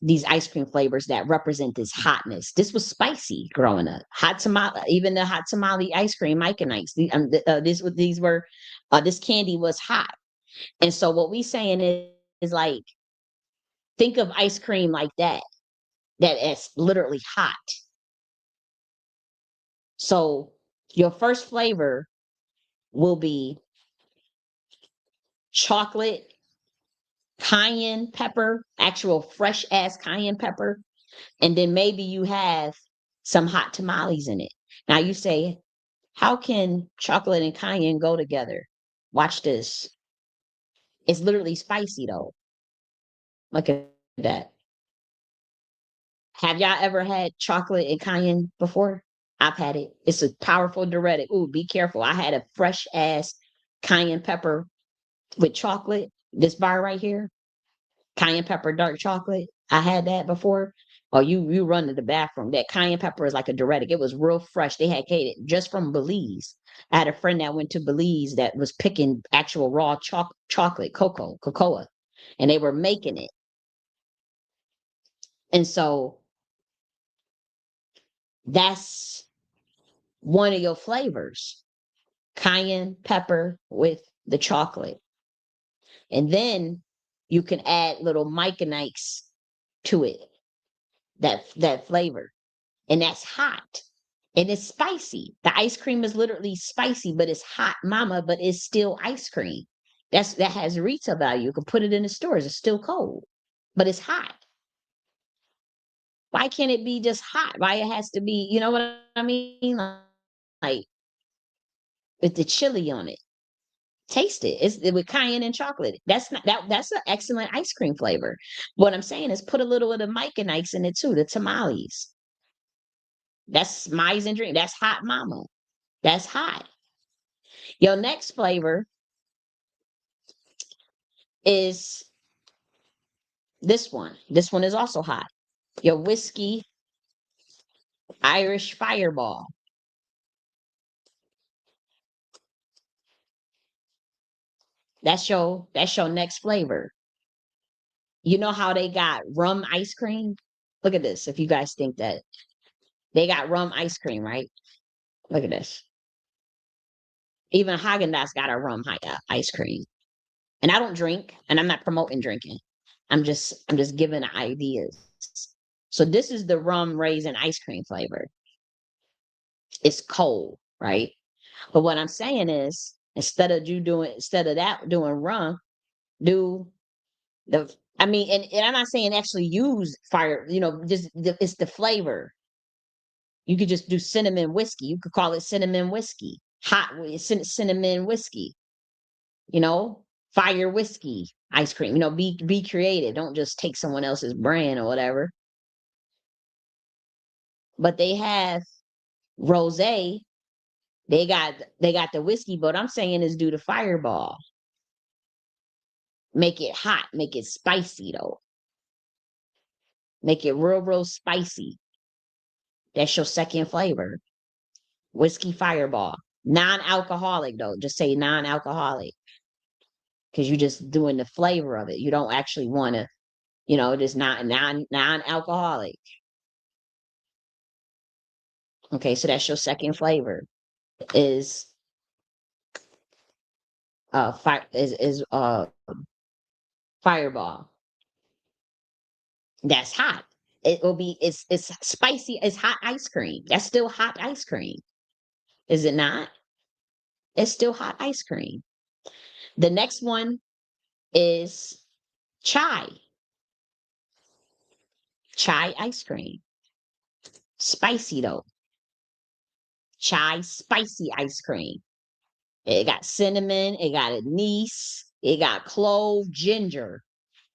A: these ice cream flavors that represent this hotness. This was spicy growing up. Hot tamale, even the hot tamale ice cream, Mike and Ike's. This candy was hot. And so what we saying is like, think of ice cream like that, that is literally hot. So your first flavor will be chocolate, cayenne pepper, actual fresh ass cayenne pepper, And then maybe you have some hot tamales in it. Now you say, how can chocolate and cayenne go together? Watch this. It's literally spicy though. Look at that. Have y'all ever had chocolate and cayenne before? I've had it. It's a powerful diuretic. Ooh, be careful. I had a fresh ass cayenne pepper with chocolate. This bar right here, cayenne pepper dark chocolate. I had that before. Oh, you run to the bathroom. That cayenne pepper is like a diuretic. It was real fresh. They had it just from Belize. I had a friend that went to Belize that was picking actual raw chocolate, cocoa, and they were making it. And so that's one of your flavors, cayenne pepper with the chocolate. And then you can add little micanites to it, that flavor. And that's hot. And it's spicy. The ice cream is literally spicy, but it's hot mama, but it's still ice cream. That has retail value. You can put it in the stores. It's still cold, but it's hot. Why can't it be just hot? Why it has to be, you know what I mean? Like with the chili on it. Taste it. It's with cayenne and chocolate. That's an excellent ice cream flavor. What I'm saying is put a little of the Micanites in it too, the tamales. That's mice and drink. That's hot mama. That's hot. Your next flavor is this one. This one is also hot. Your whiskey Irish fireball. That's your next flavor. You know how they got rum ice cream? Look at this. If you guys think that they got rum ice cream, right? Look at this. Even Haagen-Dazs got a rum ice cream. And I don't drink, and I'm not promoting drinking. I'm just giving ideas. So this is the rum raisin ice cream flavor. It's cold, right? But what I'm saying is, instead of that doing rum, do the I mean, and I'm not saying actually use fire, just it's the flavor. You could just do cinnamon whiskey. You could call it cinnamon whiskey, cinnamon whiskey, you know, fire whiskey ice cream. Be creative. Don't just take someone else's brand or whatever. But they have rosé. They got the whiskey, but I'm saying is do the fireball. Make it hot, make it spicy though. Make it real, real spicy. That's your second flavor. Whiskey fireball. Non-alcoholic though. Just say non-alcoholic. Because you're just doing the flavor of it. You don't actually want to, just not non-alcoholic. Okay, so that's your second flavor. Is fire is fireball. That's hot. It's spicy, it's hot ice cream. That's still hot ice cream. Is it not? It's still hot ice cream. The next one is chai. Chai ice cream. Spicy though. Chai spicy ice cream. It got cinnamon, it got anise, it got clove, ginger.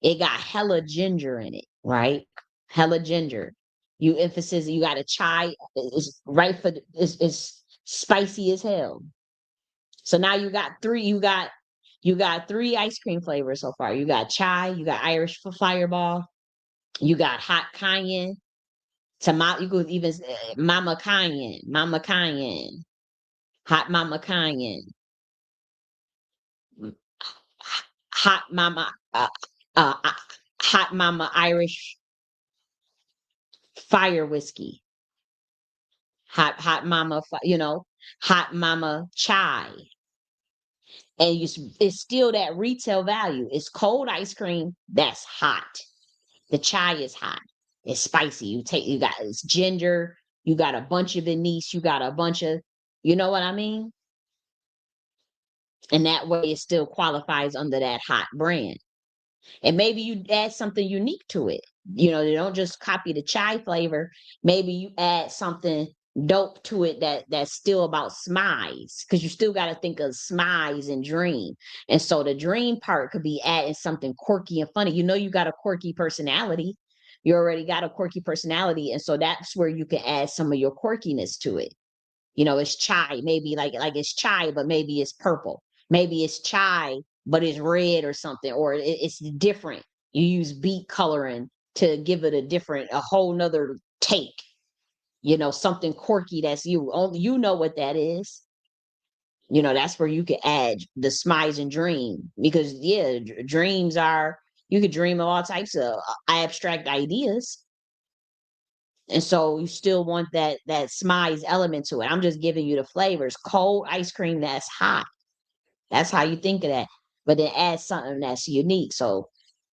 A: It got hella ginger in it, right? Hella ginger. You got a chai, it's right for it's spicy as hell. So now you got three ice cream flavors so far. You got chai, you got Irish fireball, you got hot cayenne, tomato. You could even mama cayenne, hot mama cayenne, mm, hot mama, uh, uh, hot mama Irish fire whiskey, hot mama, hot mama chai, and it's still that retail value. It's cold ice cream that's hot. The chai is hot. It's spicy. It's ginger. You got a bunch of anise. You got a bunch of, you know what I mean? And that way it still qualifies under that hot brand. And maybe you add something unique to it. They don't just copy the chai flavor. Maybe you add something dope to it that's still about smize, because you still got to think of smize and dream. And so the dream part could be adding something quirky and funny. You got a quirky personality. You already got a quirky personality. And so that's where you can add some of your quirkiness to it. It's chai, maybe like it's chai, but maybe it's purple. Maybe it's chai, but it's red or something, or it's different. You use beet coloring to give it a whole nother take. Something quirky that's you only know what that is. That's where you can add the smize and dream, because yeah, dreams are, you could dream of all types of abstract ideas. And so you still want that smize element to it. I'm just giving you the flavors. Cold ice cream that's hot. That's how you think of that. But then add something that's unique. So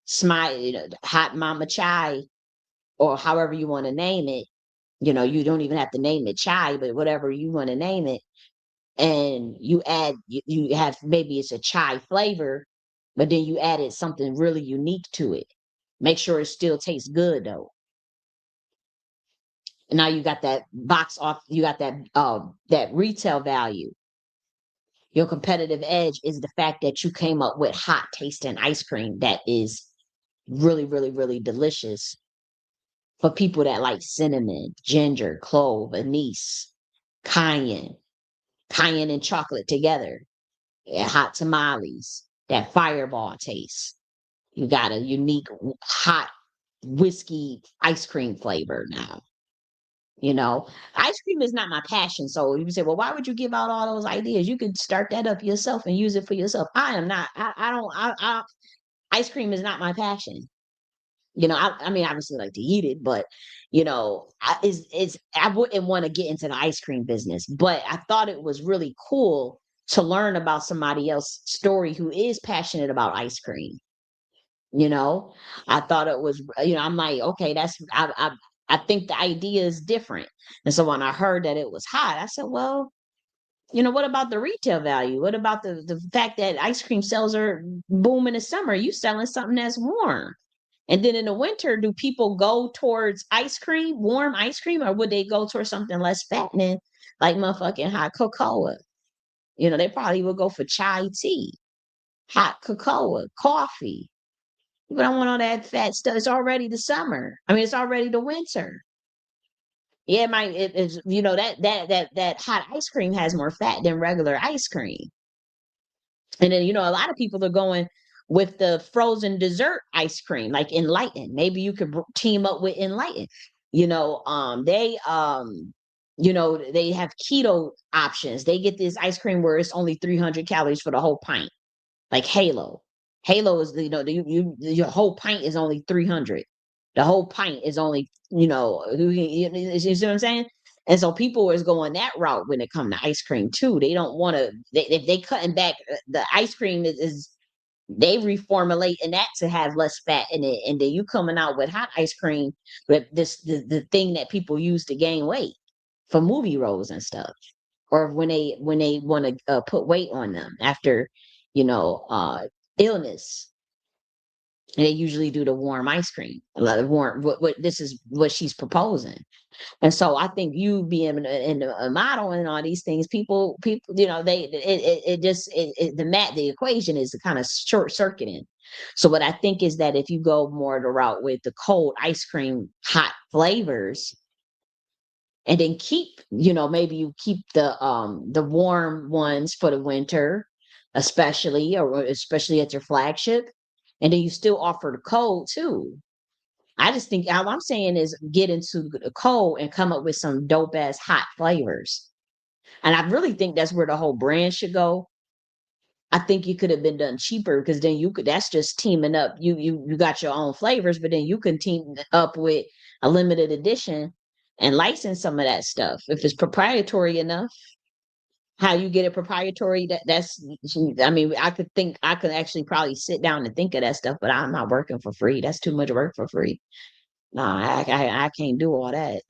A: smize, hot mama chai, or however you want to name it. You don't even have to name it chai, but whatever you want to name it. And you have, maybe it's a chai flavor, but then you added something really unique to it. Make sure it still tastes good though. And now you got that box off, you got that retail value. Your competitive edge is the fact that you came up with hot tasting ice cream that is really, really, really delicious for people that like cinnamon, ginger, clove, anise, cayenne, cayenne and chocolate together, and hot tamales, that fireball taste. You got a unique hot whiskey ice cream flavor now. Ice cream is not my passion. So you say, well, why would you give out all those ideas? You could start that up yourself and use it for yourself. I am not, I don't, ice cream is not my passion. I mean, obviously like to eat it, but I wouldn't want to get into the ice cream business, but I thought it was really cool to learn about somebody else's story who is passionate about ice cream. You know, I thought it was, I'm like, okay, I think the idea is different. And so when I heard that it was hot, I said, well, what about the retail value? What about the fact that ice cream sales are boom in the summer? You selling something that's warm. And then in the winter, do people go towards ice cream, warm ice cream, or would they go towards something less fattening, like motherfucking hot cocoa? They probably would go for chai tea, hot cocoa, coffee. People don't want all that fat stuff. It's already the summer. I mean, it's already the winter. Yeah, it is, that hot ice cream has more fat than regular ice cream. And then, a lot of people are going with the frozen dessert ice cream, like Enlighten. Maybe you could team up with Enlighten. They have keto options. They get this ice cream where it's only 300 calories for the whole pint, like Halo. Halo is your whole pint is only 300. The whole pint is only, you see what I'm saying? And so people is going that route when it comes to ice cream too. They don't want to, if they cutting back the ice cream is they reformulating that to have less fat in it. And then you coming out with hot ice cream, with the thing that people use to gain weight for movie roles and stuff, or when they want to put weight on them after, you know, uh, illness. And they usually do the warm ice cream. A lot of warm. What this is what she's proposing. And so I think you being in a model and all these things, people, they it just the equation is kind of short circuiting. So what I think is that if you go more the route with the cold ice cream, hot flavors, and then maybe you keep the warm ones for the winter, especially at your flagship, and then you still offer the cold too. I just think all I'm saying is get into the cold and come up with some dope ass hot flavors. And I really think that's where the whole brand should go. I think you could have been done cheaper, because then that's just teaming up. You got your own flavors, but then you can team up with a limited edition and license some of that stuff. If it's proprietary enough, how you get it proprietary, I mean, I could actually probably sit down and think of that stuff, but I'm not working for free. That's too much work for free. No, I can't do all that.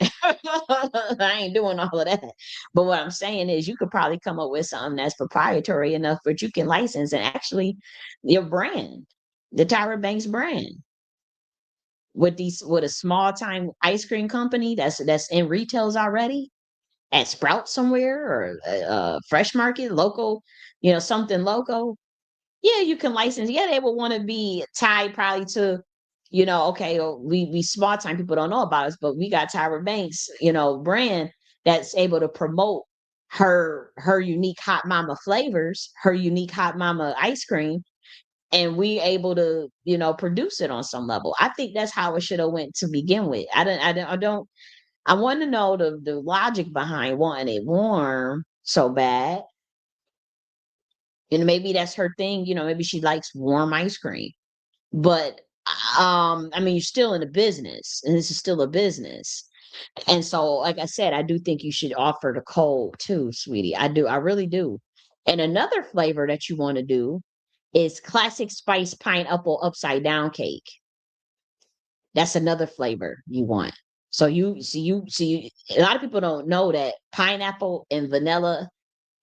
A: I ain't doing all of that. But what I'm saying is you could probably come up with something that's proprietary enough, but you can license and actually your brand, the Tyra Banks brand. with a small time ice cream company that's in retails already at Sprouts somewhere or Fresh Market, local, something local. Yeah, you can license. Yeah, they would want to be tied probably to, okay, we small time people don't know about us, but we got Tyra Banks, brand that's able to promote her unique hot mama flavors, her unique hot mama ice cream, and we able to, produce it on some level. I think that's how it should have went to begin with. I want to know the logic behind wanting it warm so bad. Maybe that's her thing, maybe she likes warm ice cream. But I mean, you're still in a business, and this is still a business. And so, like I said, I do think you should offer the cold too, sweetie. I do. I really do. And another flavor that you want to do is classic spice pineapple upside down cake. That's another flavor you want. So a lot of people don't know that pineapple and vanilla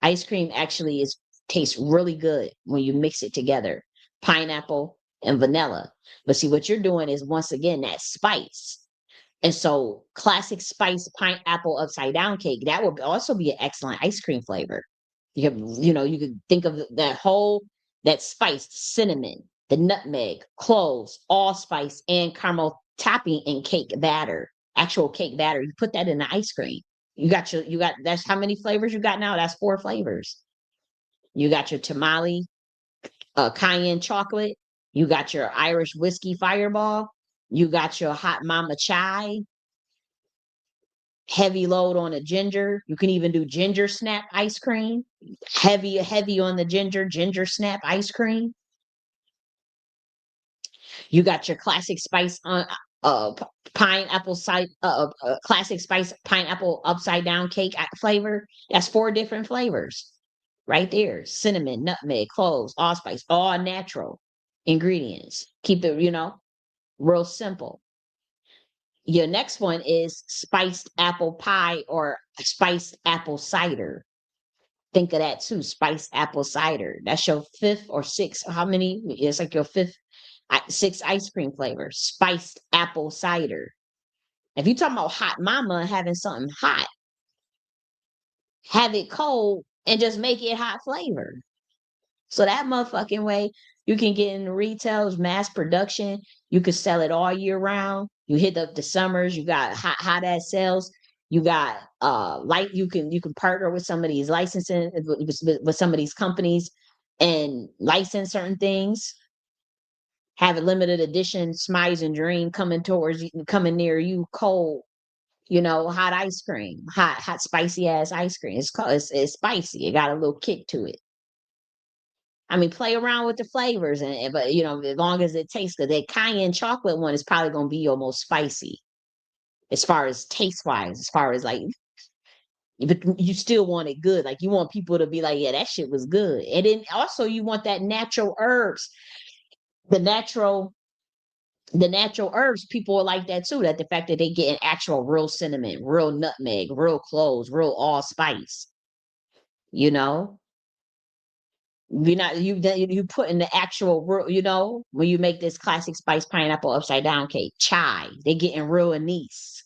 A: ice cream actually is tastes really good when you mix it together. Pineapple and vanilla. But see, what you're doing is once again that spice. And so classic spice pineapple upside down cake, that would also be an excellent ice cream flavor. You could think of that spice, cinnamon, the nutmeg, cloves, allspice, and caramel topping in cake batter, actual cake batter. You put that in the ice cream. That's how many flavors you got now? That's 4 flavors. You got your tamale, cayenne chocolate. You got your Irish whiskey fireball. You got your hot mama chai, heavy load on the ginger. You can even do ginger snap ice cream. Heavy on the ginger snap ice cream. You got your classic spice pineapple side classic spice pineapple upside down cake flavor. That's 4 different flavors right there. Cinnamon, nutmeg, cloves, allspice, all natural ingredients. Keep it, real simple. Your next one is spiced apple pie or spiced apple cider. Think of that too, spiced apple cider. That's your 5th or 6th. How many? It's like your 5th, 6th ice cream flavor, spiced apple cider. If you're talking about hot mama having something hot, have it cold and just make it hot flavor. So that motherfucking way, you can get in the retails, mass production. You can sell it all year round. You hit up the summers. You got hot ass sales. You got you can partner with some of these licensing with some of these companies and license certain things. Have a limited edition Smiles and Dream coming near you, cold, hot ice cream, hot spicy ass ice cream. It's spicy. It got a little kick to it. I mean, play around with the flavors, but as long as it tastes good. That cayenne chocolate one is probably gonna be your most spicy as far as taste wise, as far as like, but you still want it good. Like you want people to be like, yeah, that shit was good. And then also you want that natural herbs, the natural, the natural herbs. People are like that too. That the fact that they get an actual real cinnamon, real nutmeg, real cloves, real allspice. You know, You're not you put in the actual when you make this classic spice pineapple upside down cake, chai, they getting real anise,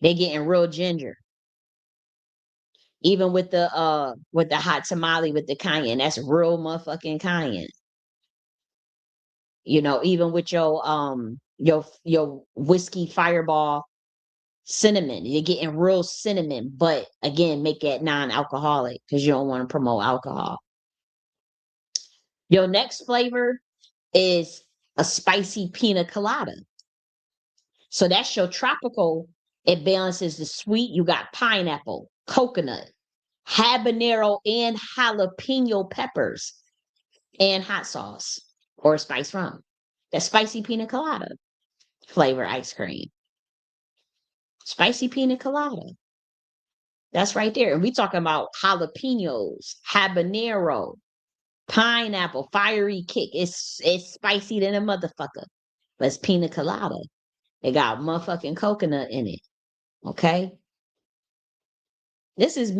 A: they getting real ginger. Even with the hot tamale with the cayenne, that's real motherfucking cayenne. Even with your whiskey fireball cinnamon, you're getting real cinnamon, but again, make it non-alcoholic because you don't want to promote alcohol. Your next flavor is a spicy pina colada. So that's your tropical. It balances the sweet. You got pineapple, coconut, habanero, and jalapeno peppers, and hot sauce or spice rum. That spicy pina colada flavor ice cream. Spicy pina colada. That's right there. And we talking about jalapenos, habanero, pineapple, fiery kick. It's spicy than a motherfucker. But it's pina colada. It got motherfucking coconut in it. Okay. This is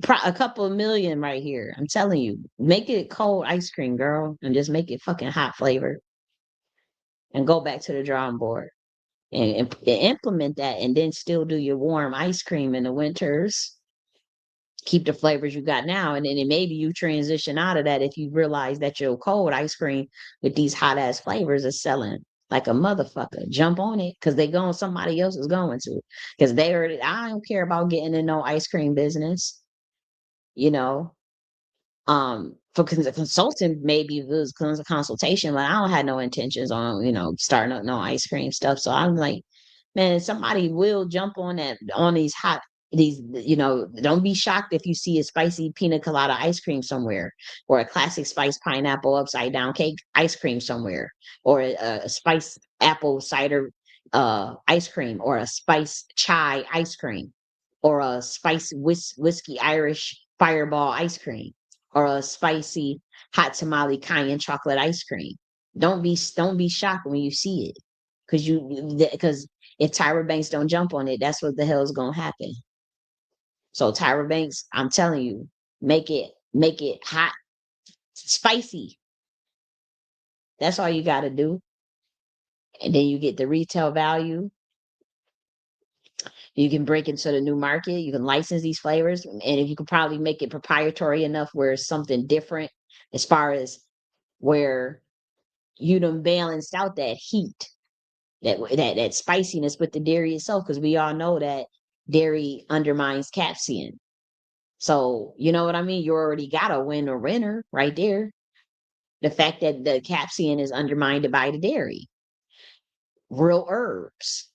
A: a couple of million right here. I'm telling you, make it cold ice cream, girl, and just make it fucking hot flavor. and go back to the drawing board and implement that, and then still do your warm ice cream in the winters. Keep the flavors you got now, and then maybe you transition out of that if you realize that your cold ice cream with these hot ass flavors is selling like a motherfucker. Jump on it because they going somebody else is going to, because they already. I don't care about getting in no ice cream business, you know. For consulting, maybe it was consultation, but I don't have no intentions on, starting up no ice cream stuff. So I'm like, man, somebody will jump on that, on these, don't be shocked if you see a spicy pina colada ice cream somewhere, or a classic spice pineapple upside down cake ice cream somewhere, or a spice apple cider ice cream, or a spice chai ice cream, or a spice whiskey Irish fireball ice cream, or a spicy hot tamale cayenne chocolate ice cream. Don't be shocked when you see it, because if Tyra Banks don't jump on it, that's what the hell is gonna happen. So Tyra Banks, I'm telling you, make it hot, spicy. That's all you got to do, and then you get the retail value. You can break into the new market. You can license these flavors, and if you could probably make it proprietary enough where it's something different, as far as where you done balanced out that heat, that spiciness with the dairy itself, because we all know that dairy undermines capsaicin. So you know what I mean? You already got a winner right there. The fact that the capsaicin is undermined by the dairy, real herbs,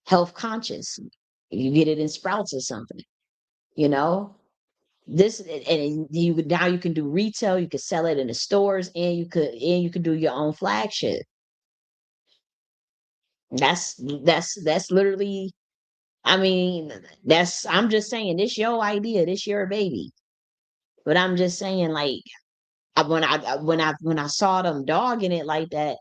A: health conscious. You get it in sprouts or something, you know. This, and you now you can do retail. You can sell it in the stores, and you could do your own flagship. That's literally. I mean, I'm just saying, this your idea, this your baby. But I'm just saying, like, when I saw them dogging it like that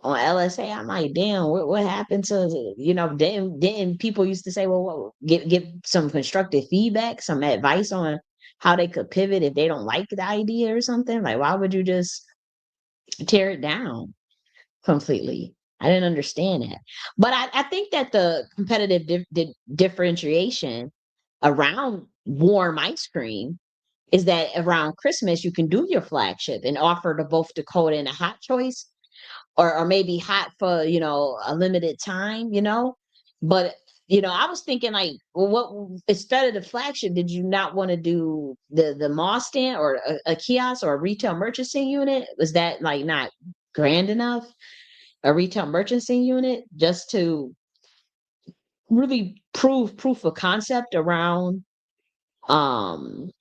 A: on LSA, I'm like, damn, what happened to then people used to say, well, give some constructive feedback, some advice on how they could pivot if they don't like the idea or something. Like, why would you just tear it down completely? I didn't understand that. But I think that the competitive differentiation around warm ice cream is that around Christmas you can do your flagship and offer to both the cold and the hot choice, or maybe hot for a limited time, but I was thinking, like, well, what, instead of the flagship, did you not want to do the mall stand, or a kiosk, or a retail merchanting unit? Was that like not grand enough, a retail merchanting unit, just to really proof of concept around um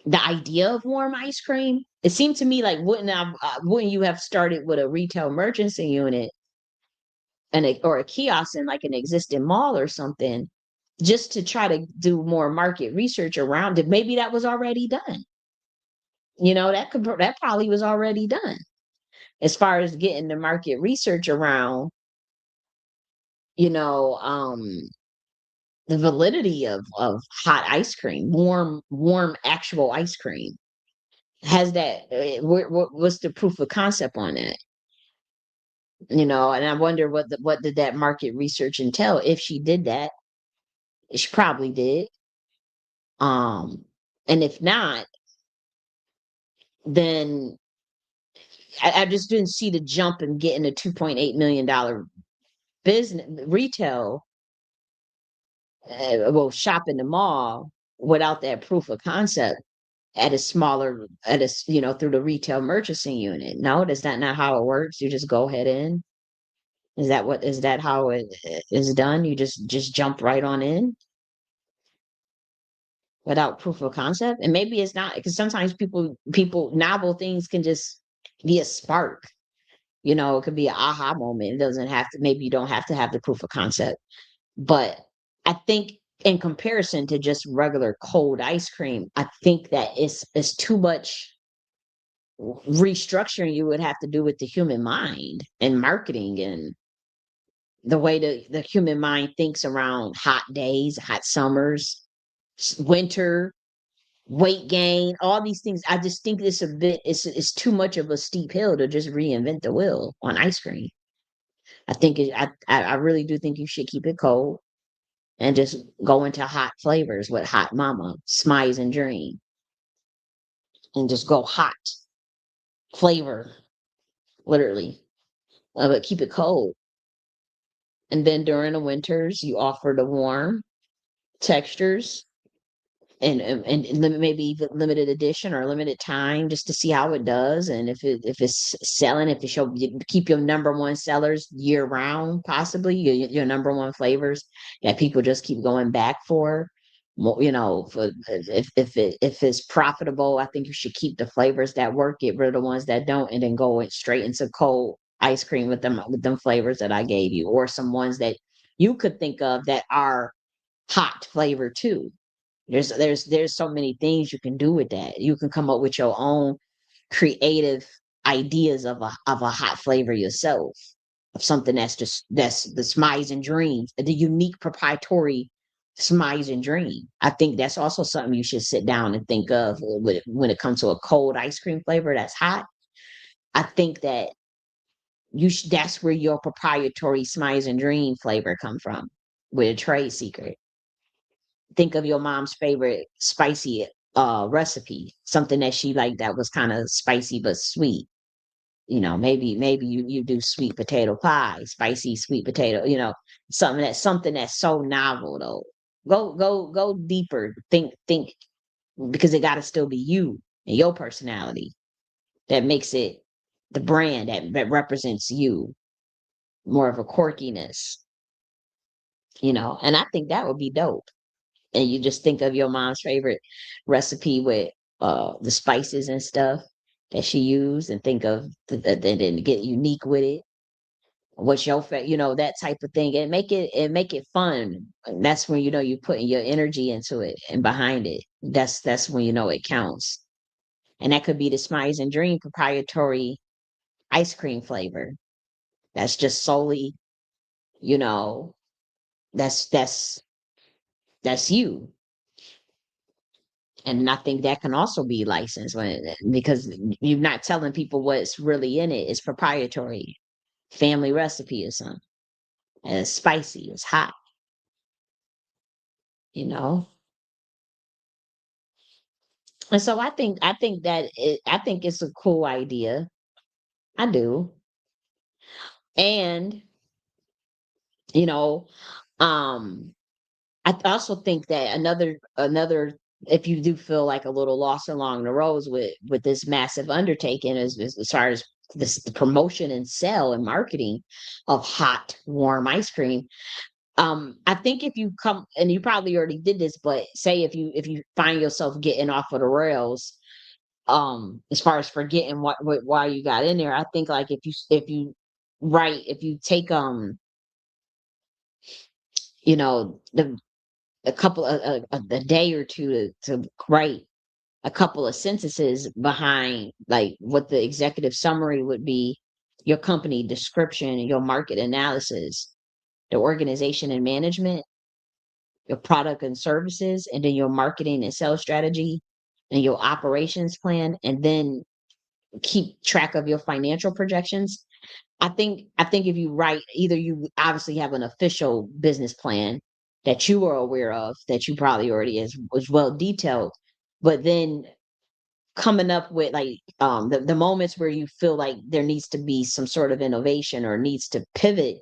A: the idea of warm ice cream? It seemed to me like, wouldn't you have started with a retail merchanting unit, or a kiosk in like an existing mall or something, just to try to do more market research around it? Maybe that was already done. That probably was already done, as far as getting the market research around, you know, um, the validity of hot ice cream, warm actual ice cream. Has that, what's the proof of concept on that? And I wonder what did that market research entail, if she did that. She probably did. Um, and if not, then I just didn't see the jump in getting a $2.8 million business retail, well, shop in the mall, without that proof of concept at a smaller, through the retail merchanting unit. No, that's not how it works. You just go ahead in. Is that how it is done? You just jump right on in without proof of concept? And maybe it's not, because sometimes people novel things can just be a spark. It could be an aha moment. It doesn't have to, maybe you don't have to have the proof of concept. But I think, in comparison to just regular cold ice cream, I think that it's too much restructuring you would have to do with the human mind and marketing, and the way the human mind thinks around hot days, hot summers, winter. weight gain, all these things. I just think it's too much of a steep hill to just reinvent the wheel on ice cream. I really do think you should keep it cold and just go into hot flavors with Hot Mama, Smize and Dream, and just go hot flavor, literally. But keep it cold. And then during the winters, you offer the warm textures and maybe even limited edition or limited time just to see how it does, and if it's selling, if it show you keep your number one sellers year round, possibly your number one flavors that people just keep going back for. For if it's profitable, I think you should keep the flavors that work, get rid of the ones that don't, and then go straight into cold ice cream with them flavors that I gave you, or some ones that you could think of that are hot flavor too. There's so many things you can do with that. You can come up with your own creative ideas of a hot flavor yourself, of something that's the smize and dreams, the unique proprietary smize and dream. I think that's also something you should sit down and think of when it comes to a cold ice cream flavor that's hot. I think that that's where your proprietary smize and dream flavor come from, with a trade secret. Think of your mom's favorite spicy recipe, something that she liked that was kind of spicy but sweet. Maybe you do sweet potato pie, spicy sweet potato, something that's so novel though. Go deeper. Think, because it gotta still be you and your personality that makes it the brand that represents you, more of a quirkiness, and I think that would be dope. And you just think of your mom's favorite recipe with the spices and stuff that she used, and think of then get unique with it. What's your that type of thing, and make it fun. And that's when you putting your energy into it and behind it. That's when it counts. And that could be the Smiles and Dream proprietary ice cream flavor. That's just solely, you know, that's that's you. And I think that can also be licensed because you're not telling people what's really in it. It's proprietary, family recipe or something. And it's spicy, it's hot, you know. And so I think it's a cool idea. I do. And you know, um, I also think that another if you do feel like a little lost along the roads with this massive undertaking, as far as the promotion and sell and marketing of hot warm ice cream. I think if you come, and you probably already did this, but say if you find yourself getting off of the rails, as far as forgetting why you got in there, I think like if you take the a couple a day or two to write a couple of sentences behind like what the executive summary would be, your company description, your market analysis, the organization and management, your product and services, and then your marketing and sales strategy, and your operations plan, and then keep track of your financial projections. I think if you write, either you obviously have an official business plan that you are aware of, that you probably already is was well detailed, but then coming up with like the moments where you feel like there needs to be some sort of innovation or needs to pivot,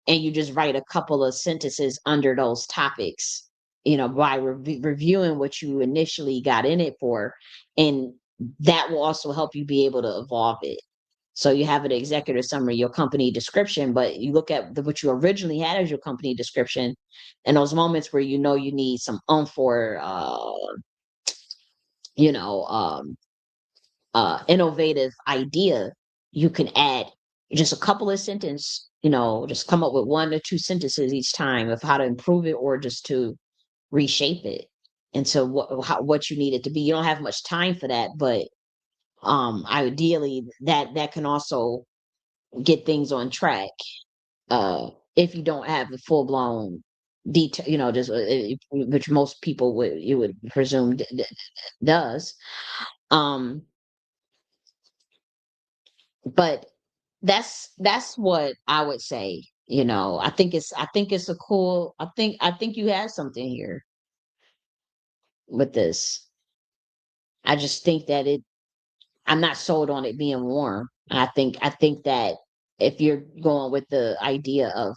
A: and you just write a couple of sentences under those topics, by reviewing what you initially got in it for, and that will also help you be able to evolve it. So you have an executive summary, your company description, but you look at what you originally had as your company description, and those moments where you need some for you know innovative idea, you can add just a couple of sentences, just come up with one or two sentences each time of how to improve it or just to reshape it into what you need it to be. You don't have much time for that, but ideally that can also get things on track, if you don't have a full blown detail, just which most people would you would presume does. Um, but that's what I would say. I think it's a cool. I think you have something here with this. I just think that I'm not sold on it being warm. I think that if you're going with the idea of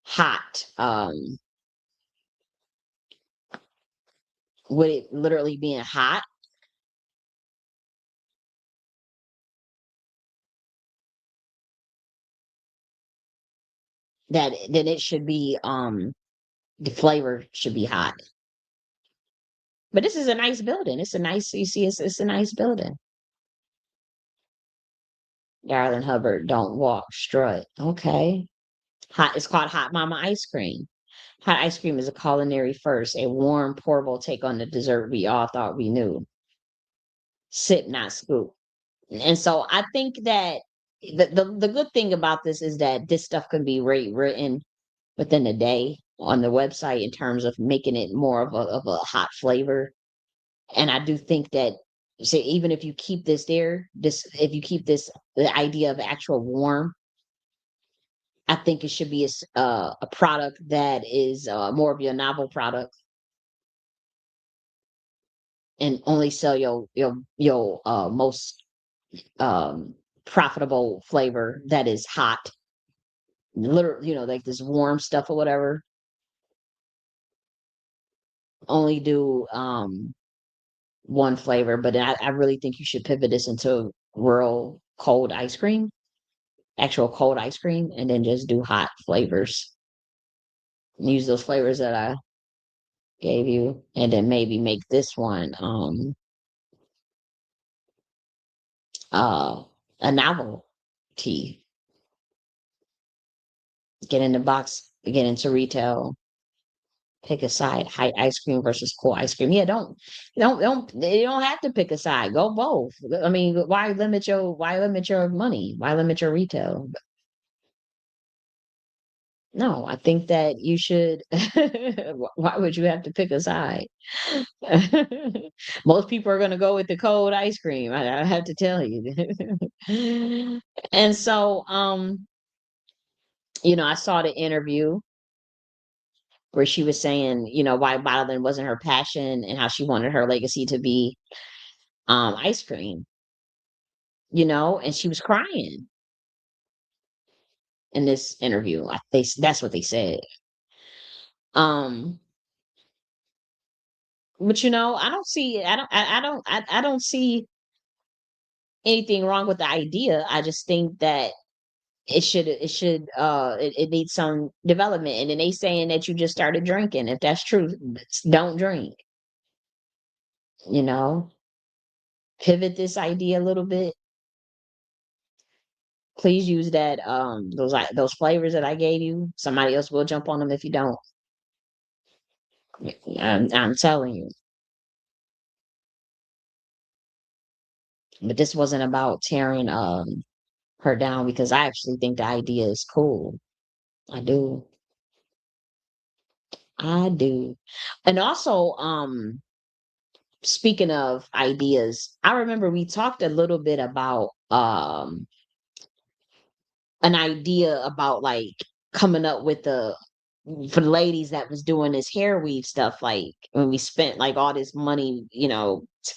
A: hot, with it literally being hot, that then it should be the flavor should be hot. But this is a nice building. It's a nice you see it's a nice building. Darling Hubbard, don't walk, strut. Okay. Hot it's called Hot Mama ice cream. Hot ice cream is a culinary first, a warm, pourable take on the dessert we all thought we knew. Sip, not scoop. And so I think that the good thing about this is that this stuff can be written within a day on the website in terms of making it more of a hot flavor. And I do think that, say, even if you keep this there, this if you keep this the idea of actual warm, I think it should be a product that is more of your novel product and only sell your most profitable flavor that is hot, literally, like this warm stuff or whatever. Only do one flavor, but I really think you should pivot this into real cold ice cream, actual cold ice cream, and then just do hot flavors. Use those flavors that I gave you, and then maybe make this one uh a novelty. Get in the box, get into retail, pick a side, hot ice cream versus cold ice cream. Yeah, you don't have to pick a side. Go both. I mean, why limit your money? Why limit your retail? No, I think that you should. Why would you have to pick a side? Most people are going to go with the cold ice cream. I have to tell you. And so, I saw the interview where she was saying, why bottling wasn't her passion and how she wanted her legacy to be ice cream, and she was crying in this interview. That's what they said. Um, but I don't see anything wrong with the idea. I just think that it needs some development. And then they saying that you just started drinking. If that's true, don't drink, you know, pivot this idea a little bit. Please use that those flavors that I gave you. Somebody else will jump on them if you don't. I'm telling you. But this wasn't about tearing her down because I actually think the idea is cool. I do. I do. And also, speaking of ideas, I remember we talked a little bit about an idea about like coming up with the for the ladies that was doing this hair weave stuff, like when we spent like all this money,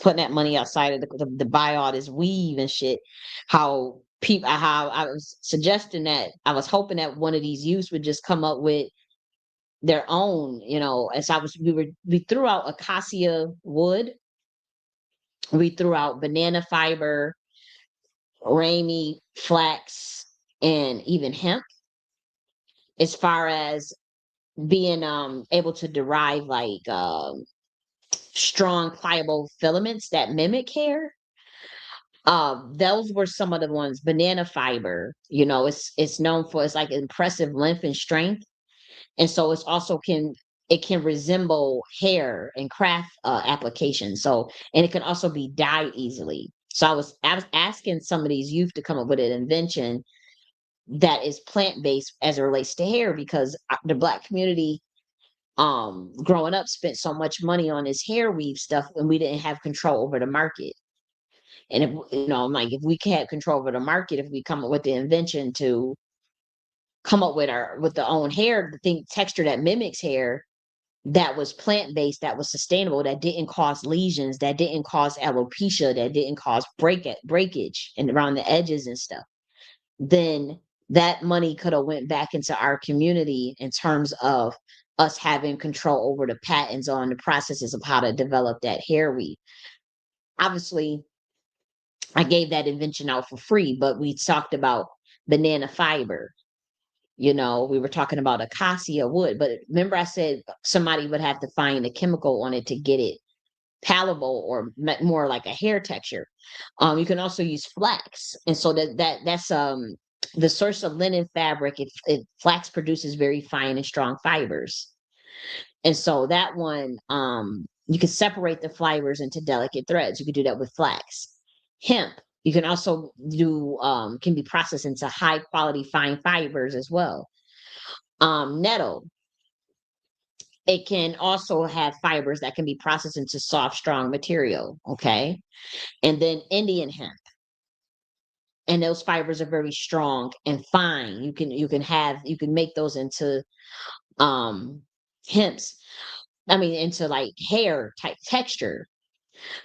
A: putting that money outside of to buy all this weave and shit. How I was suggesting that I was hoping that one of these youths would just come up with their own, as we threw out acacia wood, we threw out banana fiber, ramie, flax, and even hemp, as far as being able to derive like strong pliable filaments that mimic hair. Those were some of the ones. Banana fiber, it's known for its like impressive length and strength, and so it can resemble hair and craft applications. So, and it can also be dyed easily. So I was asking some of these youth to come up with an invention that is plant based as it relates to hair, because the Black community growing up, spent so much money on this hair weave stuff, and we didn't have control over the market. And if, I'm like, if we can't have control over the market, if we come up with the invention to come up with the own hair, the thing texture that mimics hair, that was plant based, that was sustainable, that didn't cause lesions, that didn't cause alopecia, that didn't cause breakage and around the edges and stuff, then that money could have went back into our community in terms of us having control over the patents on the processes of how to develop that hair weave. Obviously, I gave that invention out for free, but we talked about banana fiber. We were talking about acacia wood, but remember I said somebody would have to find a chemical on it to get it palatable or more like a hair texture. You can also use flax, and so that's the source of linen fabric. Flax produces very fine and strong fibers, and so that one, you can separate the fibers into delicate threads. You could do that with flax. Hemp, you can also do, can be processed into high quality fine fibers as well. Nettle, it can also have fibers that can be processed into soft, strong material. Okay. And then Indian hemp. And those fibers are very strong and fine. You can make those into hemps. I mean, into like hair type texture.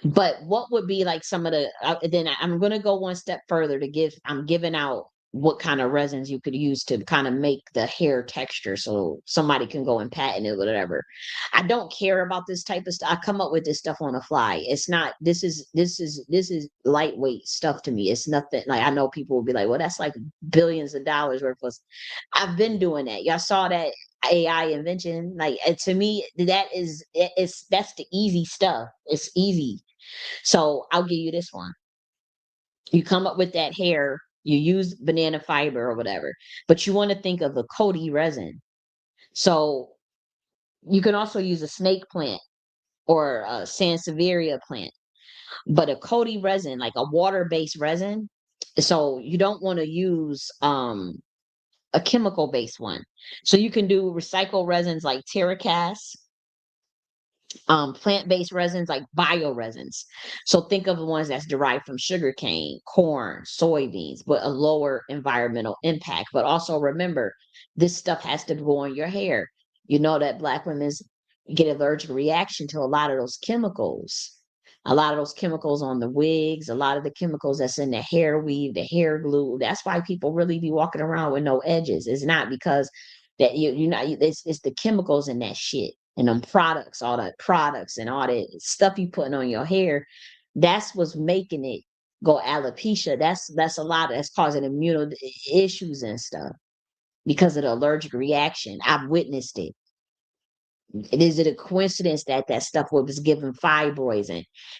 A: But what would be like some of the then I'm going to go one step further to I'm giving out what kind of resins you could use to kind of make the hair texture so somebody can go and patent it, whatever. I don't care about this type of stuff. I come up with this stuff on the fly. It's not, this is lightweight stuff to me. It's nothing like, I know people will be like, well, that's like billions of dollars worth of. I've been doing that. Y'all saw that AI invention. Like to me, that's the easy stuff. It's easy. So I'll give you this one. You come up with that hair, you use banana fiber or whatever, but you want to think of a Cody resin. So you can also use a snake plant or a Sansevieria plant, but a Cody resin, like a water-based resin. So you don't want to use a chemical-based one. So you can do recycled resins like Terracast, plant-based resins like bioresins. So think of the ones that's derived from sugarcane, corn, soybeans, but a lower environmental impact. But also remember, this stuff has to go on your hair. You know that Black women get allergic reaction to a lot of those chemicals. A lot of those chemicals on the wigs, a lot of the chemicals that's in the hair weave, the hair glue. That's why people really be walking around with no edges. It's not because that it's the chemicals in that shit and them products, all the products and all that stuff you putting on your hair. That's what's making it go alopecia. That's a lot that's causing immune issues and stuff because of the allergic reaction. I've witnessed it. Is it a coincidence that that stuff was giving fibroids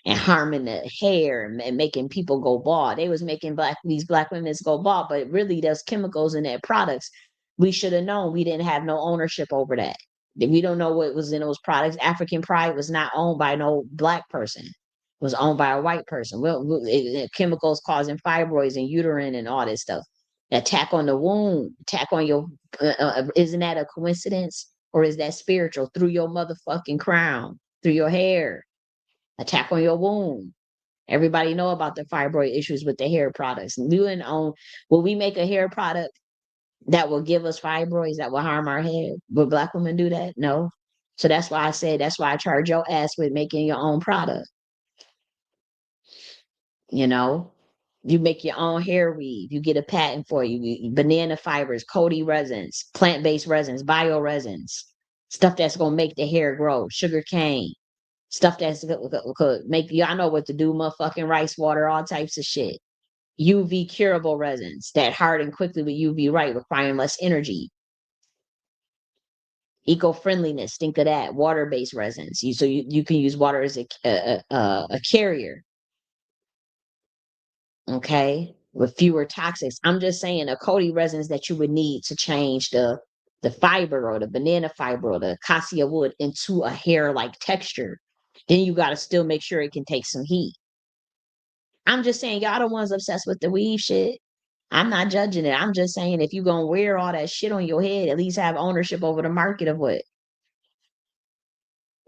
A: and harming the hair and making people go bald? They was making these black women go bald, but really there's chemicals in their products. We should have known. We didn't have no ownership over that. We don't know what was in those products. African pride was not owned by no black person. It was owned by a white person. Chemicals causing fibroids and uterine and all this stuff. Attack on the womb, attack on your. Isn't that a coincidence? Or is that spiritual? Through your motherfucking crown, through your hair, attack on your womb. Everybody know about the fibroid issues with the hair products. Will we make a hair product that will give us fibroids that will harm our hair? Will black women do that? No. So that's why I charge your ass with making your own product. You know, you make your own hair weave. You get a patent for banana fibers, Cody resins, plant-based resins, bio resins, stuff that's gonna make the hair grow, sugar cane, stuff that's could make y'all know what to do, motherfucking rice water, all types of shit. UV curable resins that harden quickly with UV light, requiring less energy. Eco-friendliness, think of that. Water-based resins. You can use water as a carrier. Okay, with fewer toxics. I'm just saying the Cody resins that you would need to change the fiber or the banana fiber or the acacia wood into a hair like texture. Then you got to still make sure it can take some heat. I'm just saying y'all the ones obsessed with the weave shit. I'm not judging it. I'm just saying if you're gonna wear all that shit on your head, at least have ownership over the market of what.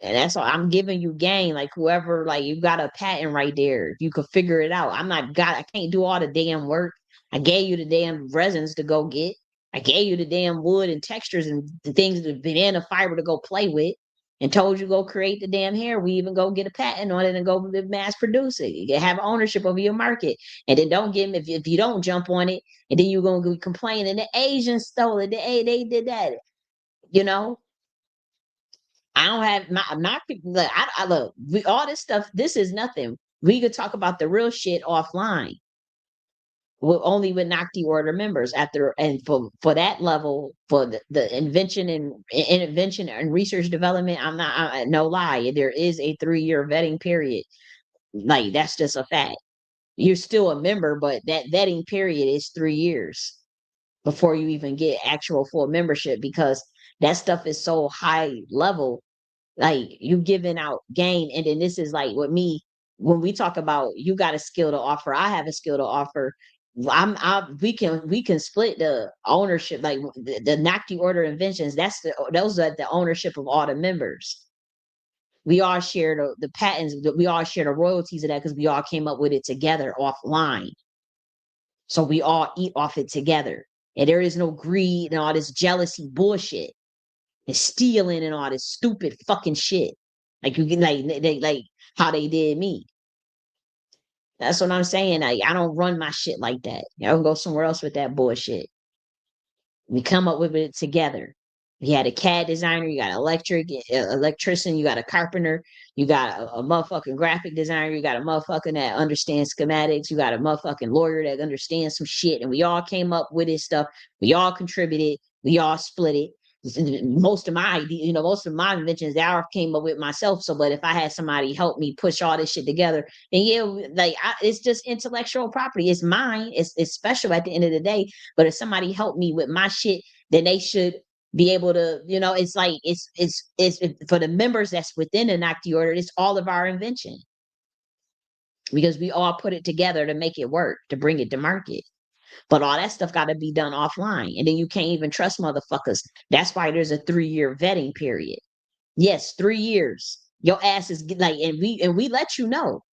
A: And that's all I'm giving you game. Like whoever, like you got a patent right there. You could figure it out. I can't do all the damn work. I gave you the damn resins to go get. I gave you the damn wood and textures and the things, the banana fiber to go play with, and told you go create the damn hair. We even go get a patent on it and go mass produce it. You have ownership over your market. And then don't give them, if you don't jump on it, and then you're gonna be complaining the Asians stole it. They did that. You know, I don't have not people. Look, I look. We all this stuff. This is nothing. We could talk about the real shit offline. Only with Nakhti order members after, and for that level, for the invention and invention and research development. I'm not, no lie. There is a 3-year vetting period. Like that's just a fact. You're still a member, but that vetting period is 3 years before you even get actual full membership, because that stuff is so high level, like you giving out game. And then this is like with me, when we talk about you got a skill to offer, I have a skill to offer. We can split the ownership, like the Nakhti order inventions. Those are the ownership of all the members. We all share the patents. We all share the royalties of that because we all came up with it together offline. So we all eat off it together, and there is no greed and all this jealousy bullshit and stealing and all this stupid fucking shit. Like you can like how they did me. That's what I'm saying. Like I don't run my shit like that. Y'all can go somewhere else with that bullshit. We come up with it together. You had a CAD designer, you got electrician, you got a carpenter, you got a motherfucking graphic designer, you got a motherfucking that understands schematics, you got a motherfucking lawyer that understands some shit, and we all came up with this stuff. We all contributed, we all split it. Most of my ideas, most of my inventions that I came up with myself. So, but if I had somebody help me push all this shit together, then yeah, like it's just intellectual property. It's mine. It's special at the end of the day. But if somebody helped me with my shit, then they should be able to, it's like it's for the members that's within the Nakhti order. It's all of our invention because we all put it together to make it work, to bring it to market. But all that stuff got to be done offline. And then you can't even trust motherfuckers. That's why there's a 3-year vetting period. Yes, 3 years. Your ass is like, and we let you know.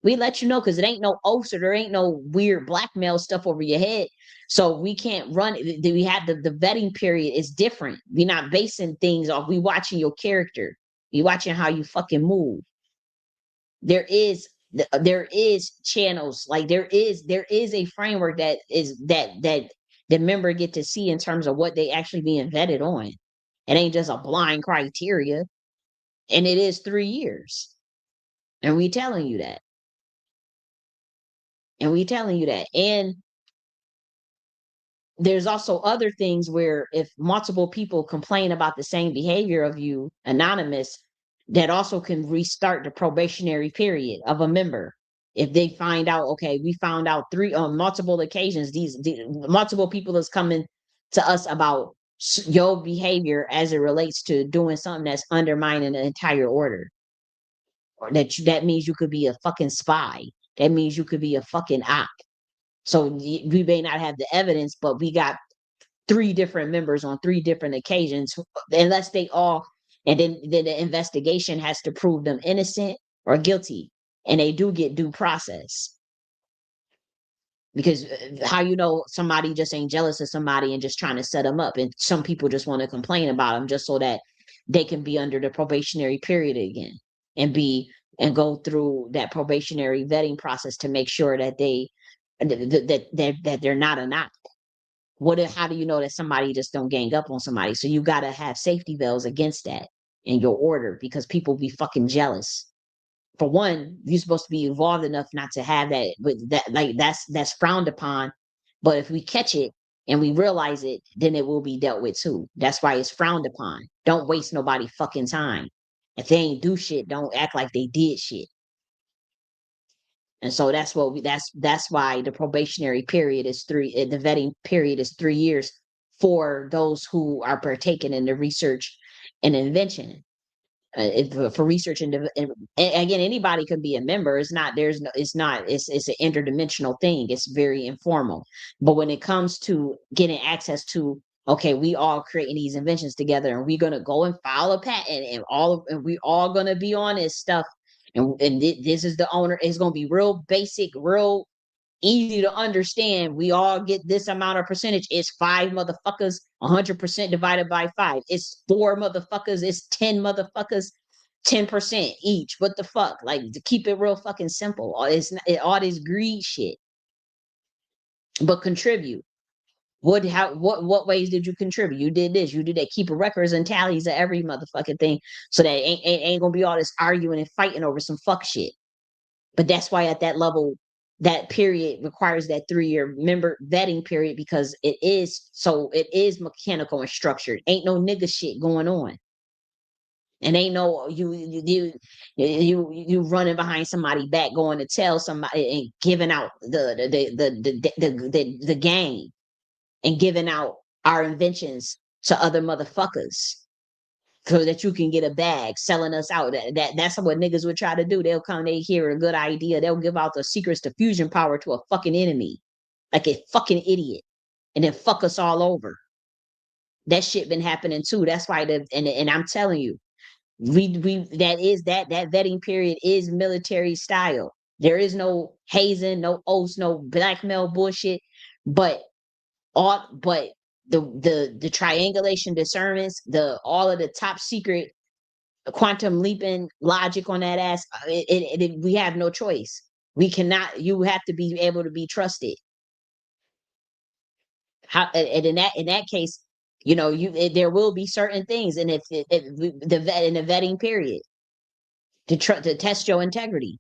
A: We let you know because it ain't no oaths or there ain't no weird blackmail stuff over your head. So we can't run it. We have the vetting period is different. We're not basing things off. We watching your character. We watching how you fucking move. There is channels, like there is a framework that the member get to see in terms of what they actually being vetted on. It ain't just a blind criteria, and it is 3 years, and we telling you that, and there's also other things where if multiple people complain about the same behavior of you anonymous, that also can restart the probationary period of a member. If they find out, okay, we found out three on multiple occasions, these multiple people is coming to us about your behavior as it relates to doing something that's undermining the entire order, or that means you could be a fucking spy. That means you could be a fucking op. So we may not have the evidence, but we got 3 different members on 3 different occasions, unless they all, and then the investigation has to prove them innocent or guilty, and they do get due process. Because how somebody just ain't jealous of somebody and just trying to set them up, and some people just want to complain about them just so that they can be under the probationary period again and go through that probationary vetting process to make sure that they're not a not. How do you know that somebody just don't gang up on somebody? So you got to have safety bells against that in your order, because people be fucking jealous. For one, you're supposed to be involved enough not to have that, but that's frowned upon. But if we catch it and we realize it, then it will be dealt with too. That's why it's frowned upon. Don't waste nobody fucking time. If they ain't do shit, don't act like they did shit. And so that's why the probationary period is the vetting period is 3 years for those who are partaking in the research and invention. For research and again, anybody can be a member. It's an interdimensional thing. It's very informal. But when it comes to getting access to okay, we all creating these inventions together, and we're gonna go and file a patent, and we all gonna be on this stuff. And this is the owner. It's gonna be real basic, real easy to understand. We all get this amount of percentage. It's 5 motherfuckers, 100% divided by 5. It's 4 motherfuckers, it's 10 motherfuckers, 10% each. What the fuck? Like, to keep it real fucking simple. All this greed shit. But contribute. What ways did you contribute? You did this, you did that. Keep records and tallies of every motherfucking thing, so that ain't gonna be all this arguing and fighting over some fuck shit. But that's why at that level, that period requires that 3-year member vetting period, because it is mechanical and structured. Ain't no nigga shit going on. And ain't no you running behind somebody back, going to tell somebody and giving out the game, and giving out our inventions to other motherfuckers so that you can get a bag, selling us out. That's what niggas would try to do. They'll come, they hear a good idea, they'll give out the secrets to fusion power to a fucking enemy, like a fucking idiot, and then fuck us all over. That shit been happening too. That's why and I'm telling you, we that vetting period is military style. There is no hazing, no oaths, no blackmail bullshit, but but the triangulation discernments, the all of the top secret quantum leaping logic on that ass, we have no choice. We cannot. You have to be able to be trusted. How, and in that case, there will be certain things, and if the vet in the vetting period to test your integrity,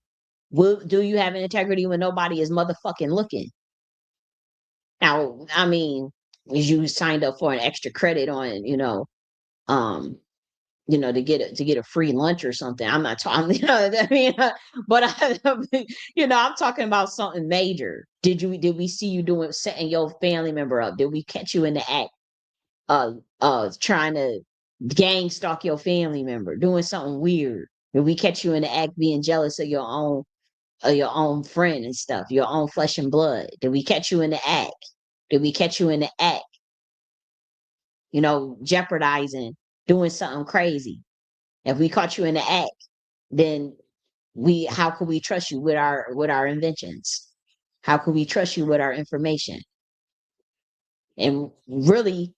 A: do you have an integrity when nobody is motherfucking looking? Now, I mean, you signed up for an extra credit on, um, to get a free lunch or something. I'm not talking, I mean, but I'm talking about something major. Did we see you setting your family member up? Did we catch you in the act, trying to gang stalk your family member, doing something weird? Did we catch you in the act being jealous of your own friend and stuff, your own flesh and blood? Did we catch you in the act? Did we catch you in the act, jeopardizing, doing something crazy? If we caught you in the act, then how could we trust you with our inventions? How could we trust you with our information? And really,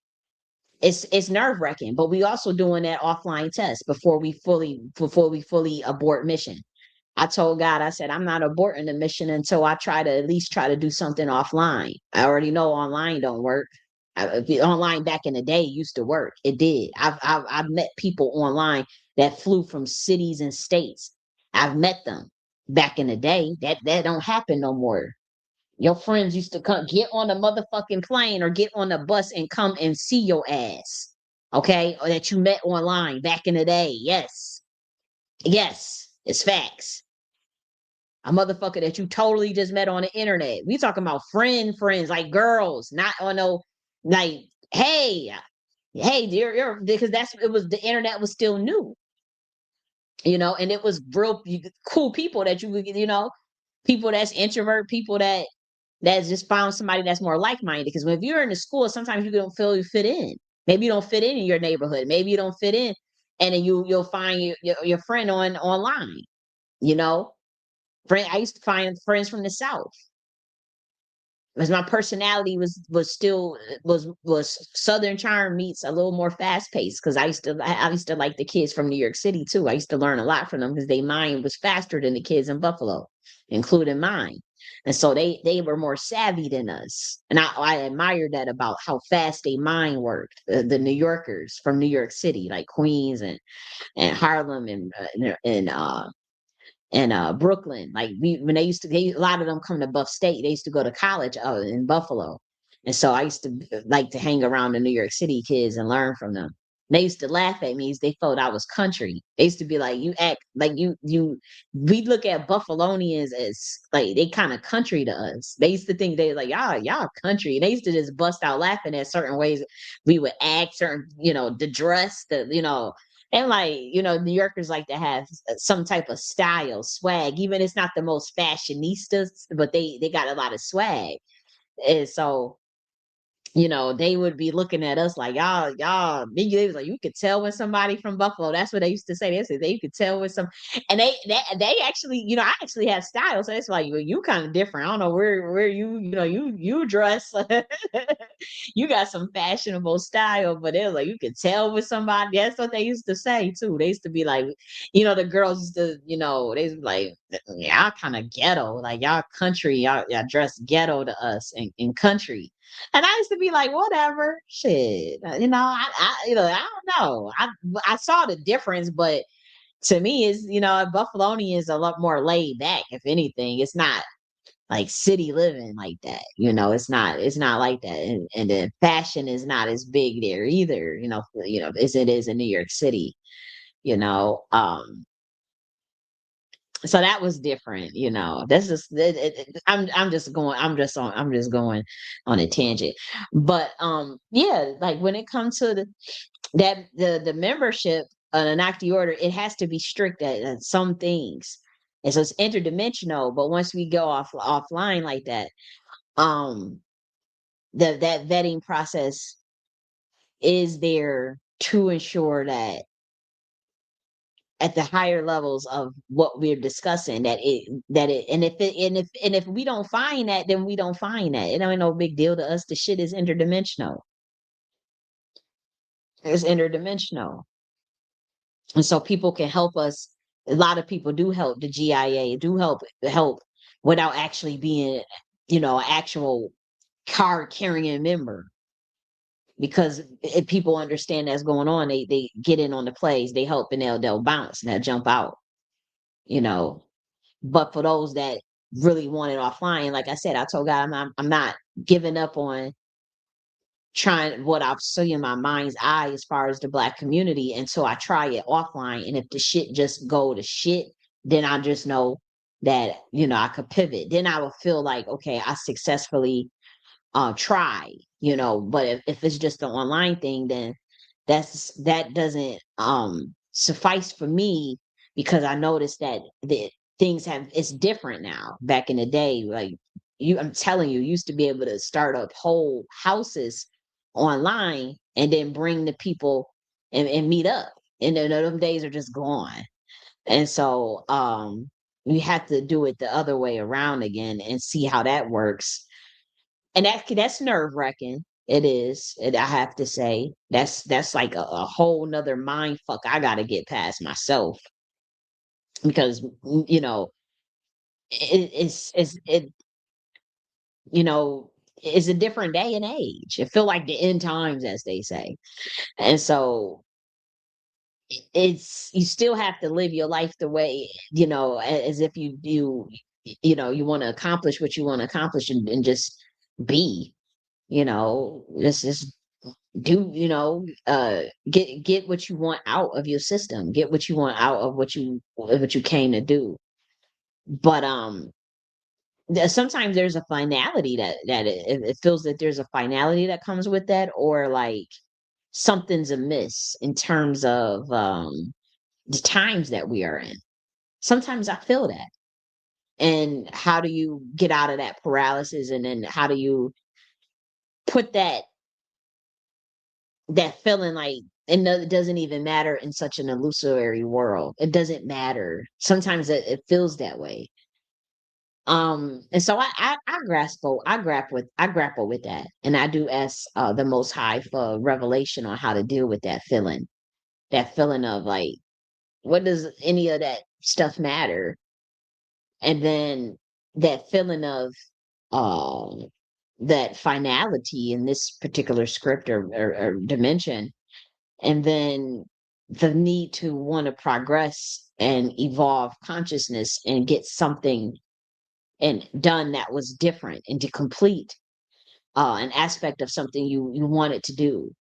A: it's nerve-wracking, but we also doing that offline test before we fully abort mission. I told God, I said, I'm not aborting the mission until I at least try to do something offline. I already know online don't work. Online back in the day used to work. It did. I've met people online that flew from cities and states. I've met them back in the day. That don't happen no more. Your friends used to come get on a motherfucking plane or get on the bus and come and see your ass. Okay? Or that you met online back in the day. Yes. Yes. It's facts. A motherfucker that you totally just met on the internet. We talking about friends, like girls, not on no, like, hey, you're because the internet was still new, and it was real cool people that people that's introvert, people that's just found somebody that's more like-minded. Because when you're in the school, sometimes you don't feel you fit in. Maybe you don't fit in your neighborhood. Maybe you don't fit in, and then you'll find your friend online. You know, I used to find friends from the South, because my personality was Southern charm meets a little more fast paced. Because I used to like the kids from New York City too. I used to learn a lot from them because their mind was faster than the kids in Buffalo, including mine. And so they were more savvy than us, and I admired that about how fast their mind worked. The New Yorkers from New York City, like Queens and Harlem and Brooklyn. Like when a lot of them come to Buff State. They used to go to college in Buffalo, and so I used to like to hang around the New York City kids and learn from them. They used to laugh at me as they thought I was country. They used to be like, "You act like you." We look at Buffalonians as like they kind of country to us. They used to think they like y'all country. And they used to just bust out laughing at certain ways we would act, certain the dress, and like, New Yorkers like to have some type of style, swag. Even it's not the most fashionistas, but they got a lot of swag. And so, they would be looking at us like y'all. They was like, you could tell when somebody from Buffalo. That's what they used to say. They said you could tell with some, and they actually, I actually have style. So it's like, well, you kind of different. I don't know where you dress. You got some fashionable style, but it was like you could tell with somebody. That's what they used to say too. They used to be like, the girls used to, they used to be like, y'all kind of ghetto, like y'all country, y'all dress ghetto to us in country. And I used to be like, whatever, shit. I don't know. I saw the difference, but to me, is Buffalonian is a lot more laid back. If anything, it's not like city living like that. It's not like that, and the fashion is not as big there either. As it is in New York City. You know, so that was different. That's just I'm just going on a tangent. But yeah, like when it comes to the membership on an Nakhti order, it has to be strict at some things. And so it's interdimensional, but once we go offline like that, um that vetting process is there to ensure that at the higher levels of what we're discussing, and if we don't find that, then we don't find that. It ain't no big deal to us. The shit is interdimensional. It's interdimensional. And so people can help us. A lot of people do help the GIA, do help without actually being, an actual card carrying member. Because if people understand that's going on, they get in on the plays, they help, and they'll bounce and they'll jump out, you know. But for those that really want it offline, like I said, I told God I'm not giving up on trying what I've seen in my mind's eye as far as the Black community until I try it offline. And if the shit just go to shit, then I just know that, I could pivot. Then I will feel like, okay, I successfully try, but if it's just an online thing, then that doesn't suffice for me, because I noticed that the it's different now. Back in the day, like I'm telling you, used to be able to start up whole houses online and then bring the people and meet up. And then them days are just gone. And so we have to do it the other way around again and see how that works. And that's nerve wracking. It is. I have to say that's like a whole nother mind fuck I got to get past myself, because it you know it's a different day and age. It feel like the end times, as they say. And so it's, you still have to live your life the way, as if you want to accomplish what you want to accomplish, and just be, just do, get what you want out of your system, get what you want out of what you came to do. But sometimes there's a finality that it feels that there's a finality that comes with that, or like something's amiss in terms of the times that we are in. Sometimes I feel that. And how do you get out of that paralysis, and then how do you put that feeling, like, it doesn't even matter in such an illusory world. It doesn't matter. Sometimes it feels that way. And so I grapple with that. And I do ask the Most High for revelation on how to deal with that feeling. That feeling of like, what does any of that stuff matter? And then that feeling of um that finality in this particular script, or dimension, and then the need to want to progress and evolve consciousness and get something and done that was different, and to complete an aspect of something you wanted to do.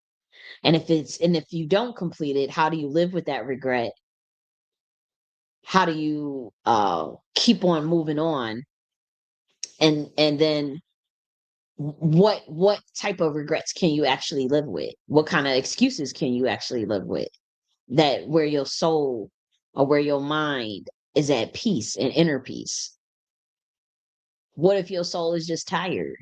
A: And if you don't complete it, how do you live with that regret? How do you keep on moving on? And then what type of regrets can you actually live with? What kind of excuses can you actually live with, that where your soul or where your mind is at peace and inner peace? What if your soul is just tired,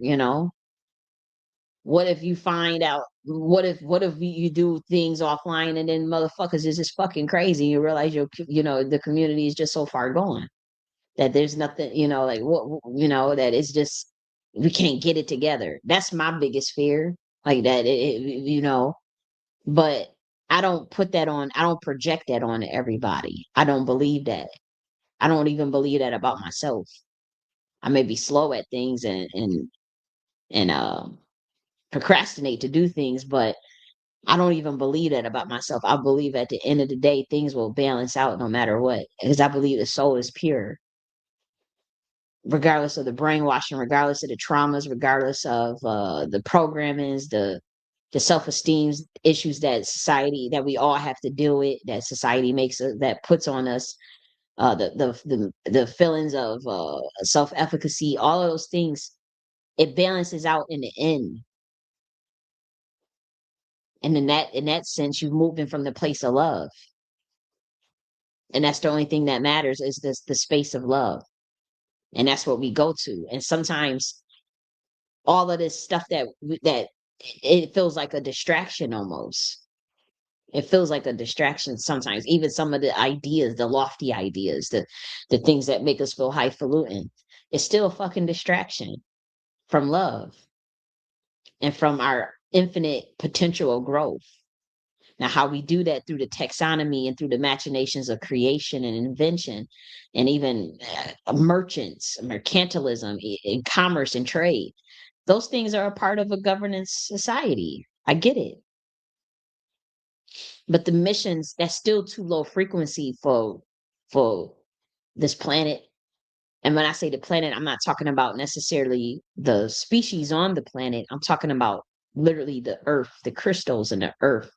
A: What if you find out? What if you do things offline and then motherfuckers is just fucking crazy? You realize the community is just so far gone that there's nothing, like that it's just we can't get it together. That's my biggest fear, like that. But I don't put that on. I don't project that on everybody. I don't believe that. I don't even believe that about myself. I may be slow at things and procrastinate to do things, but I don't even believe that about myself. I believe at the end of the day, things will balance out no matter what, because I believe the soul is pure, regardless of the brainwashing, regardless of the traumas, regardless of the programmings, the self-esteem issues that we all have to deal with, that society that puts on us, the feelings of self-efficacy, all of those things, it balances out in the end. And in that sense, you're moving from the place of love. And that's the only thing that matters is the space of love. And that's what we go to. And sometimes all of this stuff that it feels like a distraction almost. It feels like a distraction sometimes. Even some of the ideas, the lofty ideas, the things that make us feel highfalutin, it's still a fucking distraction from love and from our infinite potential of growth. Now, how we do that through the taxonomy and through the machinations of creation and invention, and even merchants, mercantilism, and commerce and trade, those things are a part of a governance society. I get it. But the missions, that's still too low frequency for this planet. And when I say the planet, I'm not talking about necessarily the species on the planet. I'm talking about literally the earth, the crystals in the earth,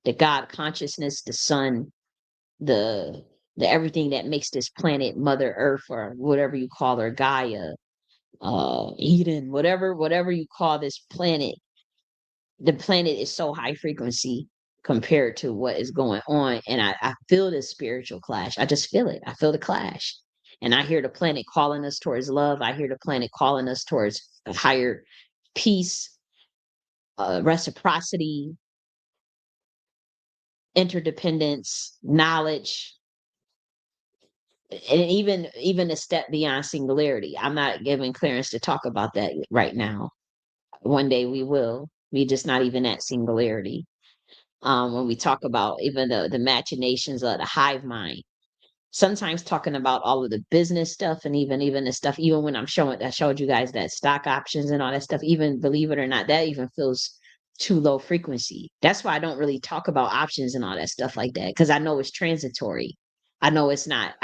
A: the God consciousness, the sun, the the everything that makes this planet Mother Earth, or whatever you call her, Gaia, Eden, whatever you call this planet. The planet is so high frequency compared to what is going on. And I feel this spiritual clash. I just feel it. I feel the clash. And I hear the planet calling us towards love. I hear the planet calling us towards a higher peace, reciprocity, interdependence, knowledge, and even a step beyond singularity. I'm not giving clearance to talk about that right now. One day we will. We just not even at singularity. When we talk about even the machinations of the hive mind, sometimes talking about all of the business stuff, and even the stuff, even when I showed you guys that stock options and all that stuff, even believe it or not, that even feels too low frequency. That's why I don't really talk about options and all that stuff like that, because I know it's transitory. I know it's not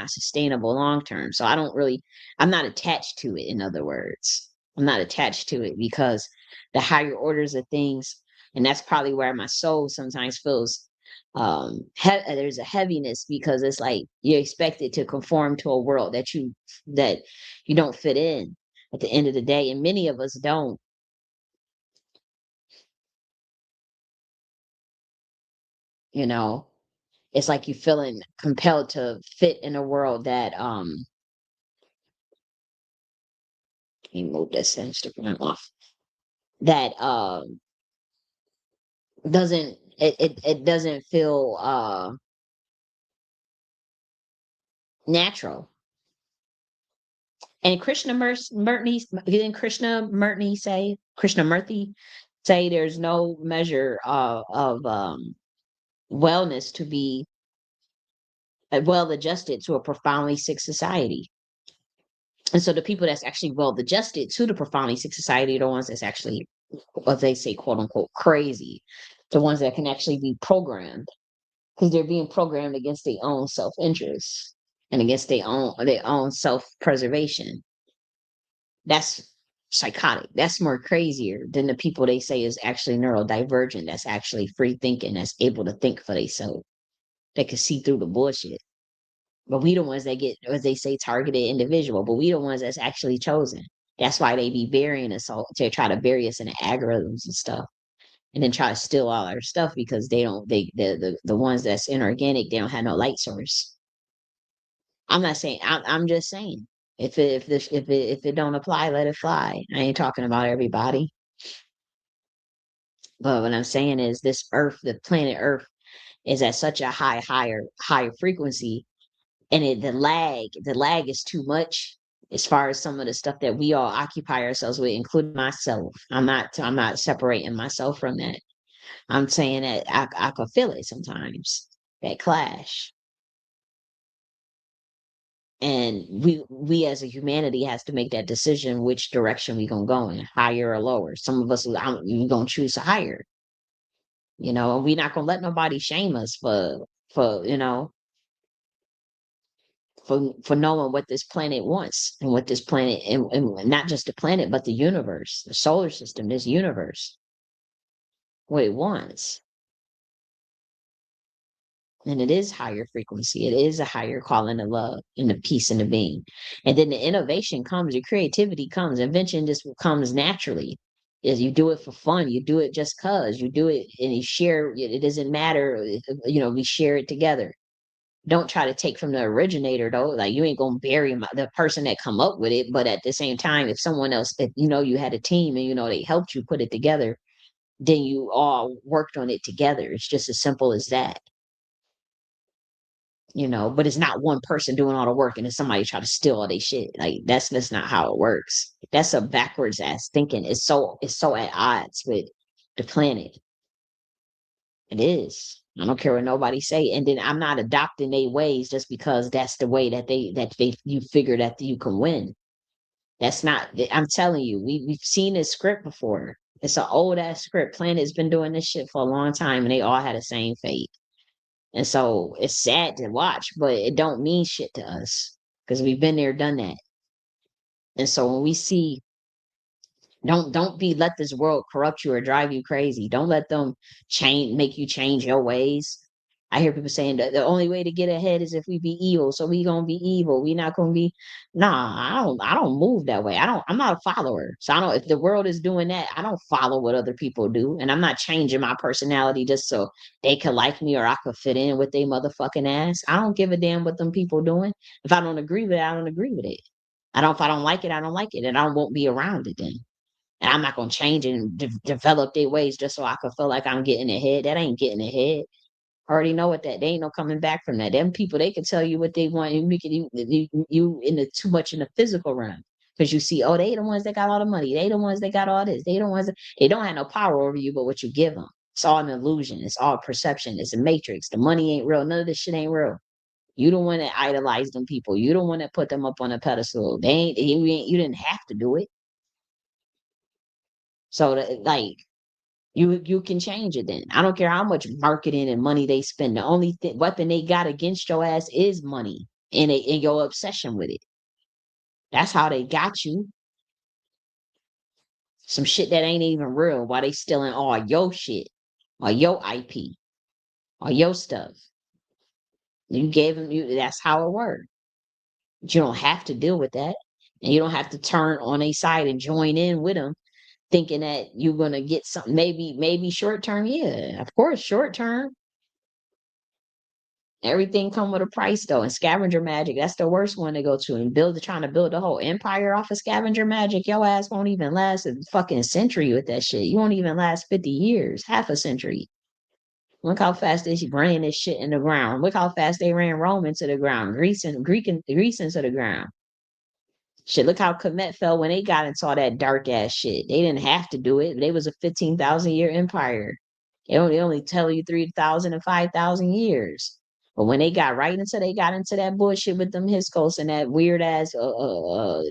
A: sustainable long term. So I'm not attached to it, in other words. I'm not attached to it because the higher orders of things, and that's probably where my soul sometimes feels there's a heaviness, because it's like you're expected to conform to a world that you don't fit in at the end of the day, and many of us don't. you know it's like you feeling compelled to fit in a world that let me move this Instagram off, that it doesn't feel natural. And Krishnamurti say there's no measure of wellness to be well adjusted to a profoundly sick society. And so the people that's actually well adjusted to the profoundly sick society are the ones that's actually, what they say, quote unquote, crazy. The ones that can actually be programmed, because they're being programmed against their own self interest and against their own self preservation. That's psychotic. That's more crazier than the people they say is actually neurodivergent, that's actually free thinking, that's able to think for themselves, that can see through the bullshit. But we the ones that get, as they say, targeted individual, but we the ones that's actually chosen. That's why they be burying us all, to try to bury us in the algorithms and stuff, and then try to steal all our stuff, because they don't they the ones that's inorganic, they don't have no light source. I'm just saying, if it don't apply, let it fly. I ain't talking about everybody. But what I'm saying is this Earth, the planet Earth, is at such a higher frequency, and the lag is too much as far as some of the stuff that we all occupy ourselves with, including myself. I'm not separating myself from that. I'm saying that I could feel it sometimes, that clash. And we as a humanity has to make that decision which direction we gonna go in, higher or lower. Some of us we gonna choose higher, and we not gonna let nobody shame us for for knowing what this planet wants, and what this planet, and not just the planet but the universe, the solar system, this universe, what it wants. And it is higher frequency. It is a higher calling of love and the peace and the being. And then the innovation comes, the creativity comes, invention just comes naturally. Is you do it for fun, you do it just cause you do it, and you share it. It doesn't matter, we share it together. Don't try to take from the originator though. Like, you ain't gonna bury the person that come up with it. But at the same time, if someone else, if you had a team and they helped you put it together, then you all worked on it together. It's just as simple as that. But it's not one person doing all the work and then somebody try to steal all their shit. Like, that's not how it works. That's a backwards ass thinking. It's so at odds with the planet. It is. I don't care what nobody say. And then I'm not adopting their ways just because that's the way that you figure that you can win. That's not. I'm telling you, we've seen this script before. It's an old ass script. Planet's been doing this shit for a long time, and they all had the same fate. And so it's sad to watch, but it don't mean shit to us because we've been there, done that. And so when we see, don't be let this world corrupt you or drive you crazy. Don't let them make you change your ways. I hear people saying that the only way to get ahead is if we be evil. So we gonna be evil. We not gonna be. Nah, I don't move that way. I'm not a follower. So I don't. If the world is doing that, I don't follow what other people do, and I'm not changing my personality just so they could like me or I could fit in with they motherfucking ass. I don't give a damn what them people doing. If I don't agree with it, I don't agree with it. I don't. If I don't like it, I don't like it, and I won't be around it then. And I'm not gonna change and develop their ways just so I can feel like I'm getting ahead. That ain't getting ahead. I already know what that. They ain't no coming back from that. Them people, they can tell you what they want. You make it you in the too much in the physical realm because you see, oh, they the ones that got all the money. They the ones that got all this. They the ones that they don't have no power over you, but what you give them. It's all an illusion. It's all perception. It's a matrix. The money ain't real. None of this shit ain't real. You the one that idolize them people. You the one that put them up on a pedestal. You didn't have to do it. So like you can change it then. I don't care how much marketing and money they spend. The only weapon they got against your ass is money and your obsession with it. That's how they got you. Some shit that ain't even real while they stealing all your shit or your IP or your stuff. You gave them that's how it worked. But you don't have to deal with that. And you don't have to turn on a side and join in with them thinking that you're gonna get something. Maybe short term, yeah. Of course, short term. Everything come with a price though, and scavenger magic, that's the worst one to go to. And trying to build a whole empire off of scavenger magic, your ass won't even last a fucking century with that shit. You won't even last 50 years, half a century. Look how fast they ran this shit in the ground. Look how fast they ran Rome into the ground, Greece into the ground. Shit, look how Kemet fell when they got into all that dark ass shit. They didn't have to do it. They was a 15,000 year empire. They only tell you 3,000 and 5,000 years. But when they got into that bullshit with them Hiscos and that weird ass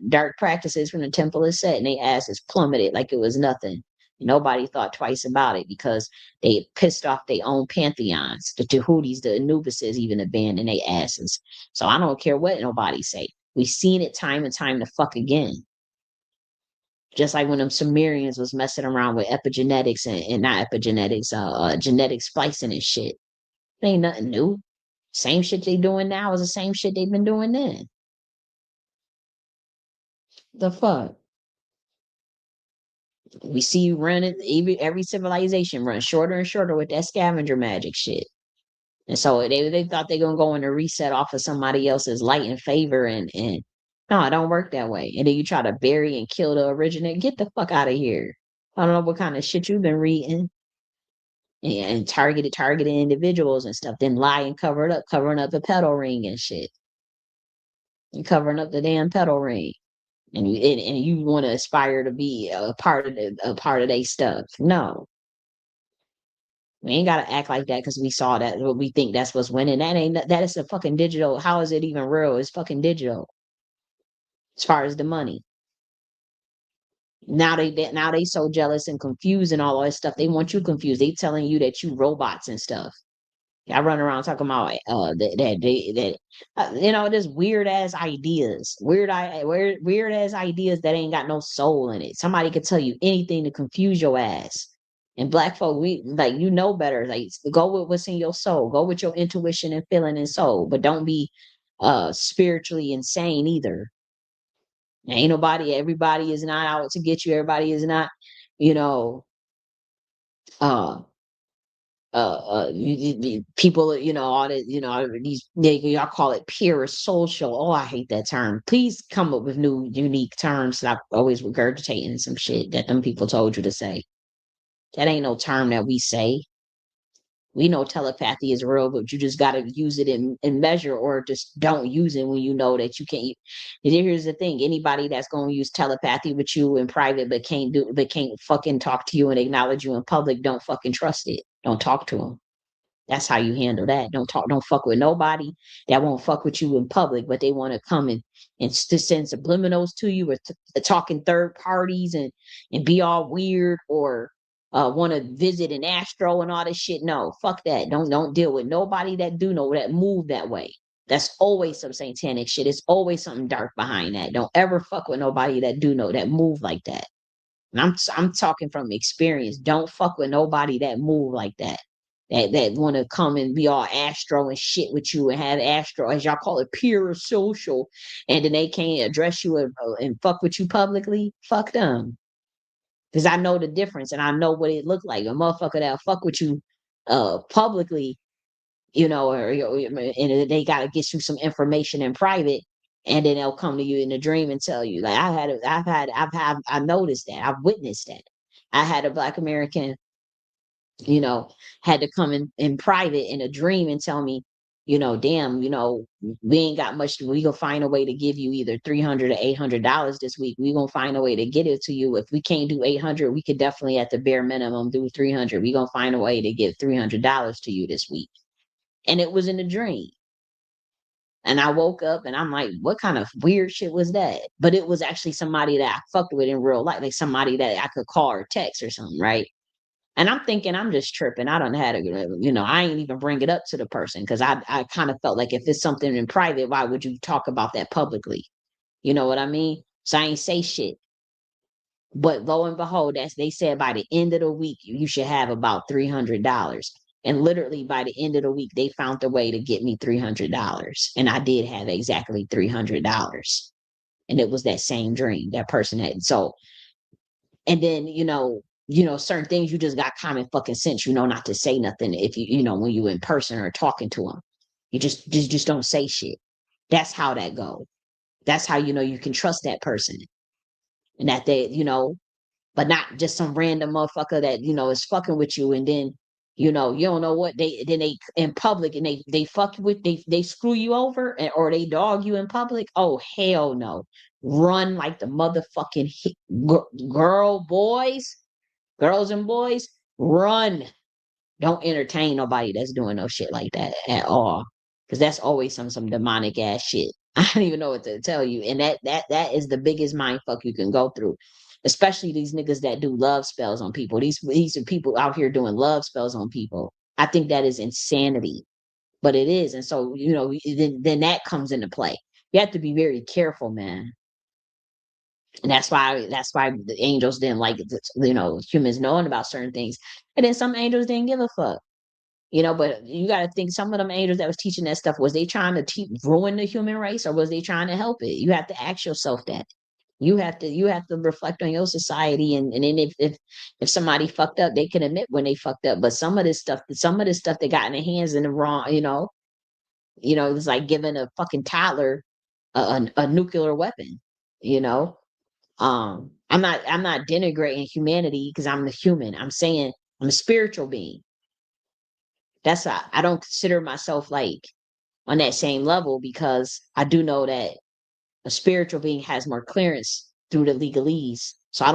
A: dark practices from the Temple of Set, and they asses plummeted like it was nothing. Nobody thought twice about it because they pissed off their own pantheons. The Tahudis, the Anubises even abandoned their asses. So I don't care what nobody say. We've seen it time and time to fuck again. Just like when them Sumerians was messing around with epigenetics and not epigenetics, genetic splicing and shit. It ain't nothing new. Same shit they doing now is the same shit they've been doing then. The fuck? We see you running, every civilization runs shorter and shorter with that scavenger magic shit. And so they thought they gonna go in a reset off of somebody else's light and favor and no, it don't work that way. And then you try to bury and kill the originator. Get the fuck out of here. I don't know what kind of shit you've been reading. and targeted individuals and stuff, then lie and covering up the pedal ring and shit. And covering up the damn pedal ring. And you want to aspire to be a part of their stuff. No. We ain't gotta act like that because we saw that what we think that's what's winning. That is a fucking digital. How is it even real? It's fucking digital as far as the money. Now they so jealous and confused and all that stuff. They want you confused. They telling you that you robots and stuff. I run around talking about just weird ass ideas, weird ass ideas that ain't got no soul in it. Somebody could tell you anything to confuse your ass. And black folk, we like better. Like go with what's in your soul. Go with your intuition and feeling and soul, but don't be spiritually insane either. Ain't nobody. Everybody is not out to get you. Everybody is not, you know. Uh, people, all the, these, y'all call it pure social. Oh, I hate that term. Please come up with new, unique terms. Stop always regurgitating some shit that them people told you to say. That ain't no term that we say. We know telepathy is real, but you just got to use it in measure, or just don't use it when you know that you can't. And here's the thing: anybody that's going to use telepathy with you in private, but can't fucking talk to you and acknowledge you in public, don't fucking trust it. Don't talk to them. That's how you handle that. Don't fuck with nobody that won't fuck with you in public, but they want to come to send subliminals to you, or talking third parties and be all weird, or want to visit an astro and all this shit. No, fuck that. Don't deal with nobody that do know that move that way. That's always some satanic shit. It's always something dark behind that. Don't ever fuck with nobody that do know that move like that. And I'm talking from experience. Don't fuck with nobody that move like that. That want to come and be all astro and shit with you and have astro, as y'all call it, pure social, and then they can't address you and fuck with you publicly. Fuck them, because I know the difference and I know what it looked like. A motherfucker that'll fuck with you publicly, and they got to get you some information in private, and then they'll come to you in a dream and tell you. Like I noticed that, I've witnessed that. I had a Black American, you know, had to come in private in a dream and tell me, damn, we ain't got much. We gonna find a way to give you either $300 or $800 this week. We gonna find a way to get it to you. If we can't do 800, we could definitely at the bare minimum do 300. We gonna find a way to give $300 to you this week. And it was in a dream. And I woke up and I'm like, what kind of weird shit was that? But it was actually somebody that I fucked with in real life, like somebody that I could call or text or something, right? And I'm thinking I'm just tripping. I don't know how to, I ain't even bring it up to the person, because I kind of felt like if it's something in private, why would you talk about that publicly? You know what I mean? So I ain't say shit. But lo and behold, as they said, by the end of the week, you should have about $300. And literally by the end of the week, they found a way to get me $300. And I did have exactly $300. And it was that same dream that person had. So, and then, certain things you just got common fucking sense, not to say nothing if when you in person or talking to them. You just don't say shit. That's how that go. That's how you can trust that person. And that they, but not just some random motherfucker that is fucking with you, and then you don't know what they in public, and they fuck with, they screw you over, or they dog you in public. Oh hell no. Run like the motherfucking girls and boys, run. Don't entertain nobody that's doing no shit like that at all, because that's always some demonic ass shit. I don't even know what to tell you. And that is the biggest mind fuck you can go through, especially these niggas that do love spells on people. These are people out here doing love spells on people. I think that is insanity, but it is. And so then that comes into play. You have to be very careful, man. And that's why the angels didn't like it, humans knowing about certain things. And then some angels didn't give a fuck. But you got to think, some of them angels that was teaching that stuff, was they trying to ruin the human race, or was they trying to help it? You have to ask yourself that. You have to reflect on your society, and then if somebody fucked up, they can admit when they fucked up. But some of this stuff they got in their hands in the wrong, it was like giving a fucking toddler a nuclear weapon, you know. I'm not denigrating humanity because I'm a human. I'm saying I'm a spiritual being. That's why I don't consider myself like on that same level because I do know that a spiritual being has more clearance through the legalese. So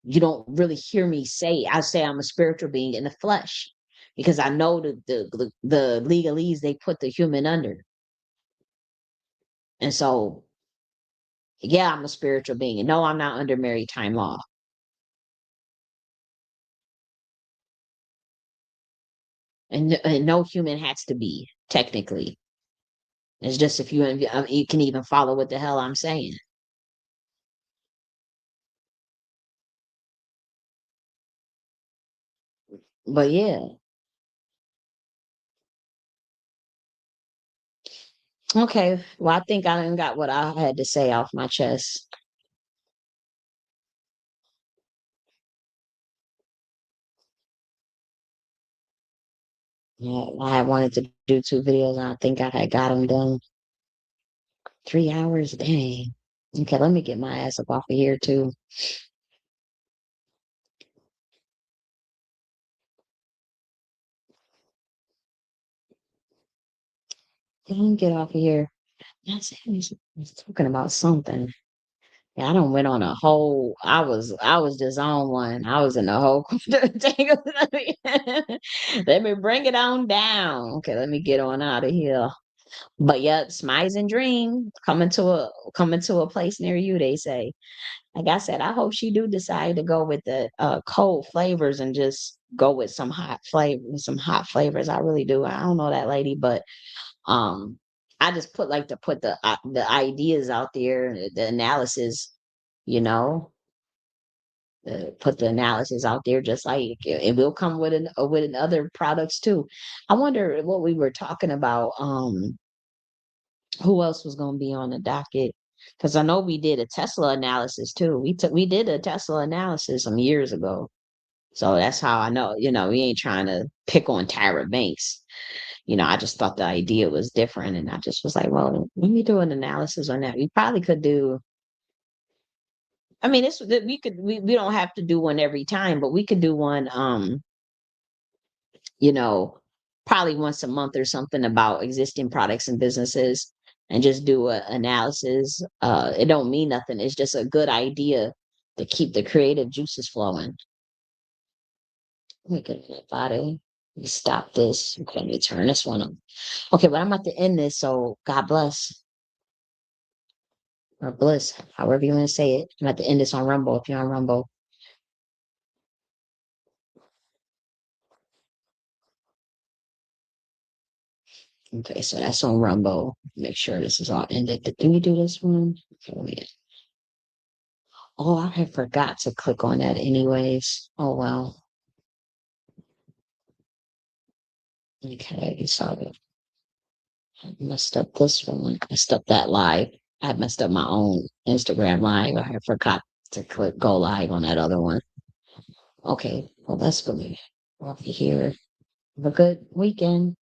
A: you don't really hear me say, I say I'm a spiritual being in the flesh because I know the legalese they put the human under. And so, yeah, I'm a spiritual being. And no, I'm not under maritime law. And no human has to be, technically. It's just if you can even follow what the hell I'm saying. But yeah, okay. Well, I think I done got what I had to say off my chest. Yeah, I had wanted to do 2 videos, and I think I had got them done. 3 hours, dang. Okay, let me get my ass up off of here too. Let me get off of here. That's was talking about something. Yeah, I don't went on a whole. I was just on one. I was in a whole thing. Let me bring it on down. Okay, let me get on out of here. But yeah, smiles and dream coming to a place near you. They say. Like I said, I hope she do decide to go with the cold flavors and just go with some hot flavors. I really do. I don't know that lady, but um, I just put the ideas out there, the analysis, you know, put the analysis out there. Just like it will come with other products too. I wonder what we were talking about. Who else was going to be on the docket? Because I know we did a Tesla analysis too. We did a Tesla analysis some years ago. So that's how I know, we ain't trying to pick on Tyra Banks. I just thought the idea was different. And I just was like, well, let me do an analysis on that. We probably could do, I mean, we don't have to do one every time, but we could do one, you know, probably once a month or something about existing products and businesses and just do a analysis. It don't mean nothing. It's just a good idea to keep the creative juices flowing. Look at that body. We stop this. Okay, let me turn this one on. Okay, but I'm about to end this, so God bless or bliss, however you want to say it. I'm about to end this on Rumble if you're on Rumble. Okay, so that's on Rumble. Make sure this is all ended. Did we do this one? Okay, oh, I had forgot to click on that anyways. Oh well. Okay, so I messed up this one. I messed up that live. I messed up my own Instagram live. I had forgot to click go live on that other one. Okay, well that's gonna be off here. Have a good weekend.